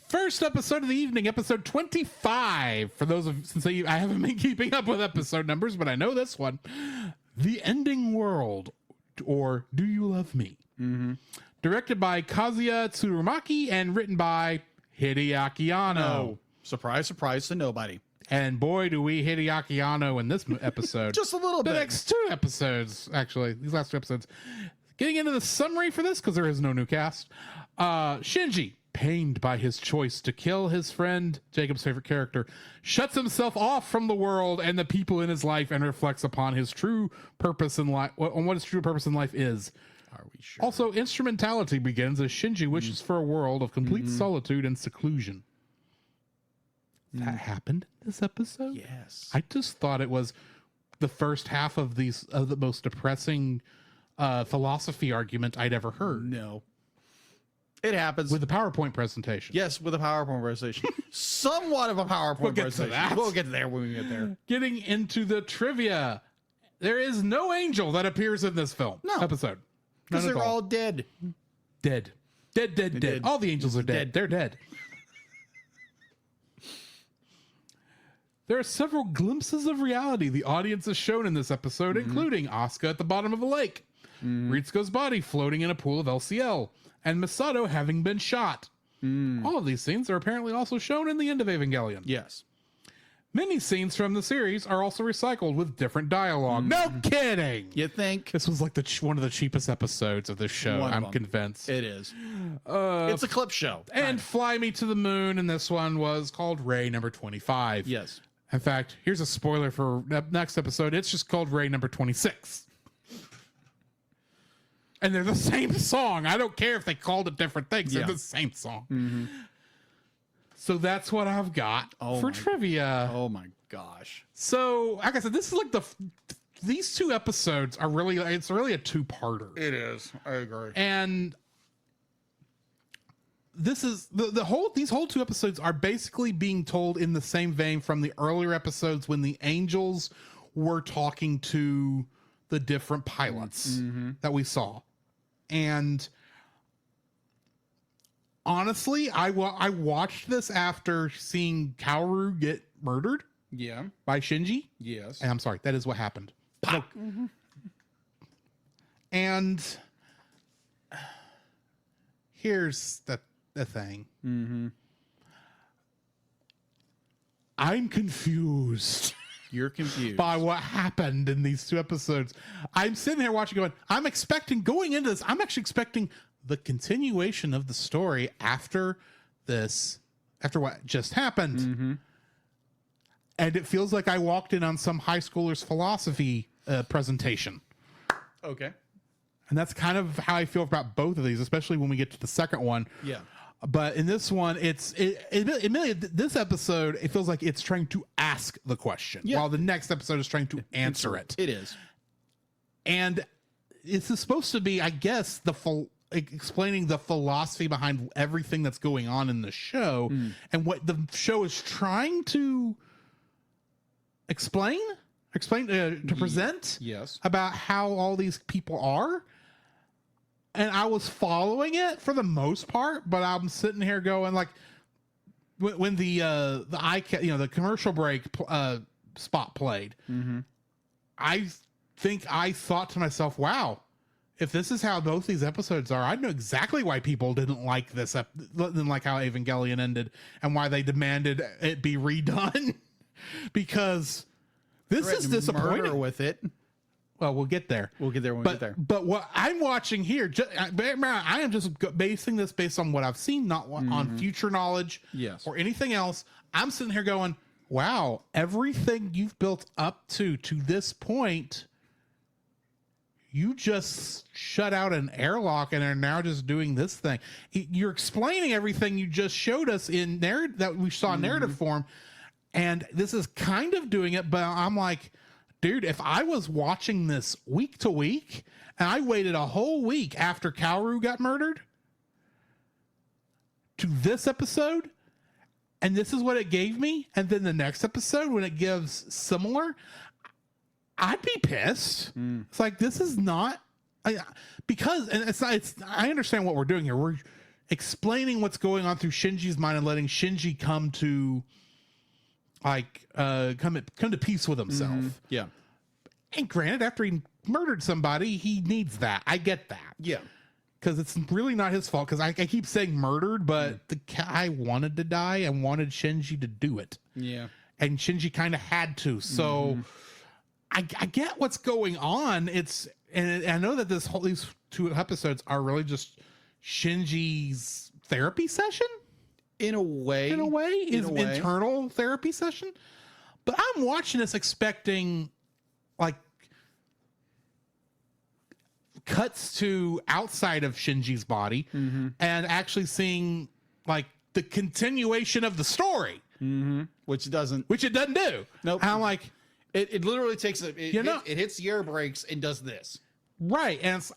First episode of the evening, episode 25. For those of, since I haven't been keeping up with episode numbers, but I know this one. The Ending World, or Do You Love Me? Mm-hmm. Directed by Kazuya Tsurumaki and written by Hideaki Anno. Surprise, surprise to nobody. And boy, do we Hideaki Anno in this episode. Just a little bit. The next two episodes, actually. These last two episodes. Getting into the summary for this, because there is no new cast. Shinji, pained by his choice to kill his friend, Jacob's favorite character, shuts himself off from the world and the people in his life and reflects upon his true purpose in life, on what his true purpose in life is. Are we sure? Also, instrumentality begins as Shinji wishes for a world of complete solitude and seclusion. That happened in this episode? Yes. I just thought it was the first half of the most depressing philosophy argument I'd ever heard. No. It happens. With the PowerPoint presentation. Yes, with a PowerPoint presentation. Somewhat of a PowerPoint presentation. That. We'll get there when we get there. Getting into the trivia. There is no angel that appears in this film. No. Episode. Because they're all dead. Dead. Dead. All the angels are dead. They're dead. There are several glimpses of reality the audience is shown in this episode, including Asuka at the bottom of a lake, Ritsuko's body floating in a pool of LCL, and Misato having been shot. All of these scenes are apparently also shown in the end of Evangelion. Yes. Many scenes from the series are also recycled with different dialogue. No kidding! You think? This was like one of the cheapest episodes of this show, I'm convinced. It is. It's a clip show. And Fly Me to the Moon, and this one was called Ray number 25. Yes. In fact, here's a spoiler for next episode. It's just called Ray number 26. And they're the same song. I don't care if they called it different things. They're the same song. So that's what I've got for trivia. Oh my gosh. So, like I said, this is like these two episodes are really, it's really a two-parter. It is. I agree. And this is these whole two episodes are basically being told in the same vein from the earlier episodes when the angels were talking to the different pilots that we saw. And honestly, I watched this after seeing Kaoru get murdered. Yeah. By Shinji. Yes. And I'm sorry, that is what happened. And here's the thing. I'm confused. You're confused by what happened in these two episodes. I'm sitting here watching going, I'm expecting going into this, I'm actually expecting the continuation of the story after this, after what just happened. And it feels like I walked in on some high schooler's philosophy presentation. Okay. And that's kind of how I feel about both of these, especially when we get to the second one. Yeah. But in this one, admittedly, this episode, it feels like it's trying to ask the question, while the next episode is trying to answer it. It is. And this is supposed to be, I guess, explaining the philosophy behind everything that's going on in the show and what the show is trying to explain to present about how all these people are. And I was following it for the most part, but I'm sitting here going like, when the the commercial break spot played, I think I thought to myself, wow, if this is how both these episodes are, I know exactly why people didn't like this, didn't like how Evangelion ended, and why they demanded it be redone. Because this is disappointing with it. Well, we'll get there. We'll get there when we get there. But what I'm watching here, I am just basing this based on what I've seen, not on future knowledge or anything else. I'm sitting here going, wow, everything you've built up to this point, you just shut out an airlock and are now just doing this thing. You're explaining everything you just showed us in that we saw in narrative form, and this is kind of doing it, but I'm like, dude, if I was watching this week to week and I waited a whole week after Kaoru got murdered to this episode, and this is what it gave me, and then the next episode when it gives similar, I'd be pissed. It's like, this is not because, and it's not, I understand what we're doing here. We're explaining what's going on through Shinji's mind and letting Shinji come to come to peace with himself. Yeah. And granted, after he murdered somebody, he needs that. I get that. Yeah. Because it's really not his fault. Because I keep saying murdered, but the guy wanted to die and wanted Shinji to do it. Yeah. And Shinji kind of had to. So I get what's going on. And I know that these 2 episodes are really just Shinji's therapy session. In a way, is internal therapy session. But I'm watching this expecting like cuts to outside of Shinji's body and actually seeing like the continuation of the story, which it doesn't do. Nope. And I'm like, it literally takes it hits the air brakes and does this. Right. And it's,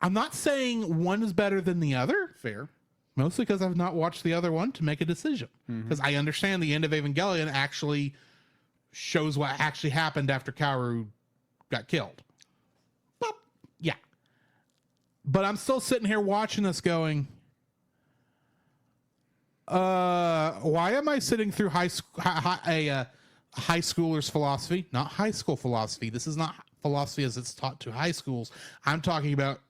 I'm not saying one is better than the other. Fair. Mostly because I've not watched the other one to make a decision. Because I understand the end of Evangelion actually shows what actually happened after Kaoru got killed. But, yeah. But I'm still sitting here watching this going, why am I sitting through high schooler's philosophy? Not high school philosophy. This is not philosophy as it's taught to high schools. I'm talking about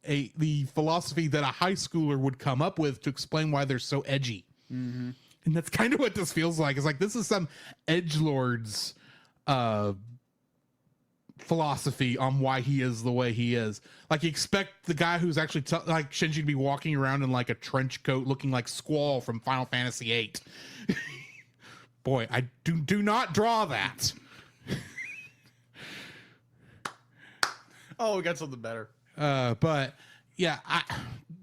the philosophy that a high schooler would come up with to explain why they're so edgy. And that's kind of what this feels like. It's like, this is some edgelord's philosophy on why he is the way he is. Like, you expect the guy who's actually like Shinji to be walking around in like a trench coat looking like Squall from Final Fantasy VIII. Boy, I do not draw that. Oh, we got something better. But yeah,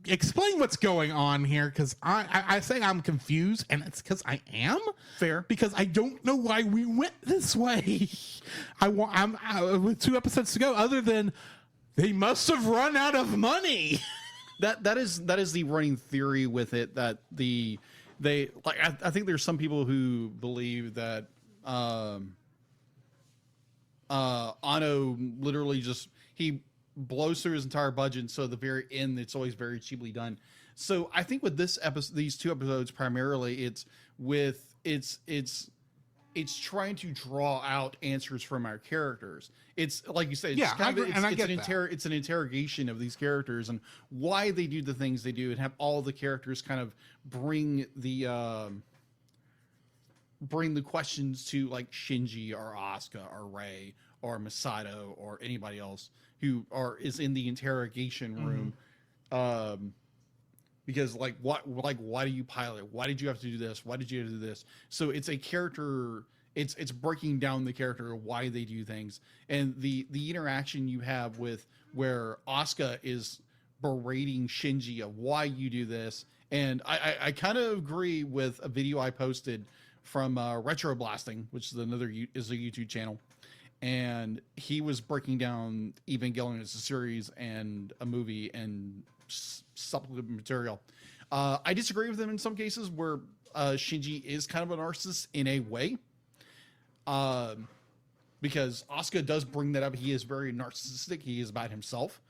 explain what's going on here, because I say I'm confused, and it's because I am. Fair. Because I don't know why we went this way. I'm with 2 episodes to go, other than they must have run out of money. That is the running theory with it, that they like, I think there's some people who believe that Ano literally just, he blows through his entire budget, and so at the very end it's always very cheaply done. So I think with this episode, these 2 episodes primarily, it's trying to draw out answers from our characters. It's like you said, it's an interrogation of these characters and why they do the things they do, and have all the characters kind of bring the questions to, like, Shinji or Asuka or Rei or Masato or anybody else who is in the interrogation room. Because why do you pilot? Why did you have to do this? Why did you have to do this? So it's a character, it's breaking down the character, why they do things. And the interaction you have with where Asuka is berating Shinji of why you do this. And I kind of agree with a video I posted from Retro Blasting, which is is a YouTube channel. And he was breaking down Evangelion as a series and a movie and supplemental material. I disagree with him in some cases where Shinji is kind of a narcissist in a way. Because Asuka does bring that up. He is very narcissistic. He is about himself.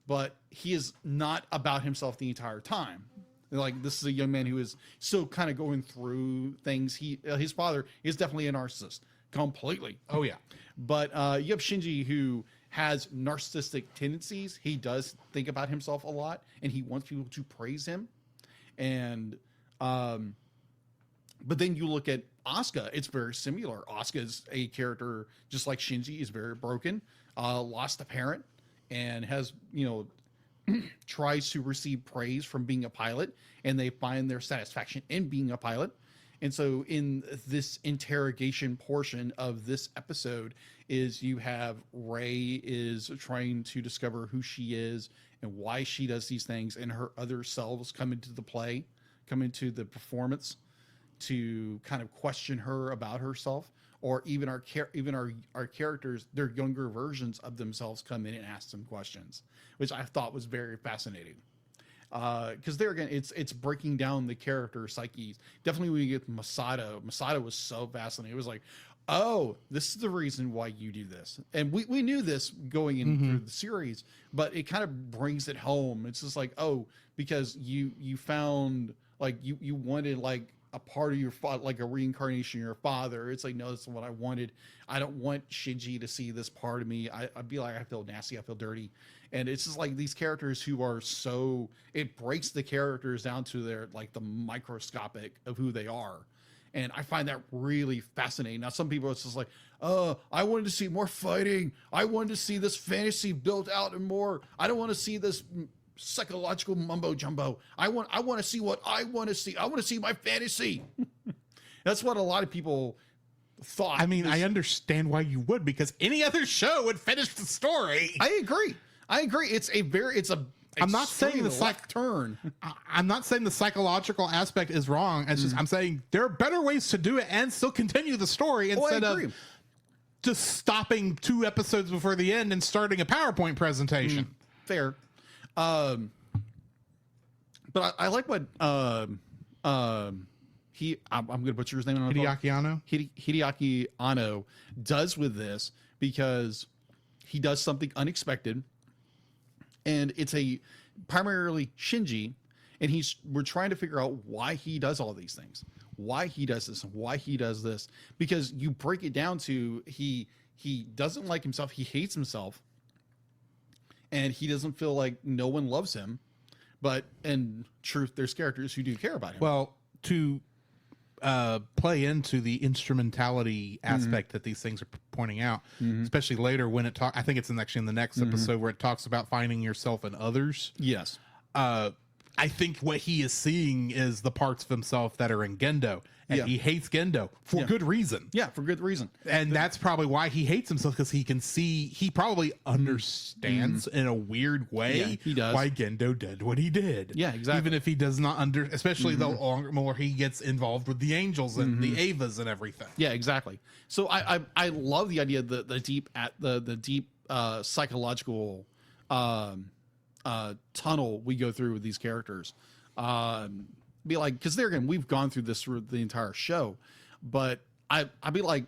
But he is not about himself the entire time. Like, this is a young man who is still kind of going through things. His father is definitely a narcissist. Completely. Oh, yeah. But you have Shinji who has narcissistic tendencies. He does think about himself a lot, and he wants people to praise him. And but then you look at Asuka, it's very similar. Asuka is a character just like Shinji, is very broken, lost a parent, and has, tries to receive praise from being a pilot, and they find their satisfaction in being a pilot. And so in this interrogation portion of this episode is you have Rey is trying to discover who she is and why she does these things, and her other selves come into the play, come into the performance to kind of question her about herself, or even our characters, their younger versions of themselves come in and ask them questions, which I thought was very fascinating. Because there again, it's breaking down the character psyches. Definitely when you get Masato was so fascinating. It was like, oh, this is the reason why you do this. And we knew this going in through the series, but it kind of brings it home. It's just like, oh, because you found, like, you wanted, like, a part of your father, like a reincarnation of your father. It's like, no, that's what I wanted. I don't want Shinji to see this part of me. I'd be like, I feel nasty, I feel dirty. And it's just like these characters who are so, it breaks the characters down to their, like, the microscopic of who they are. And I find that really fascinating. Now, some people, it's just like, I wanted to see more fighting. I wanted to see this fantasy built out and more. I don't want to see this psychological mumbo jumbo. I want to see what I want to see. I want to see my fantasy. That's what a lot of people thought. I mean, I understand why you would, because any other show would finish the story. I agree. I'm not saying the turn. I'm not saying the psychological aspect is wrong. It's just, I'm saying there are better ways to do it and still continue the story instead of just stopping 2 episodes before the end and starting a PowerPoint presentation. Fair. But I like what I'm going to butcher his name. Hideaki Anno? Hideaki Anno does with this, because he does something unexpected, and it's primarily Shinji, and we're trying to figure out why he does all these things, why he does this, and why he does this, because you break it down to he doesn't like himself, he hates himself, and he doesn't feel like no one loves him. But in truth, there's characters who do care about him. Well, to play into the instrumentality aspect that these things are pointing out, especially later when I think it's actually in the next episode where it talks about finding yourself in others. Yes. I think what he is seeing is the parts of himself that are in Gendo, and he hates Gendo for good reason. Yeah, for good reason. And that's probably why he hates himself, because he probably understands in a weird way he does. why Gendo did what he did. Yeah, exactly. Even if he does not especially the more he gets involved with the angels and the Avas and everything. Yeah, exactly. So I love the idea that the deep psychological tunnel we go through with these characters. Be like, because there again, we've gone through this through the entire show, but I'd be like,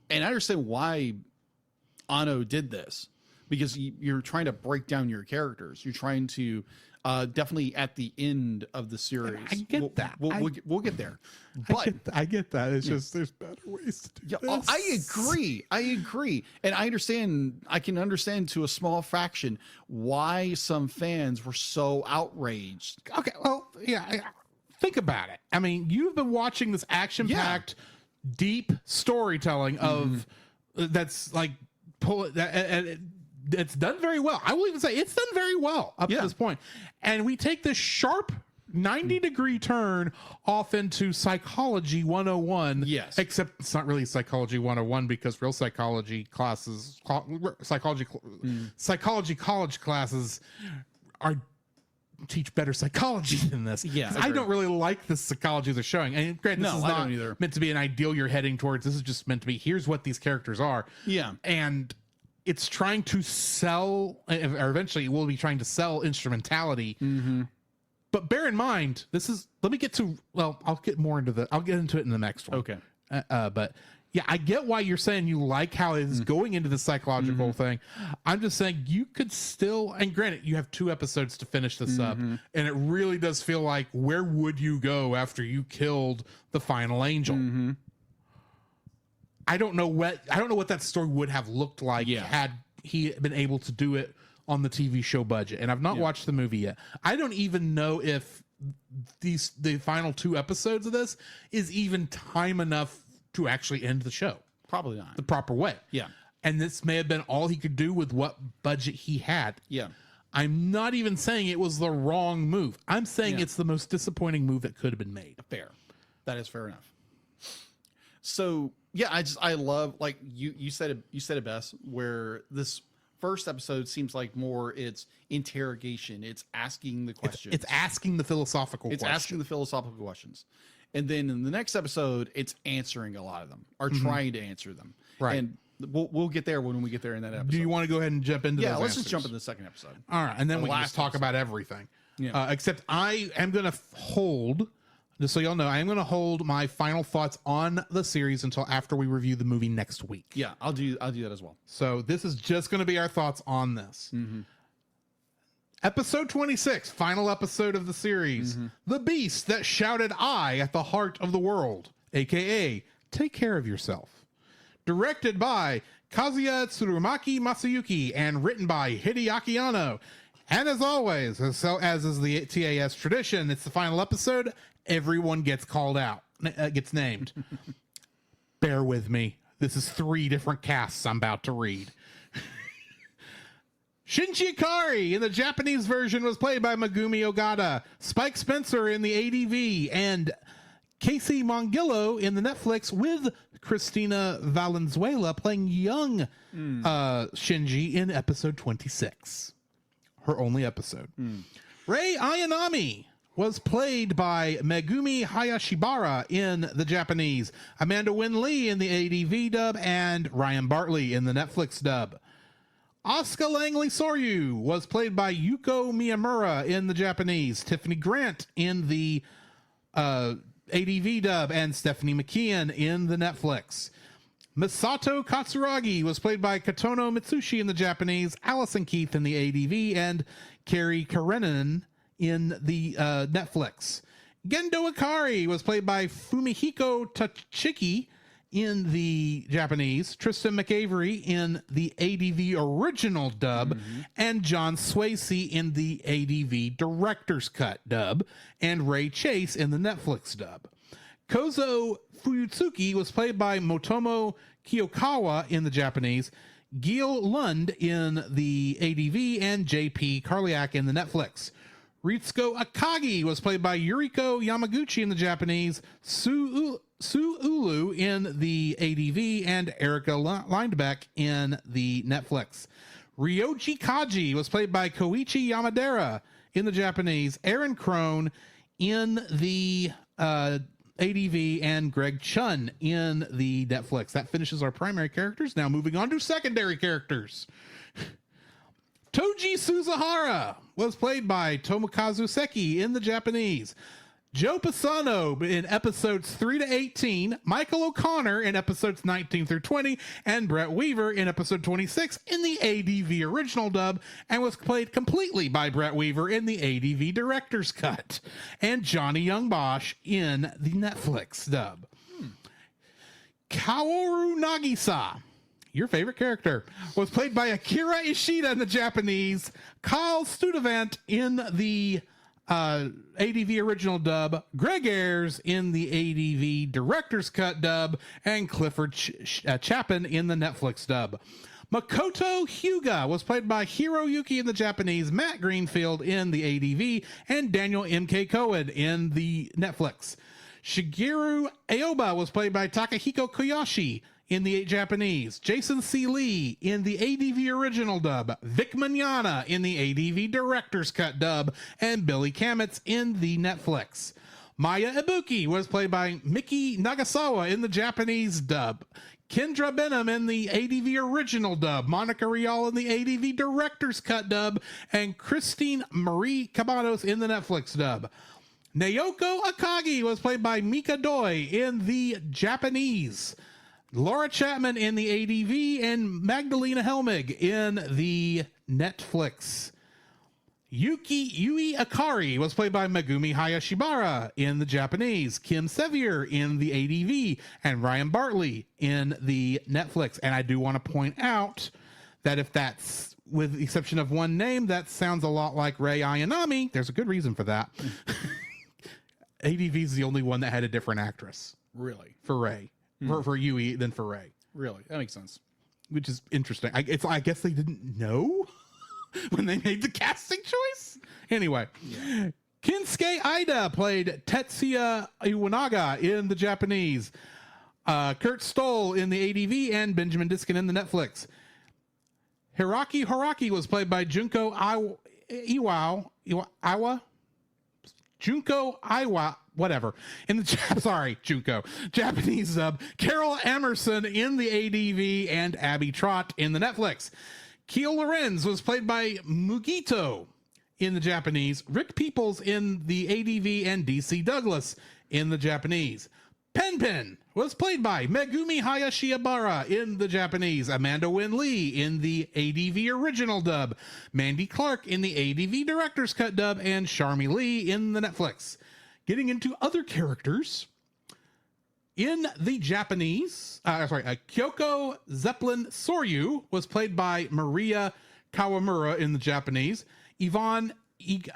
and I understand why Anno did this, because you're trying to break down your characters. You're trying to definitely at the end of the series. I get that. We'll get there. But I get that. It's just there's better ways to do this. I agree. And I can understand to a small fraction why some fans were so outraged. Okay, well, yeah, think about it. I mean, you've been watching this action-packed, deep storytelling of that's like it's done very well. I will even say it's done very well up to this point. And we take this sharp 90-degree turn off into psychology 101. Yes. Except it's not really psychology 101, because real psychology classes, psychology college classes teach better psychology than this. Yeah, 'Cause I don't really like the psychology they're showing. And granted, this No, is I not don't either. meant to be an ideal you're heading towards. This is just meant to be, here's what these characters are. Yeah. And it's trying to sell, or eventually it will be trying to sell instrumentality. Mm-hmm. But bear in mind, let me get to, well, I'll get into it in the next one. Okay. But yeah, I get why you're saying you like how it's going into the psychological thing. I'm just saying you could still, and granted, you have 2 episodes to finish this up, and it really does feel like, where would you go after you killed the final angel? I don't know what that story would have looked like had he been able to do it on the TV show budget. And I've not watched the movie yet. I don't even know if the final 2 episodes of this is even time enough to actually end the show. Probably not. The proper way. Yeah. And this may have been all he could do with what budget he had. Yeah. I'm not even saying it was the wrong move. I'm saying it's the most disappointing move that could have been made. Fair. That is fair enough. So yeah, I love, like you said it best, where this first episode seems like more it's interrogation. It's asking the questions. It's asking the philosophical questions. It's asking the philosophical questions. And then in the next episode, it's answering a lot of them, or trying to answer them. Right. And we'll get there when we get there in that episode. Do you want to go ahead and jump into those let's answers? just jump into the second episode. All right, and then The we can last just talk episode. about everything. Yeah. Except I am going to hold, just so y'all know, I am going to hold my final thoughts on the series until after we review the movie next week. Yeah, I'll do that as well. So this is just going to be our thoughts on this. Episode 26, final episode of the series. The Beast That Shouted I at the Heart of the World, aka Take Care of Yourself. Directed by Kazuya Tsurumaki Masayuki and written by Hideaki Anno. And as always, as is the TAS tradition, it's the final episode. Everyone gets called out, gets named. Bear with me. This is 3 different casts I'm about to read. Shinji Ikari in the Japanese version was played by Megumi Ogata. Spike Spencer in the ADV, and Casey Mongillo in the Netflix, with Christina Valenzuela playing young Shinji in episode 26. Her only episode. Rei Ayanami was played by Megumi Hayashibara in the Japanese, Amanda Wynn Lee in the ADV dub, and Ryan Bartley in the Netflix dub. Asuka Langley Soryu was played by Yuko Miyamura in the Japanese, Tiffany Grant in the ADV dub, and Stephanie McKeon in the Netflix. Misato Katsuragi was played by Katono Mitsushi in the Japanese, Allison Keith in the ADV, and Carrie Karenin in the Netflix. Gendo Ikari was played by Fumihiko Tachiki in the Japanese, Tristan McAvery in the ADV original dub, and John Swasey in the ADV director's cut dub, and Ray Chase in the Netflix dub. Kozo Fuyutsuki was played by Motomo Kiyokawa in the Japanese, Gil Lund in the ADV, and JP Karliak in the Netflix. Ritsuko Akagi was played by Yuriko Yamaguchi in the Japanese, Su Ulu in the ADV, and Erica Lindbeck in the Netflix. Ryoji Kaji was played by Koichi Yamadera in the Japanese, Aaron Crone in the ADV, and Greg Chun in the Netflix. That finishes our primary characters. Now moving on to secondary characters. Toji Suzahara was played by Tomokazu Seki in the Japanese, Joe Pisano in episodes 3 to 18, Michael O'Connor in episodes 19 through 20, and Brett Weaver in episode 26 in the ADV original dub, and was played completely by Brett Weaver in the ADV director's cut, and Johnny Young Bosch in the Netflix dub. Kaoru Nagisa, your favorite character, was played by Akira Ishida in the Japanese, Kyle Studevant in the ADV original dub, Greg Ayers in the ADV director's cut dub, and Clifford Chapin in the Netflix dub. Makoto Hyuga was played by Hiroyuki in the Japanese, Matt Greenfield in the ADV, and Daniel M.K. Cohen in the Netflix. Shigeru Aoba was played by Takahiko Koyashi in the Japanese, Jason C. Lee in the ADV original dub, Vic Mignogna in the ADV director's cut dub, and Billy Kametz in the Netflix. Maya Ibuki was played by Miki Nagasawa in the Japanese dub, Kendra Benham in the ADV original dub, Monica Rial in the ADV director's cut dub, and Christine Marie Cabanos in the Netflix dub. Naoko Akagi was played by Mika Doi in the Japanese, Laura Chapman in the ADV, and Magdalena Helmig in the Netflix. Yui Akari was played by Megumi Hayashibara in the Japanese, Kim Sevier in the ADV, and Ryan Bartley in the Netflix. And I do want to point out that if that's, with the exception of one name, that sounds a lot like Rei Ayanami, there's a good reason for that. ADV is the only one that had a different actress. Really? For Rei. For Yui than for Rei. Really? That makes sense. Which is interesting. I guess they didn't know when they made the casting choice. Anyway. Yeah. Kinsuke Ida played Tetsuya Iwanaga in the Japanese. Kurt Stoll in the ADV, and Benjamin Diskin in the Netflix. Hiraki Horaki was played by Junko Iwa. Junko Iwa, whatever. In the Junko Japanese dub, Carol Emerson in the ADV, and Abby Trott in the Netflix. Keel Lorenz was played by Mugito in the Japanese, Rick Peoples in the ADV, and DC Douglas in the Japanese. Pen was played by Megumi Hayashibara in the Japanese, Amanda Wynn Lee in the ADV original dub, Mandy Clark in the ADV director's cut dub, and Sharmi Lee in the Netflix. Getting into other characters, in the Japanese, Kyoko Zeppelin Soryu was played by Maria Kawamura in the Japanese, Yvonne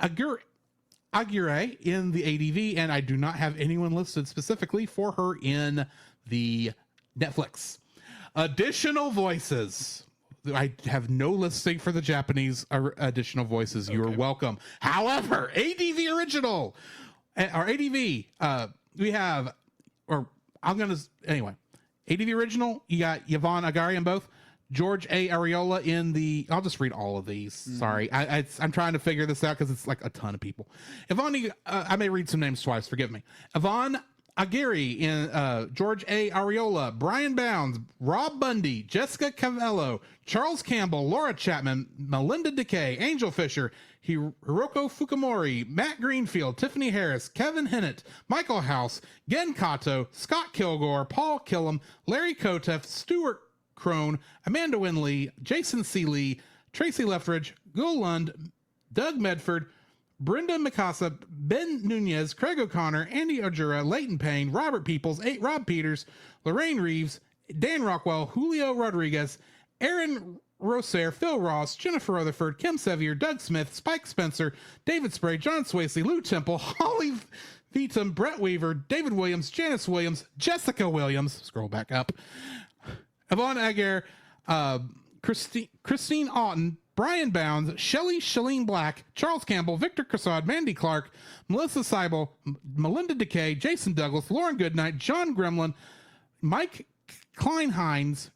Aguirre in the ADV, and I do not have anyone listed specifically for her in the Netflix. Additional voices. I have no listing for the Japanese additional voices. You are welcome. However, ADV original, or ADV, we have, ADV original, you got Yvonne Agari in both. George A. Areola in the... I'll just read all of these. Sorry. I'm trying to figure this out because it's like a ton of people. Yvonne... I may read some names twice. Forgive me. Yvonne Aguirre in George A. Areola, Brian Bounds, Rob Bundy, Jessica Cavello, Charles Campbell, Laura Chapman, Melinda Decay, Angel Fisher, Hiroko Fukumori, Matt Greenfield, Tiffany Harris, Kevin Hennett, Michael House, Gen Kato, Scott Kilgore, Paul Killam, Larry Koteff, Stuart Crone, Amanda Winley, Jason C. Lee, Tracy Leftridge, Gul Lund, Doug Medford, Brenda Mikasa, Ben Nunez, Craig O'Connor, Andy Ojura, Leighton Payne, Robert Peoples, Rob Peters, Lorraine Reeves, Dan Rockwell, Julio Rodriguez, Aaron Rosaire, Phil Ross, Jennifer Rutherford, Kim Sevier, Doug Smith, Spike Spencer, David Spray, John Swayze, Lou Temple, Holly Vitam, Brett Weaver, David Williams, Janice Williams, Jessica Williams, scroll back up, Yvonne Aguirre, Christine Otten, Brian Bounds, Shalene Black, Charles Campbell, Victor Cassad, Mandy Clark, Melissa Seibel, Melinda Decay, Jason Douglas, Lauren Goodnight, John Gremlin, Mike Kleinhines,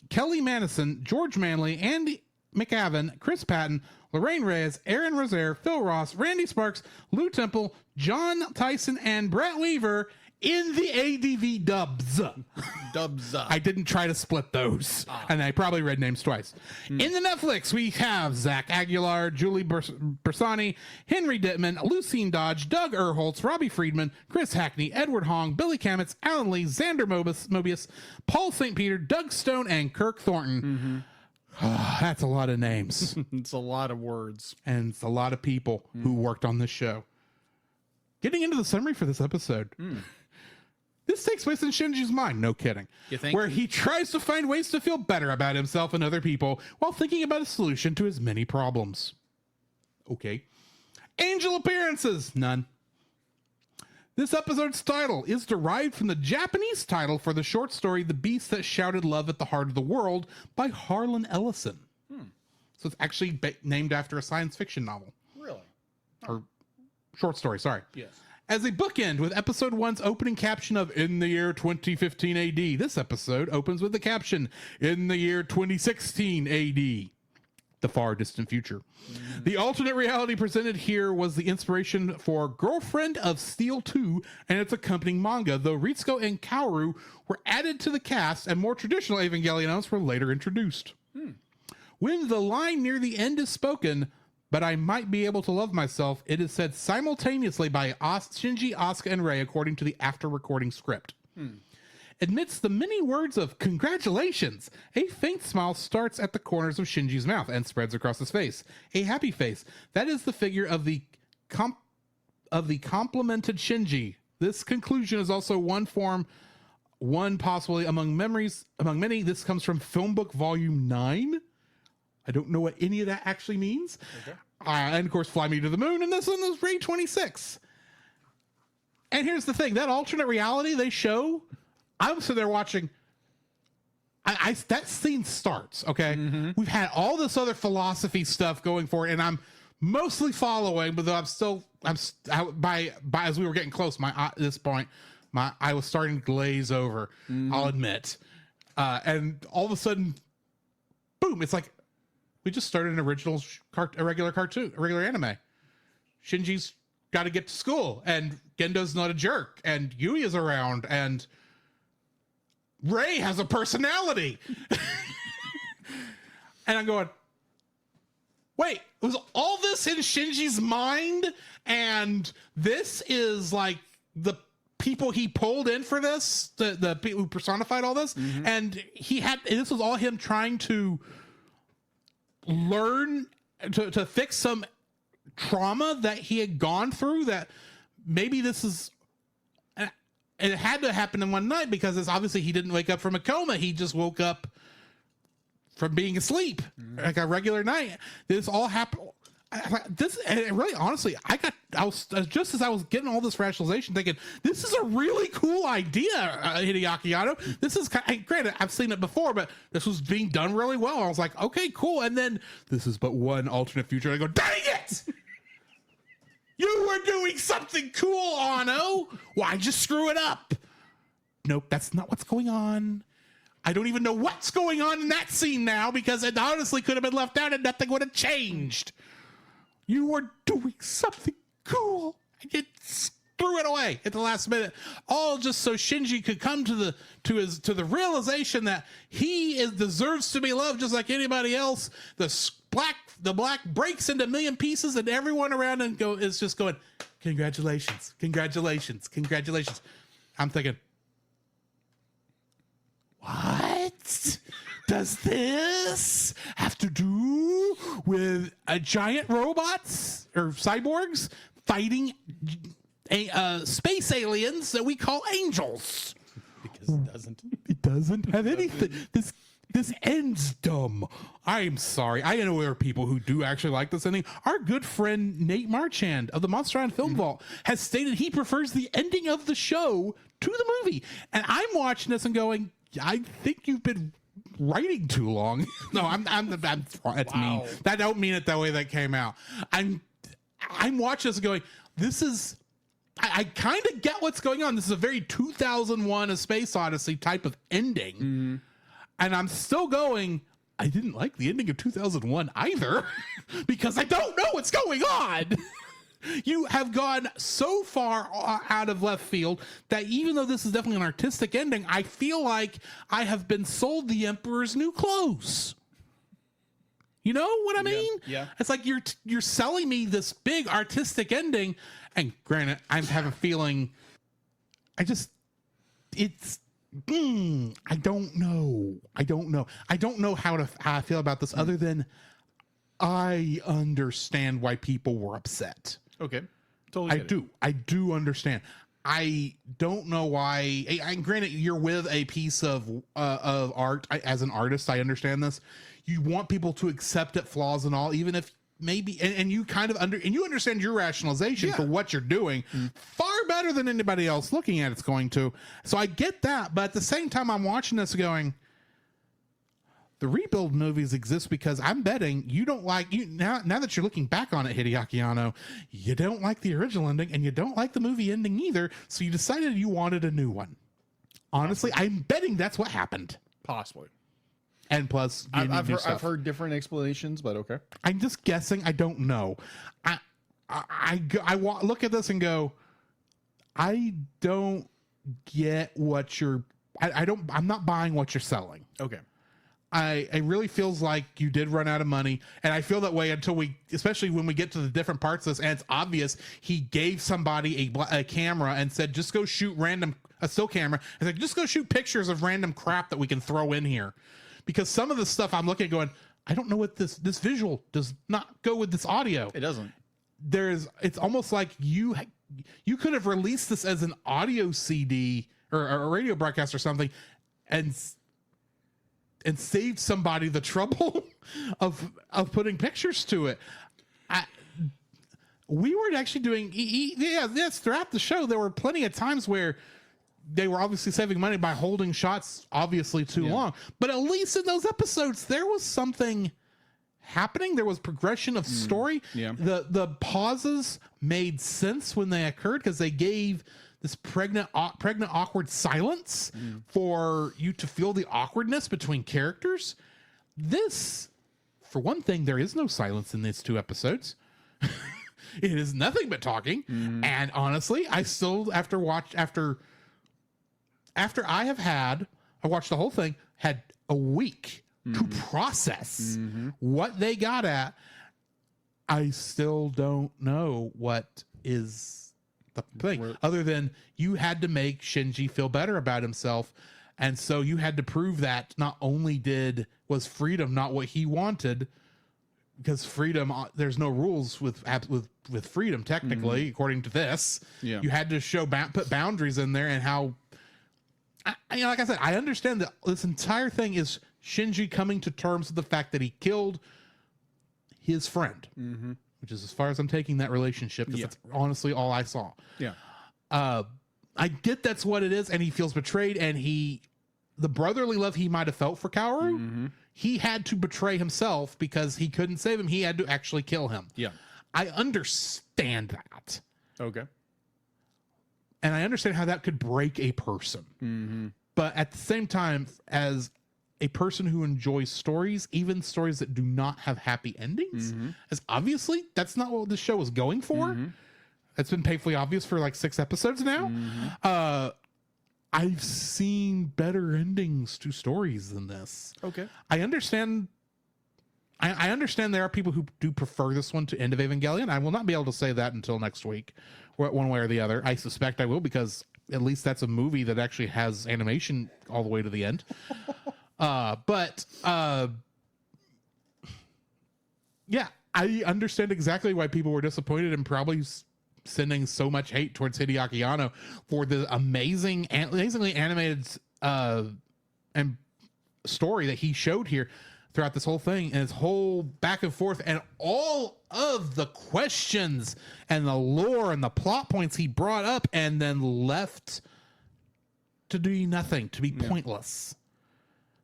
Kelly Madison, George Manley, Andy McAvan, Chris Patton, Lorraine Reyes, Aaron Rosaire, Phil Ross, Randy Sparks, Lou Temple, John Tyson, and Brett Weaver in the ADV dubs. I didn't try to split those, and I probably read names twice. In the Netflix, we have Zach Aguilar, Julie Bersani, Henry Dittman, Lucine Dodge, Doug Erholtz, Robbie Friedman, Chris Hackney, Edward Hong, Billy Kametz, Alan Lee, Xander Mobius, Paul St. Peter, Doug Stone, and Kirk Thornton. That's a lot of names. It's a lot of words. And it's a lot of people who worked on this show. Getting into the summary for this episode. This takes place in Shinji's mind, no kidding, where he tries to find ways to feel better about himself and other people while thinking about a solution to his many problems. Okay. Angel appearances, none. This episode's title is derived from the Japanese title for the short story The Beast That Shouted Love at the Heart of the World by Harlan Ellison. So it's actually named after a science fiction novel. Really? Or short story, sorry. Yes. As a bookend with episode 1's opening caption of "In the year 2015 AD," this episode opens with the caption "In the year 2016 AD," the far distant future. The alternate reality presented here was the inspiration for Girlfriend of Steel 2 and its accompanying manga, though Ritsuko and Kaoru were added to the cast and more traditional Evangelions were later introduced. When the line near the end is spoken, "But I might be able to love myself," it is said simultaneously by Shinji, Asuka, and Rei according to the after-recording script. Amidst the many words of "congratulations," a faint smile starts at the corners of Shinji's mouth and spreads across his face. A happy face. That is the figure of the complimented Shinji. This conclusion is also one possibly among many. This comes from Filmbook Volume 9. I don't know what any of that actually means. Okay. And of course, "Fly Me to the Moon," and this one is Ray 26. And here's the thing, that alternate reality they show, I was sitting there watching, that scene starts, okay? We've had all this other philosophy stuff going for it, and I'm mostly following, but though as we were getting close, at this point, I was starting to glaze over, I'll admit. And all of a sudden, boom, it's like, we just started a regular cartoon, a regular anime. Shinji's got to get to school, and Gendo's not a jerk, and Yui is around, and Rei has a personality. And I'm going, wait, was all this in Shinji's mind? And this is like the people he pulled in for this, the people who personified all this, and this was all him trying to learn to fix some trauma that he had gone through, that maybe this is, it had to happen in one night because it's obviously he didn't wake up from a coma. He just woke up from being asleep like a regular night. This all happened. Really, honestly, I was just as I was getting all this rationalization thinking, this is a really cool idea, Hideaki Anno. This is granted, I've seen it before, but this was being done really well. I was like, okay, cool. And then this is but one alternate future. And I go, dang it! You were doing something cool, Anno. Why'd you screw it up? Nope, that's not what's going on. I don't even know what's going on in that scene now because it honestly could have been left out and nothing would have changed. You were doing something cool. I just threw it away at the last minute, all just so Shinji could come to the realization that he deserves to be loved just like anybody else. The black breaks into a million pieces, and everyone around him is just going, "Congratulations, congratulations, congratulations." I'm thinking, what does this have to do with giant robots or cyborgs fighting space aliens that we call angels? Because it doesn't. It doesn't have anything. This ends dumb. I'm sorry. I know there are people who do actually like this ending. Our good friend Nate Marchand of the Monster Island Film Vault has stated he prefers the ending of the show to the movie. And I'm watching this and going, I think you've been writing too long. No, that's mean. I don't mean it that way that came out. I'm watching this and going, this is, I kind of get what's going on. This is a very 2001 A Space Odyssey type of ending. And I'm still going, I didn't like the ending of 2001 either because I don't know what's going on. You have gone so far out of left field that even though this is definitely an artistic ending, I feel like I have been sold the Emperor's New Clothes. You know what I mean? Yeah. It's like you're selling me this big artistic ending, and granted, I have a feeling. I don't know. I don't know how I feel about this other than I understand why people were upset. Okay. Totally. I do understand. I don't know why. Granted, you're with a piece of art. As an artist, I understand this. You want people to accept it, flaws and all, even if maybe, and you kind of you understand your rationalization for what you're doing far better than anybody else looking at it's going to. So I get that, but at the same time, I'm watching this going, The rebuild movies exist because I'm betting you don't like you now that you're looking back on it, Hideaki Anno, you don't like the original ending and you don't like the movie ending either, so you decided you wanted a new one. Honestly, I'm betting that's what happened. Possibly. And plus, I've heard different explanations, but okay. I'm just guessing. I don't know. I look at this and go, I don't get what you're. I'm not buying what you're selling. Okay. It really feels like you did run out of money, and I feel that way until especially when we get to the different parts of this, and it's obvious he gave somebody a camera and said, just go shoot a still camera, and said, just go shoot pictures of random crap that we can throw in here, because some of the stuff I'm looking at going, I don't know what this visual does not go with this audio. It doesn't. It's almost like you could have released this as an audio CD or a radio broadcast or something, and saved somebody the trouble of putting pictures to it. We were actually doing, yes, throughout the show, there were plenty of times where they were obviously saving money by holding shots obviously too long. But at least in those episodes, there was something happening. There was progression of story. Yeah. The pauses made sense when they occurred because they gave this pregnant awkward silence for you to feel the awkwardness between characters. This, for one thing, there is no silence in these 2 episodes. It is nothing but talking. And honestly, I still, after I watched the whole thing, had a week to process what they got at. I still don't know what is the thing, other than you had to make Shinji feel better about himself, and so you had to prove that not only was freedom not what he wanted, because freedom, there's no rules with freedom technically, according to this. Yeah. You had to put boundaries in there, and how, like I said, I understand that this entire thing is Shinji coming to terms with the fact that he killed his friend. Which is as far as I'm taking that relationship, because that's honestly all I saw. Yeah. I get that's what it is, and he feels betrayed, and the brotherly love he might have felt for Kaoru, he had to betray himself because he couldn't save him. He had to actually kill him. Yeah. I understand that. Okay. And I understand how that could break a person. But at the same time, as a person who enjoys stories, even stories that do not have happy endings, as obviously that's not what the show is going for. It's been painfully obvious for like 6 episodes now. I've seen better endings to stories than this. Okay. I understand. I understand there are people who do prefer this one to End of Evangelion. I will not be able to say that until next week, one way or the other. I suspect I will, because at least that's a movie that actually has animation all the way to the end. Yeah, I understand exactly why people were disappointed and probably sending so much hate towards Hideaki Anno for the amazingly animated and story that he showed here throughout this whole thing, and his whole back and forth, and all of the questions and the lore and the plot points he brought up and then left to do nothing, to be pointless.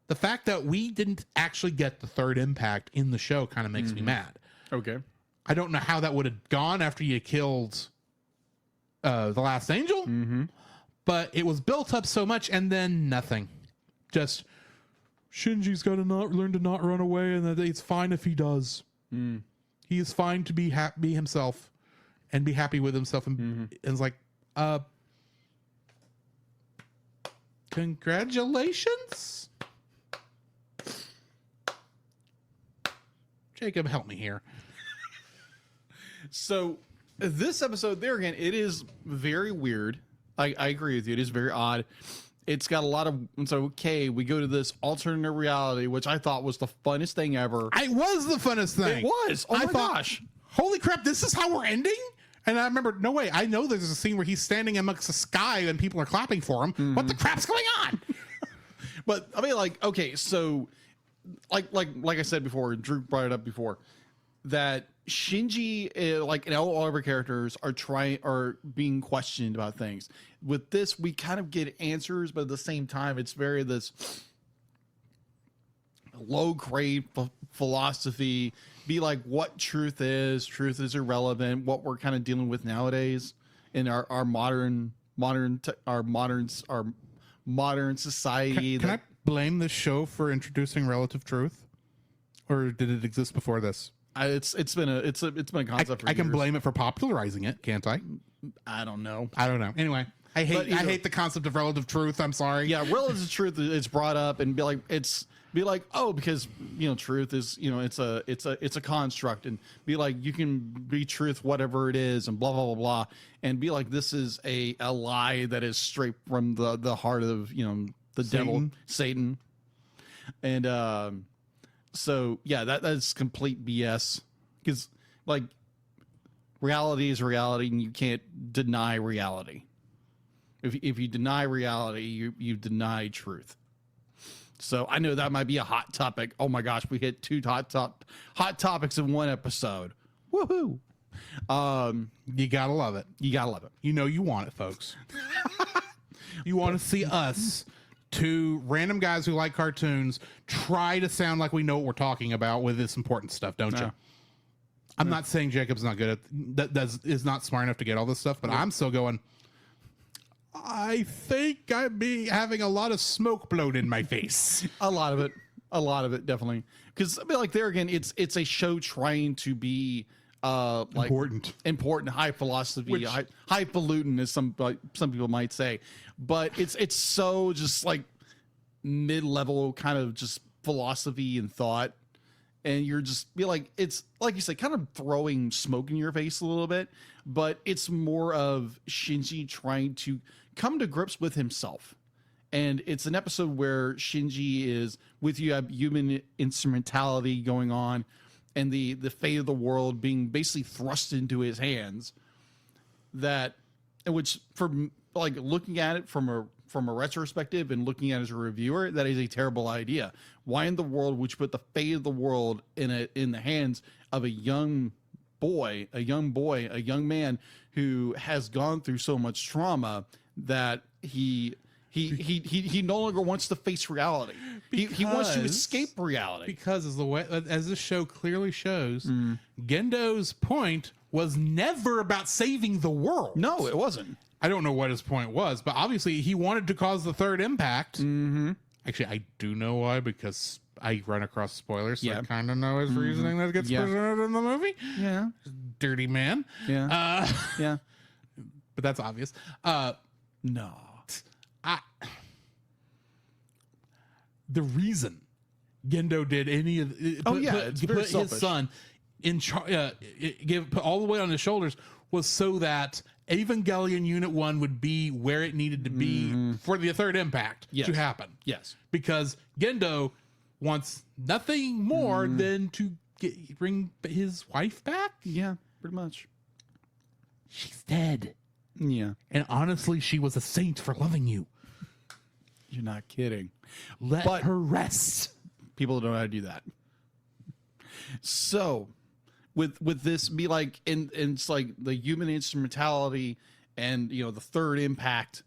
The fact that we didn't actually get the third impact in the show kind of makes me mad. Okay. I don't know how that would have gone after you killed the last angel, but it was built up so much and then nothing. Just Shinji's got to learn to not run away, and that it's fine if he does. He is fine to be himself and be happy with himself. And it's like, congratulations. Jacob, help me here. So this episode there again, it is very weird. I agree with you. It is very odd. It's got a lot of, so okay, we go to this alternate reality, which I thought was the funnest thing ever. It was the funnest thing. It was. Oh my gosh. Holy crap, this is how we're ending? And I remember, no way, I know there's a scene where he's standing amongst the sky and people are clapping for him. What the crap's going on? But I mean, like, okay, so like I said before, Drew brought it up before, that Shinji, like, and all of our characters are being questioned about things. With this, we kind of get answers, but at the same time, it's very this. low grade philosophy, be like what truth is irrelevant, what we're kind of dealing with nowadays in our modern society. Can I blame this show for introducing relative truth, or did it exist before this? It's been a concept for I can years. blame it for popularizing it, can't I? I don't know. Anyway, I hate the concept of relative truth. I'm sorry. Yeah, relative truth is brought up and be like, oh, because truth is, it's a construct, and be like, you can be truth whatever it is, and blah blah blah blah, and be like, this is a lie that is straight from the heart of the devil, Satan. And so yeah, that's complete BS, because like reality is reality, and you can't deny reality. If you deny reality, you deny truth. So I know that might be a hot topic. Oh my gosh, we hit two hot topics in one episode. Woohoo! You gotta love it. You gotta love it. You want it, folks. You want to see us, two random guys who like cartoons, try to sound like we know what we're talking about with this important stuff, don't you? I'm not saying Jacob's not good at is not smart enough to get all this stuff, but I'm still going, I think I'd be having a lot of smoke blown in my face. A lot of it, definitely. Because I mean, like there again, it's a show trying to be like important, high philosophy, highfalutin, as some people might say, but it's so just like mid-level kind of just philosophy and thought, and you're just be like, it's like you said, kind of throwing smoke in your face a little bit, but it's more of Shinji trying to come to grips with himself. And it's an episode where Shinji is with you have human instrumentality going on, and the fate of the world being basically thrust into his hands. Which from like looking at it from a retrospective and looking at it as a reviewer, that is a terrible idea. Why in the world would you put the fate of the world in the hands of a young man who has gone through so much trauma that he no longer wants to face reality. He wants to escape reality. Because as this show clearly shows, Gendo's point was never about saving the world. No, it wasn't. I don't know what his point was, but obviously he wanted to cause the third impact. Mm-hmm. Actually, I do know why, because I run across spoilers, so I kind of know his reasoning that gets presented in the movie. Yeah. Dirty man. Yeah. Yeah. But that's obvious. No. The reason Gendo did any of put his son in charge, put all the weight on his shoulders, was so that Evangelion Unit 1 would be where it needed to be for the third impact to happen. Yes. Because Gendo wants nothing more than to bring his wife back. Yeah, pretty much. She's dead. Yeah. And honestly, she was a saint for loving you. You're not kidding. Let her rest. People don't know how to do that. So with this be like, and it's like the human instrumentality and, the third impact.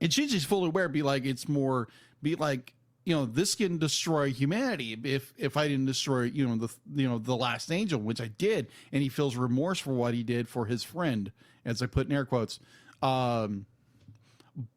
And Shinji's fully aware, this can destroy humanity if I didn't destroy, the last angel, which I did. And he feels remorse for what he did for his friend, as I put in air quotes.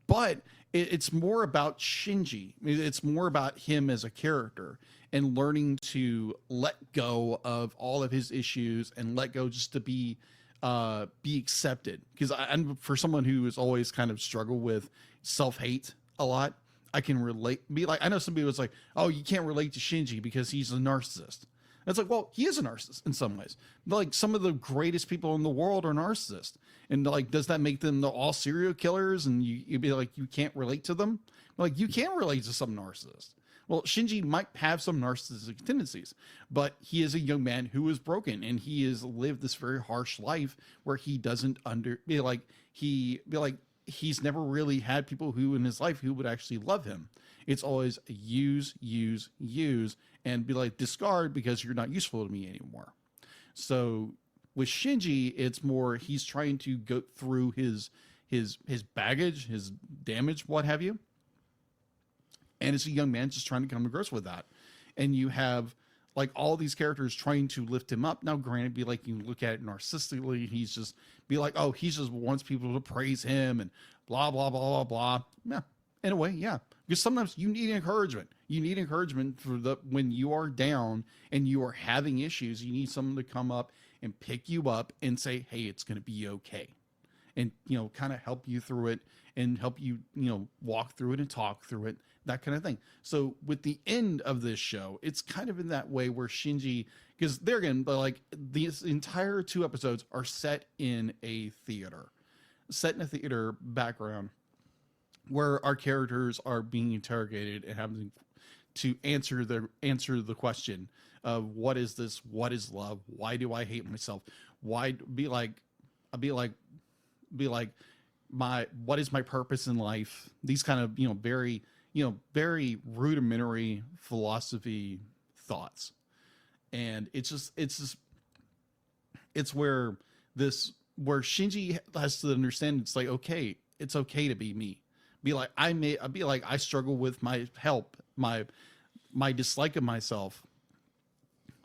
But it's more about Shinji. It's more about him as a character and learning to let go of all of his issues and let go just to be accepted. Because I'm for someone who has always kind of struggled with self-hate a lot, I can relate. I know somebody was like, "Oh, you can't relate to Shinji because he's a narcissist." And it's like, well, he is a narcissist in some ways. But like some of the greatest people in the world are narcissists. And like, does that make them all serial killers? And you'd be like, you can't relate to them? Like, you can relate to some narcissists. Well, Shinji might have some narcissistic tendencies, but he is a young man who is broken, and he has lived this very harsh life where he doesn't he's never really had people who in his life who would actually love him. It's always use, and be like, discard because you're not useful to me anymore. So with Shinji, it's more he's trying to go through his baggage, his damage, what have you, And it's a young man just trying to come to grips with that. And you have like all these characters trying to lift him up. Now, granted, be like, you look at it narcissistically, he's just be like, oh, he just wants people to praise him and blah, blah, blah, blah, blah. Yeah. In a way, yeah. Because sometimes you need encouragement. You need encouragement for when you are down and you are having issues, you need someone to come up and pick you up and say, hey, it's going to be okay. And, kind of help you through it and help you, walk through it and talk through it, that kind of thing. So with the end of this show, it's kind of in that way where Shinji, because they're again, but like these entire 2 episodes are set in a theater background where our characters are being interrogated and having to answer the question of what is this? What is love? Why do I hate myself? Why be like what is my purpose in life? These kind of, very rudimentary philosophy thoughts. And it's where Shinji has to understand it's like, okay, it's okay to be me. Be like, I struggle with my dislike of myself,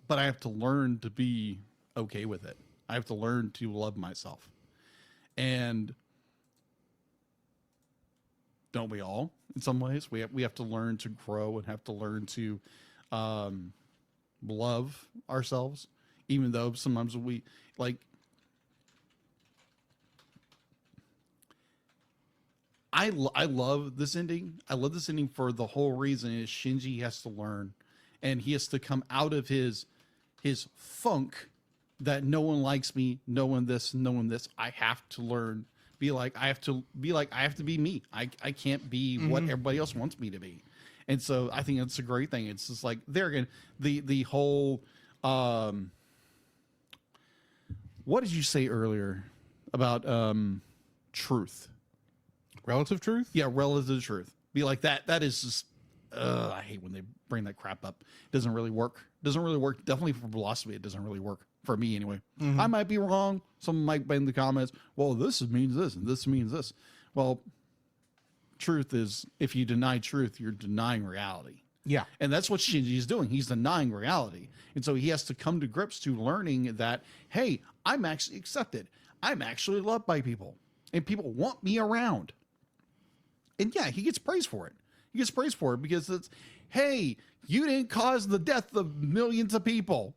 but I have to learn to be okay with it. I have to learn to love myself. And don't we all, in some ways? We have to learn to grow and have to learn to love ourselves, even though sometimes we like. I love this ending. I love this ending for the whole reason is Shinji has to learn, and he has to come out of his funk that no one likes me, no one this. I have to learn. I have to be me. I can't be what everybody else wants me to be. And so I think that's a great thing. It's just like there again, the whole what did you say earlier about truth? Relative truth? Yeah, relative truth. Be like that. That is just I hate when they bring that crap up. It doesn't really work. Definitely for philosophy, it doesn't really work. For me, anyway. I might be wrong. Someone might be in the comments, well, this means this, and this means this. Well, truth is, if you deny truth, you're denying reality. Yeah. And that's what Shinji is doing. He's denying reality. And so he has to come to grips to learning that, hey, I'm actually accepted. I'm actually loved by people. And people want me around. And yeah, he gets praise for it. He gets praise for it because it's, hey, you didn't cause the death of millions of people.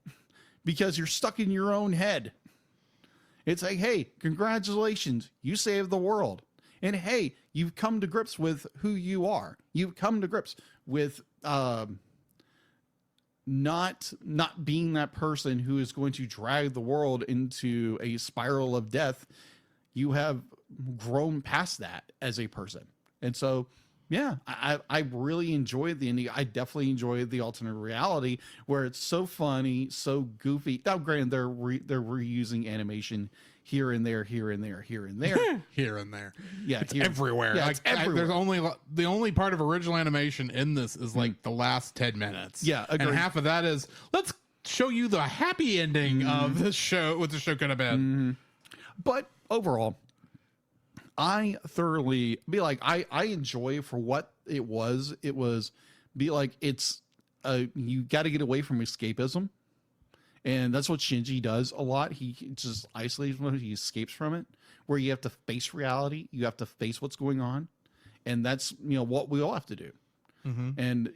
Because you're stuck in your own head. It's like, hey, congratulations, you saved the world. And hey, you've come to grips with who you are. You've come to grips with not being that person who is going to drag the world into a spiral of death. You have grown past that as a person. And so, yeah, I really enjoyed the ending. I definitely enjoyed the alternate reality where it's so funny, so goofy. Now, granted, they're reusing animation here and there, here and there, here and there, here and there. Yeah, it's everywhere. Yeah, like, it's everywhere. The only part of original animation in this is like the last 10 minutes. Yeah, agreed. And half of that is let's show you the happy ending of this show. What the show could have been. But overall, I thoroughly I enjoy for what it was. It was it's you got to get away from escapism, and that's what Shinji does a lot. He just isolates from it. He escapes from it, where you have to face reality. You have to face what's going on, and that's what we all have to do. And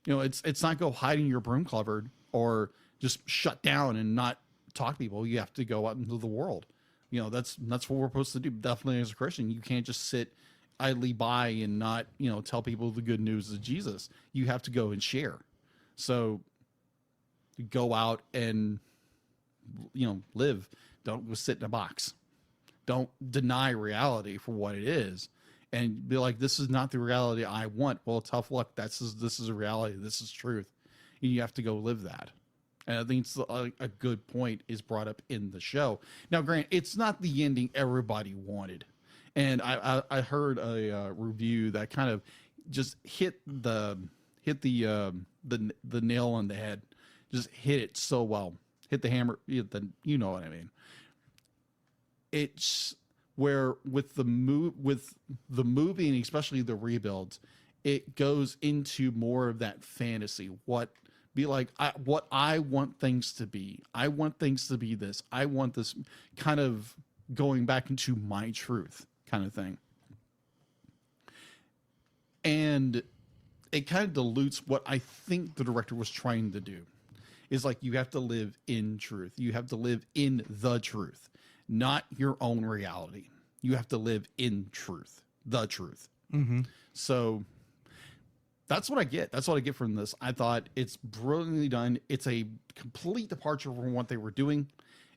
it's not go hide in your broom cupboard or just shut down and not talk to people. You have to go out into the world. That's what we're supposed to do. Definitely as a Christian, you can't just sit idly by and not, tell people the good news of Jesus. You have to go and share. So go out and, live. Don't go sit in a box. Don't deny reality for what it is and be like, this is not the reality I want. Well, tough luck. This is a reality. This is truth. And you have to go live that. And I think it's a good point is brought up in the show. Now, Grant, it's not the ending everybody wanted. And I heard a review that kind of just hit the nail on the head. Just hit it so well. Hit the hammer. You know what I mean. It's where with the movie and especially the rebuilds, it goes into more of that fantasy. What I want things to be. I want things to be this. I want this kind of going back into my truth kind of thing. And it kind of dilutes what I think the director was trying to do. Is like, you have to live in truth. You have to live in the truth, not your own reality. You have to live in truth, the truth. Mm-hmm. So that's what I get. That's what I get from this. I thought it's brilliantly done. It's a complete departure from what they were doing.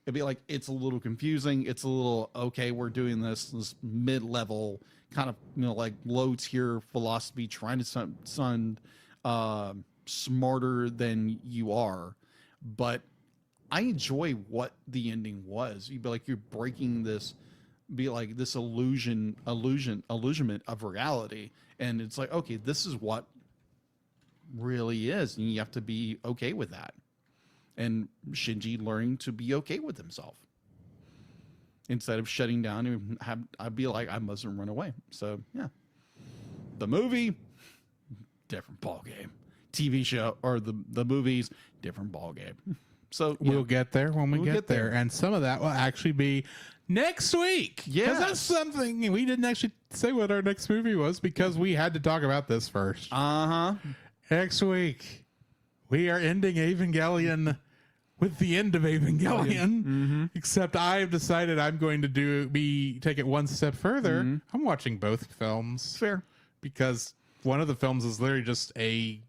It'd be like, it's a little confusing. It's a little, okay, we're doing this mid-level kind of, like low tier philosophy, trying to sound smarter than you are. But I enjoy what the ending was. You'd be like, you're breaking this, this illusionment of reality. And it's like, okay, this is what really is. And you have to be okay with that. And Shinji learning to be okay with himself. Instead of shutting down and I'd be like, I mustn't run away. So yeah. The movie, different ball game. TV show or the movies, different ball game. So we'll get there when we get there. And some of that will actually be next week. Yeah. Because that's something we didn't actually say what our next movie was because we had to talk about this first. Uh-huh. Next week, we are ending Evangelion with the end of Evangelion. Mm-hmm. Except I have decided I'm going to take it one step further. Mm-hmm. I'm watching both films. Fair. Because one of the films is literally just a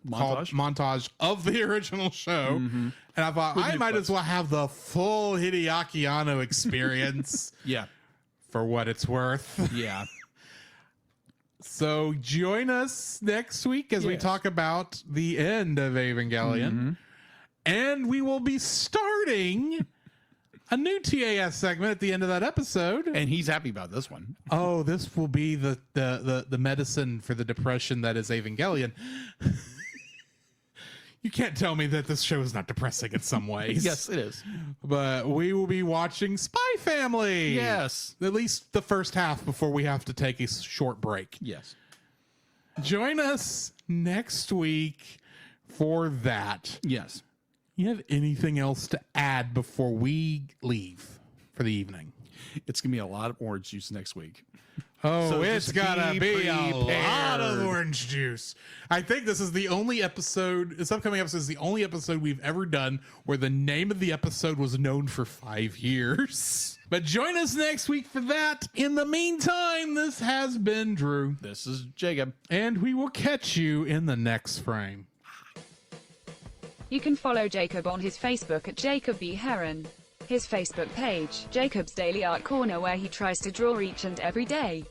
montage of the original show. Mm-hmm. And I thought I might as well have the full Hideaki Anno experience. Yeah. For what it's worth. Yeah. So join us next week as we talk about the end of Evangelion. Mm-hmm. And we will be starting a new TAS segment at the end of that episode. And he's happy about this one. Oh, this will be the medicine for the depression that is Evangelion. You can't tell me that this show is not depressing in some ways. Yes, it is. But we will be watching Spy Family. Yes. At least the first half before we have to take a short break. Yes. Join us next week for that. Yes. You have anything else to add before we leave for the evening? It's going to be a lot of orange juice next week. Oh, So it's just gotta be a lot prepared. of orange juice. I think this is the only episode, this upcoming episode is the only episode we've ever done where the name of the episode was known for 5 years. But join us next week for that. In the meantime, this has been Drew. This is Jacob. And we will catch you in the next frame. You can follow Jacob on his Facebook at Jacob B. Heron. His Facebook page, Jacob's Daily Art Corner, where he tries to draw each and every day.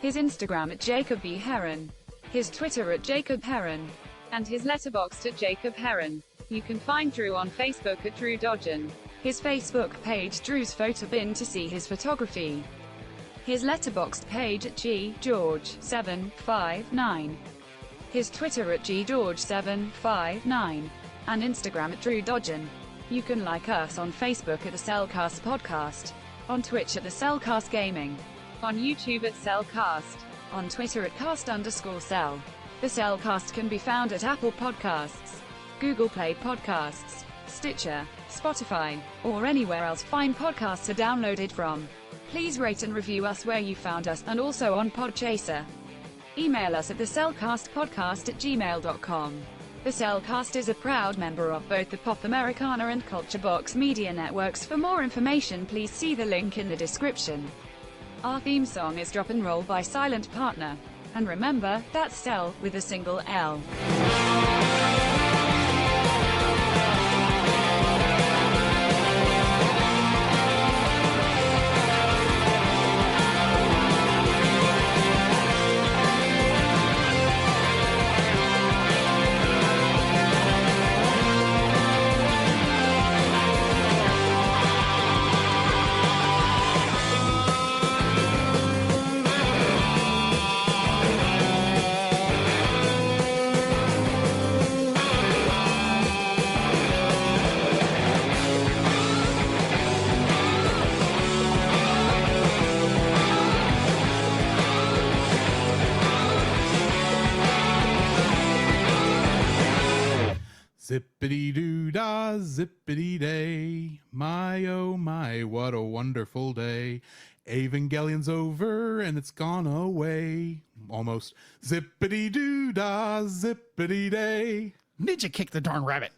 His Instagram at Jacob B. Heron. His Twitter at Jacob Heron. And his letterboxd at Jacob Heron. You can find Drew on Facebook at Drew Dodgen. His Facebook page, Drew's Photo Bin, to see his photography. His letterboxd page at GGeorge759. His Twitter at GGeorge759. And Instagram at Drew Dodgen. You can like us on Facebook at the Cellcast Podcast, on Twitch at the Cellcast Gaming, on YouTube at Cellcast, on Twitter at cast_cell. The Cellcast can be found at Apple Podcasts, Google Play Podcasts, Stitcher, Spotify, or anywhere else fine podcasts are downloaded from. Please rate and review us where you found us, and also on Podchaser. Email us at thecellcastpodcast@gmail.com. The Cellcast is a proud member of both the Pop Americana and Culture Box media networks. For more information, please see the link in the description. Our theme song is Drop and Roll by Silent Partner. And remember, that's Cell with a single L. Zippity doo dah, zippity day. My oh my, what a wonderful day. Evangelion's over and it's gone away. Almost. Zippity doo dah, zippity day. Ninja kick the darn rabbit.